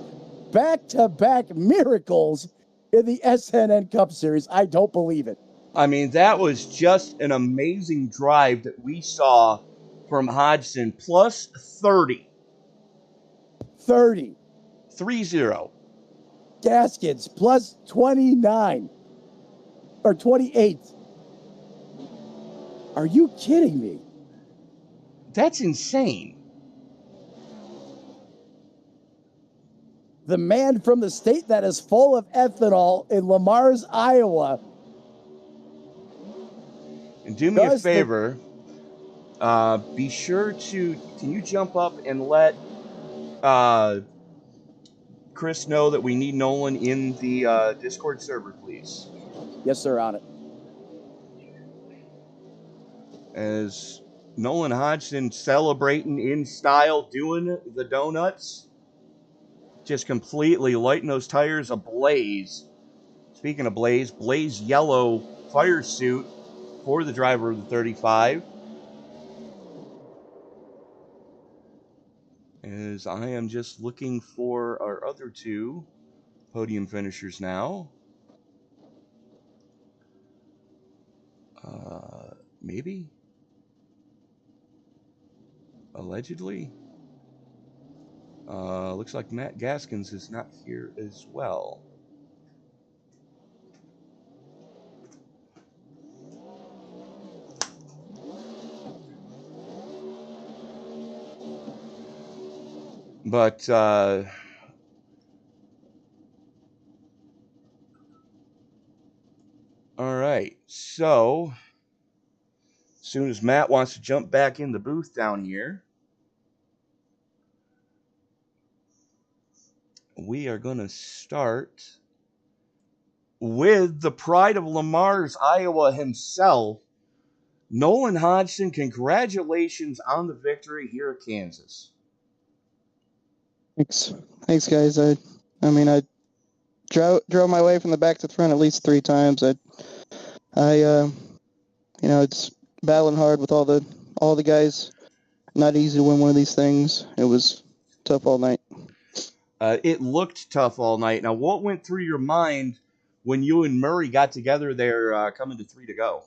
Back-to-back miracles in the SNN Cup Series. I don't believe it. I mean, that was just an amazing drive that we saw from Hodgson. Plus 30. 30. 3-0. Gaskins plus 29. Or 28. Are you kidding me? That's insane. The man from the state that is full of ethanol in Lamar's, Iowa. And do me a favor. Be sure to... Can you jump up and let Chris know that we need Nolan in the Discord server, please? Yes, sir, on it. As Nolan Hodgson celebrating in style, doing the donuts. Just completely lighting those tires ablaze. Speaking of blaze yellow fire suit for the driver of the 35. As I am just looking for our other 2 podium finishers now. Maybe? Allegedly? Looks like Matt Gaskins is not here as well. But, all right. So, as soon as Matt wants to jump back in the booth down here, we are going to start with the pride of Lamar's, Iowa himself, Nolan Hodgson. Congratulations on the victory here at Kansas. Thanks, guys. I drove my way from the back to the front at least 3 times. It's battling hard with all the guys. Not easy to win one of these things. It was tough all night. It looked tough all night. Now, what went through your mind when you and Murray got together there coming to 3 to go?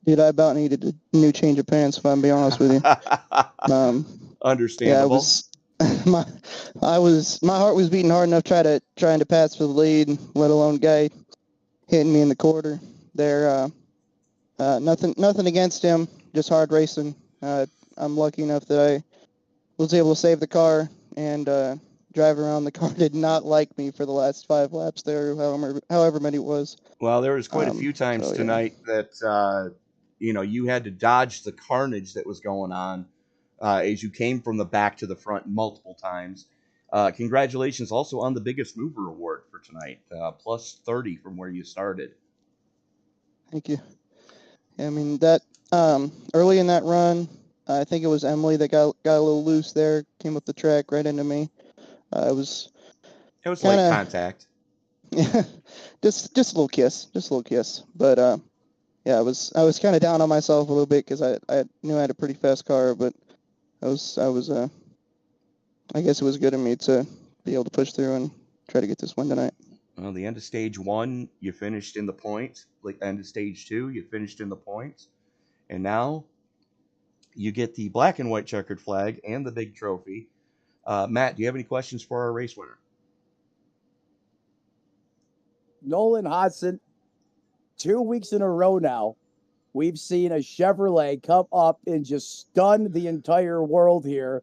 Dude, I about needed a new change of pants, if I'm being honest with you. Understandable. My heart was beating hard enough trying to pass for the lead, let alone guy hitting me in the quarter. There, nothing against him, just hard racing. I'm lucky enough that I was able to save the car, and drive around. The car did not like me for the last 5 laps there, however many it was. Well, there was quite a few times tonight that you had to dodge the carnage that was going on as you came from the back to the front multiple times. Congratulations also on the Biggest Mover Award for tonight, plus 30 from where you started. Thank you. I mean, that early in that run, I think it was Emily that got a little loose there, came up the track right into me. It was light contact. Yeah, just a little kiss, But yeah, I was kind of down on myself a little bit because I knew I had a pretty fast car, but I guess it was good of me to be able to push through and try to get this win tonight. Well, the end of stage 1, you finished in the points. Like end of stage 2, you finished in the points. And now you get the black and white checkered flag and the big trophy. Matt, do you have any questions for our race winner? Nolan Hodson, 2 weeks in a row now, we've seen a Chevrolet come up and just stun the entire world here.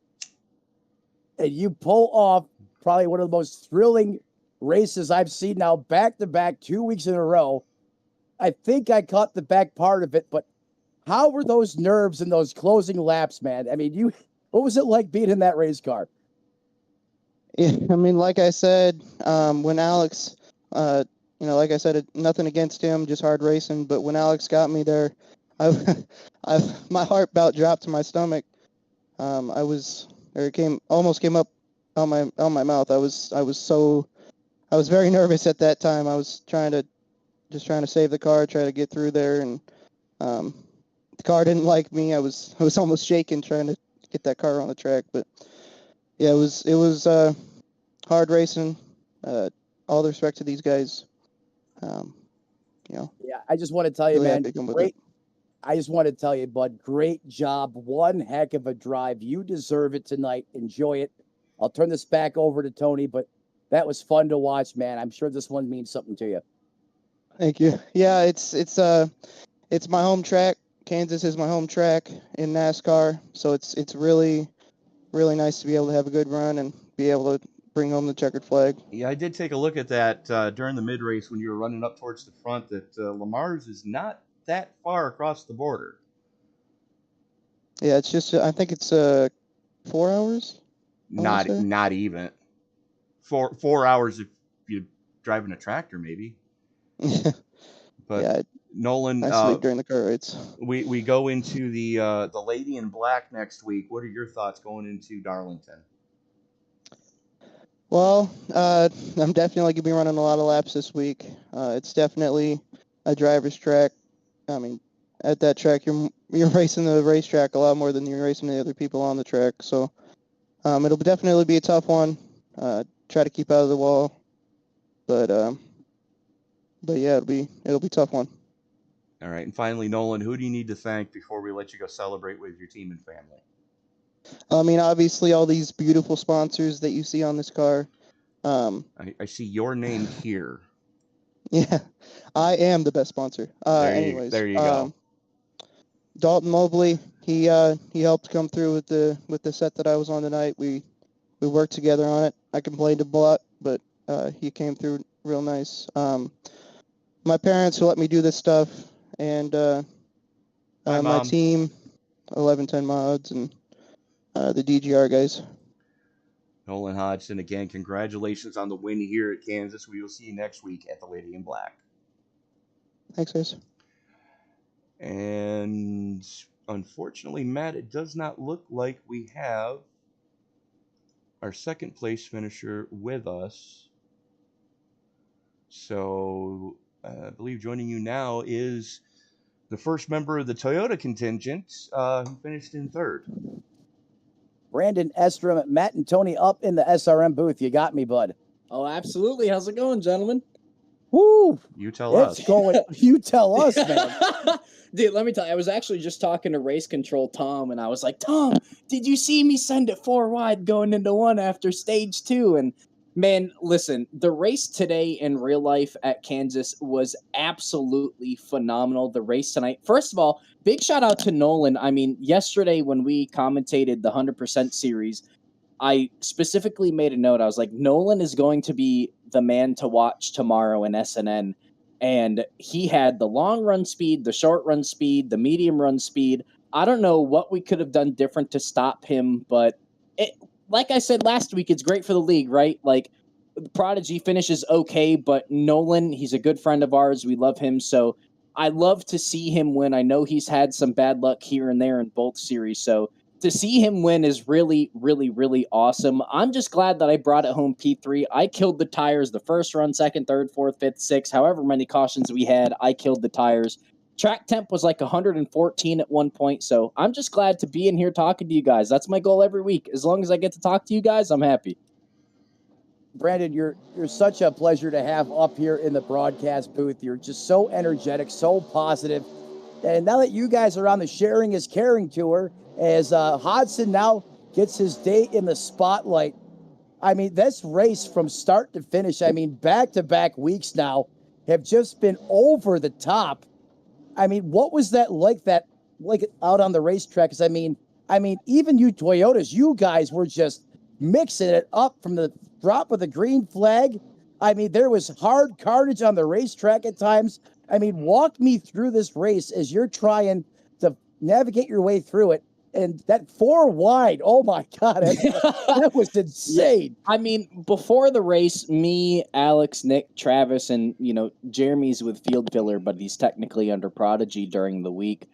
And you pull off probably one of the most thrilling races I've seen now, back to back, 2 weeks in a row. I think I caught the back part of it, but how were those nerves in those closing laps, man? I mean, what was it like being in that race car? Yeah, I mean, like I said, when Alex, like I said, nothing against him, just hard racing. But when Alex got me there, my heart about dropped to my stomach. Almost came up on my mouth. I was very nervous at that time. I was trying to save the car, try to get through there, and the car didn't like me. I was almost shaking trying to get that car on the track. But yeah, it was hard racing. All the respect to these guys. Yeah, I just want to tell you, really man, happy to come with great. it. I just want to tell you, bud, great job. One heck of a drive. You deserve it tonight. Enjoy it. I'll turn this back over to Tony, but that was fun to watch, man. I'm sure this one means something to you. Thank you. Yeah, it's my home track. Kansas is my home track in NASCAR, so it's really nice to be able to have a good run and be able to bring home the checkered flag. Yeah, I did take a look at that during the mid-race when you were running up towards the front, that Lamar's is not that far across the border. Yeah, it's just I think it's 4 hours. Not even 4 hours if you're driving a tractor, maybe. But yeah, Nolan, I sleep during the car rides. we go into the Lady in Black next week. What are your thoughts going into Darlington? Well, I'm definitely gonna be running a lot of laps this week. It's definitely a driver's track. I mean, at that track, you're racing the racetrack a lot more than you're racing the other people on the track. So, it'll definitely be a tough one. Try to keep out of the wall, but yeah, it'll be a tough one. All right, and finally, Nolan, who do you need to thank before we let you go celebrate with your team and family? I mean, obviously, all these beautiful sponsors that you see on this car. I see your name here. Yeah, I am the best sponsor. There you go. Dalton Mobley, he helped come through with the set that I was on tonight. We worked together on it. I complained a lot, but he came through real nice. My parents who let me do this stuff, and my team, 1110 Mods, and the DGR guys. Nolan Hodgson, again, congratulations on the win here at Kansas. We will see you next week at the Lady in Black. Thanks, guys. And unfortunately, Matt, it does not look like we have our second place finisher with us. So I believe joining you now is the first member of the Toyota contingent who finished in third. Brandon Estrom, Matt and Tony up in the SRM booth. You got me, bud. Oh, absolutely. How's it going, gentlemen? Woo! You tell us. You tell us, man. Dude, let me tell you, I was actually just talking to Race Control Tom, and I was like, Tom, did you see me send it 4 wide going into 1 after stage 2? And man, listen, the race today in real life at Kansas was absolutely phenomenal. The race tonight, first of all, big shout out to Nolan. I mean, yesterday when we commentated the 100% series, I specifically made a note. I was like, Nolan is going to be the man to watch tomorrow in SNN. And he had the long run speed, the short run speed, the medium run speed. I don't know what we could have done different to stop him, but like I said last week, it's great for the league, right? Like, the Prodigy finishes okay, but Nolan, he's a good friend of ours. We love him. So I love to see him win. I know he's had some bad luck here and there in both series. So to see him win is really, really, really awesome. I'm just glad that I brought it home P3. I killed the tires the first run, second, third, fourth, fifth, sixth, however many cautions we had. I killed the tires. Track temp was like 114 at one point, so I'm just glad to be in here talking to you guys. That's my goal every week. As long as I get to talk to you guys, I'm happy. Brandon, you're such a pleasure to have up here in the broadcast booth. You're just so energetic, so positive. And now that you guys are on the Sharing is Caring tour, as Hodson now gets his day in the spotlight, I mean, this race from start to finish, I mean, back-to-back weeks now have just been over the top. I mean, what was that like out on the racetrack? Because I mean, even you Toyotas, you guys were just mixing it up from the drop of the green flag. I mean, there was hard carnage on the racetrack at times. I mean, walk me through this race as you're trying to navigate your way through it. And that 4 wide, oh my God, that was insane. I mean, before the race, me, Alex, Nick, Travis, and, Jeremy's with field filler, but he's technically under Prodigy during the week.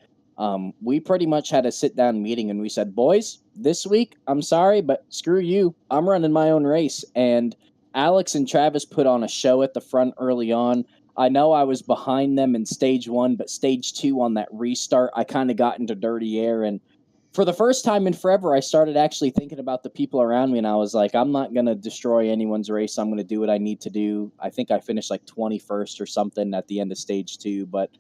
We pretty much had a sit-down meeting, and we said, boys, this week, I'm sorry, but screw you. I'm running my own race. And Alex and Travis put on a show at the front early on. I know I was behind them in stage 1, but stage 2 on that restart, I kind of got into dirty air. And for the first time in forever, I started actually thinking about the people around me, and I was like, I'm not going to destroy anyone's race. I'm going to do what I need to do. I think I finished like 21st or something at the end of stage 2, but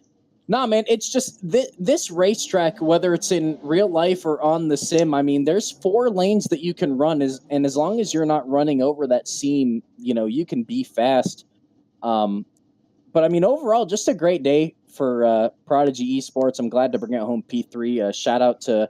nah, man, it's just this racetrack, whether it's in real life or on the sim, I mean, there's 4 lanes that you can run, and as long as you're not running over that seam, you can be fast. But I mean, overall, just a great day for Prodigy Esports. I'm glad to bring it home P3. Shout out to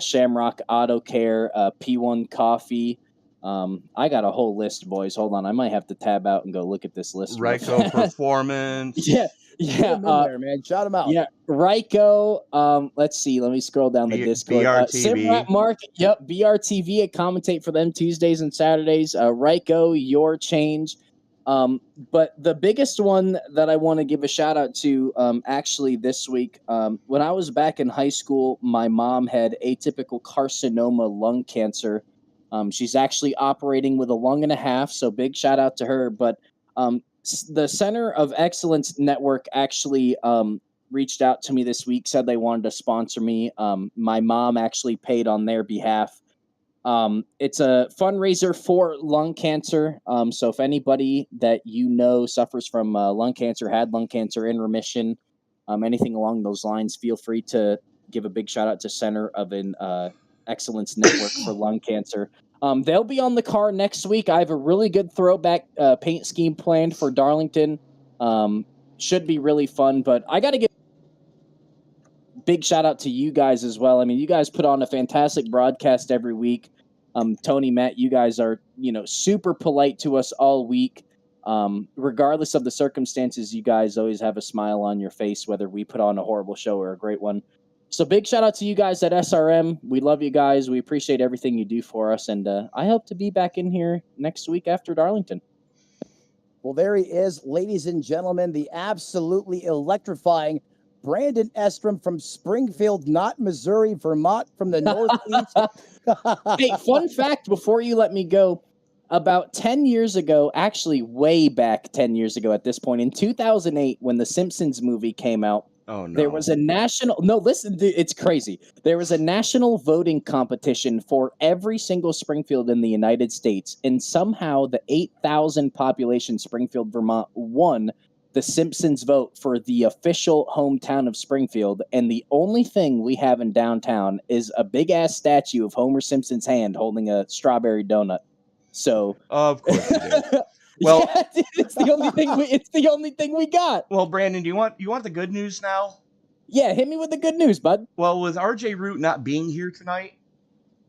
Shamrock Auto Care, P1 Coffee. I got a whole list, boys. Hold on, I might have to tab out and go look at this list. Ryko Performance. Yeah. There, man. Shout them out. Yeah, Ryko. Let's see. Let me scroll down the Discord. Simrat Market. Yep, BRTV. I commentate for them Tuesdays and Saturdays. Ryko, Your Change. But the biggest one that I want to give a shout out to, actually this week, when I was back in high school, my mom had atypical carcinoma lung cancer. She's actually operating with a lung and a half, so big shout out to her. But the Center of Excellence Network actually reached out to me this week, said they wanted to sponsor me. My mom actually paid on their behalf. It's a fundraiser for lung cancer. So if anybody that suffers from lung cancer, had lung cancer in remission, anything along those lines, feel free to give a big shout out to Center of Excellence Network for lung cancer. They'll be on the car next week. I have a really good throwback paint scheme planned for Darlington. Should be really fun, but I got to give big shout out to you guys as well. I mean, you guys put on a fantastic broadcast every week. Tony, Matt, you guys are, super polite to us all week. Regardless of the circumstances, you guys always have a smile on your face, whether we put on a horrible show or a great one. So big shout out to you guys at SRM. We love you guys. We appreciate everything you do for us. And I hope to be back in here next week after Darlington. Well, there he is, ladies and gentlemen, the absolutely electrifying Brandon Estrom from Springfield, not Missouri, Vermont, from the Northeast. Hey, fun fact before you let me go. About 10 years ago, actually way back 10 years ago at this point, in 2008, when the Simpsons movie came out, there was a it's crazy. There was a national voting competition for every single Springfield in the United States, and somehow the 8,000 population Springfield, Vermont won the Simpsons vote for the official hometown of Springfield, and the only thing we have in downtown is a big-ass statue of Homer Simpson's hand holding a strawberry donut. So, of course you did. Well, yeah, dude, it's the only thing we got. Well, Brandon, do you want the good news now? Yeah, hit me with the good news, bud. Well, with RJ Root not being here tonight,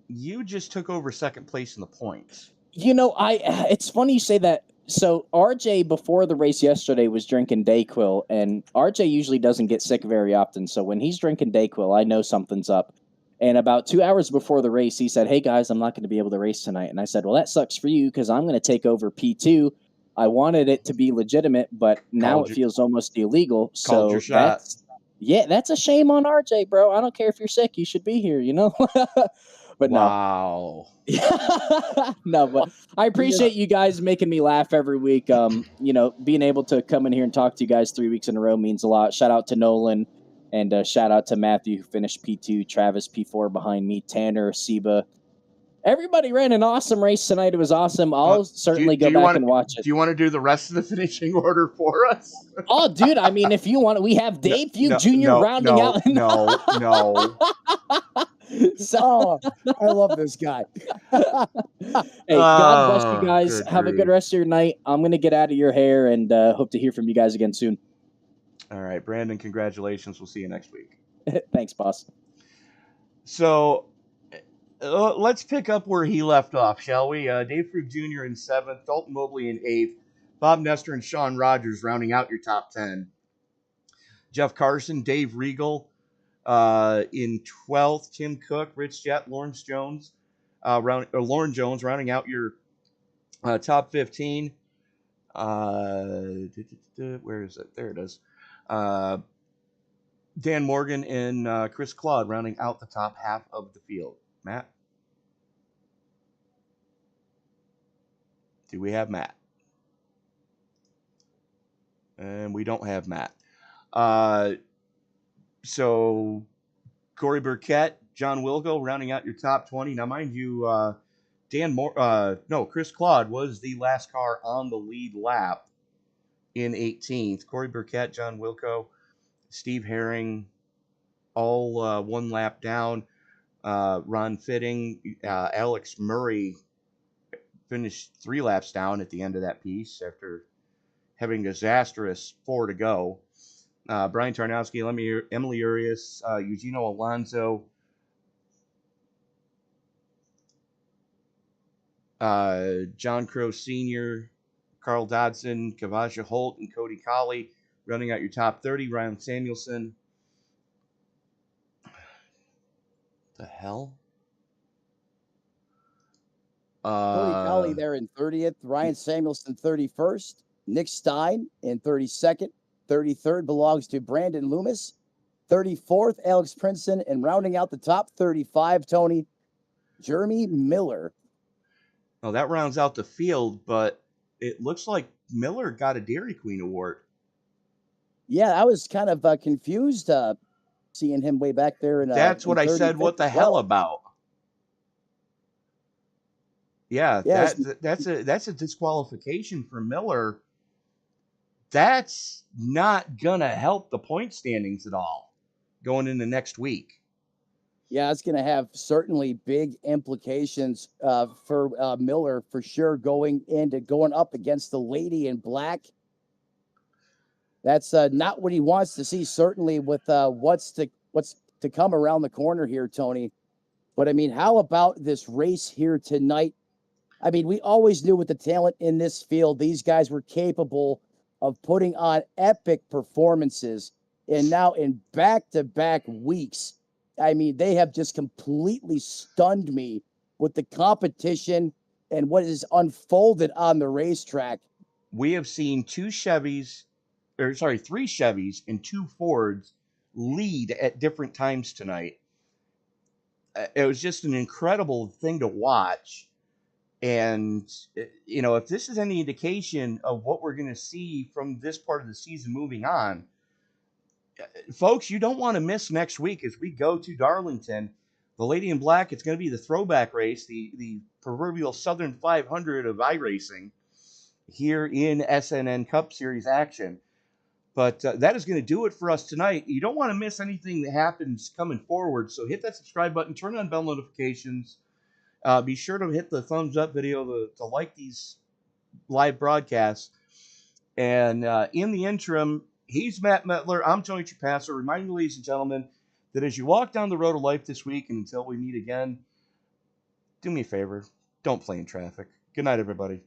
you just took over second place in the points. It's funny you say that. So RJ, before the race yesterday, was drinking Dayquil, and RJ usually doesn't get sick very often. So when he's drinking Dayquil, I know something's up. And about 2 hours before the race, he said, "Hey, guys, I'm not going to be able to race tonight." And I said, "Well, that sucks for you because I'm going to take over P2. I wanted it to be legitimate, but now it feels almost illegal." So your shot. That's a shame on RJ, bro. I don't care if you're sick. You should be here, But wow. no, but I appreciate you guys making me laugh every week. Being able to come in here and talk to you guys 3 weeks in a row means a lot. Shout out to Nolan, and shout out to Matthew, who finished P2, Travis P4 behind me, Tanner, Seba. Everybody ran an awesome race tonight. It was awesome. I'll certainly go back and watch it. Do you want to do the rest of the finishing order for us? Oh, dude, I mean, if you want, we have Dave Fugue Jr. rounding out. No. So, I love this guy. Hey, God bless you guys. Good Have a good rest of your night. I'm going to get out of your hair and hope to hear from you guys again soon. All right, Brandon, congratulations. We'll see you next week. Thanks, boss. So let's pick up where he left off, shall we? Dave Krug Jr. in 7th, Dalton Mobley in 8th, Bob Nestor and Sean Rogers rounding out your top 10. Jeff Carson, Dave Regal in 12th, Tim Cook, Rich Jett, Lauren Jones rounding out your top 15. Where is it? There it is. Dan Morgan and Chris Claude rounding out the top half of the field. Matt? Do we have Matt? And we don't have Matt. So Corey Burkett, John Wilco rounding out your top 20. Now, mind you, Chris Claude was the last car on the lead lap in 18th. Corey Burkett, John Wilco, Steve Herring, all one lap down. Ron Fitting, Alex Murray finished 3 laps down at the end of that piece after having a disastrous 4 to go. Brian Tarnowski, Emily Urias, Eugenio Alonso, John Crow Sr., Carl Dodson, Kavasha Holt, and Cody Colley running out your top 30. Ryan Samuelson. The hell? Cody Colley there in 30th, Ryan Samuelson 31st, Nick Stein in 32nd, 33rd belongs to Brandon Loomis, 34th, Alex Princeton, and rounding out the top 35, Tony, Jeremy Miller. Oh, that rounds out the field, but it looks like Miller got a Dairy Queen award. Yeah, I was kind of confused seeing him way back there. That's what I said. What the hell about? Yeah, that's a disqualification for Miller. That's not gonna help the point standings at all going into next week. Yeah, it's going to have certainly big implications for Miller for sure going up against the lady in black. That's not what he wants to see. Certainly with what's to come around the corner here, Tony. But I mean, how about this race here tonight? I mean, we always knew with the talent in this field, these guys were capable of putting on epic performances. And now in back-to-back weeks, I mean, they have just completely stunned me with the competition and what is unfolded on the racetrack. We have seen 3 Chevys and 2 Fords lead at different times tonight. It was just an incredible thing to watch. And, if this is any indication of what we're going to see from this part of the season moving on, folks, you don't want to miss next week as we go to Darlington. The Lady in Black, it's going to be the throwback race, the proverbial Southern 500 of iRacing here in SNN Cup Series action. But that is going to do it for us tonight. You don't want to miss anything that happens coming forward, so hit that subscribe button, turn on bell notifications. Be sure to hit the thumbs up video to like these live broadcasts. And in the interim, he's Matt Metler. I'm Tony Trapasso. Reminding you, ladies and gentlemen, that as you walk down the road of life this week and until we meet again, do me a favor. Don't play in traffic. Good night, everybody.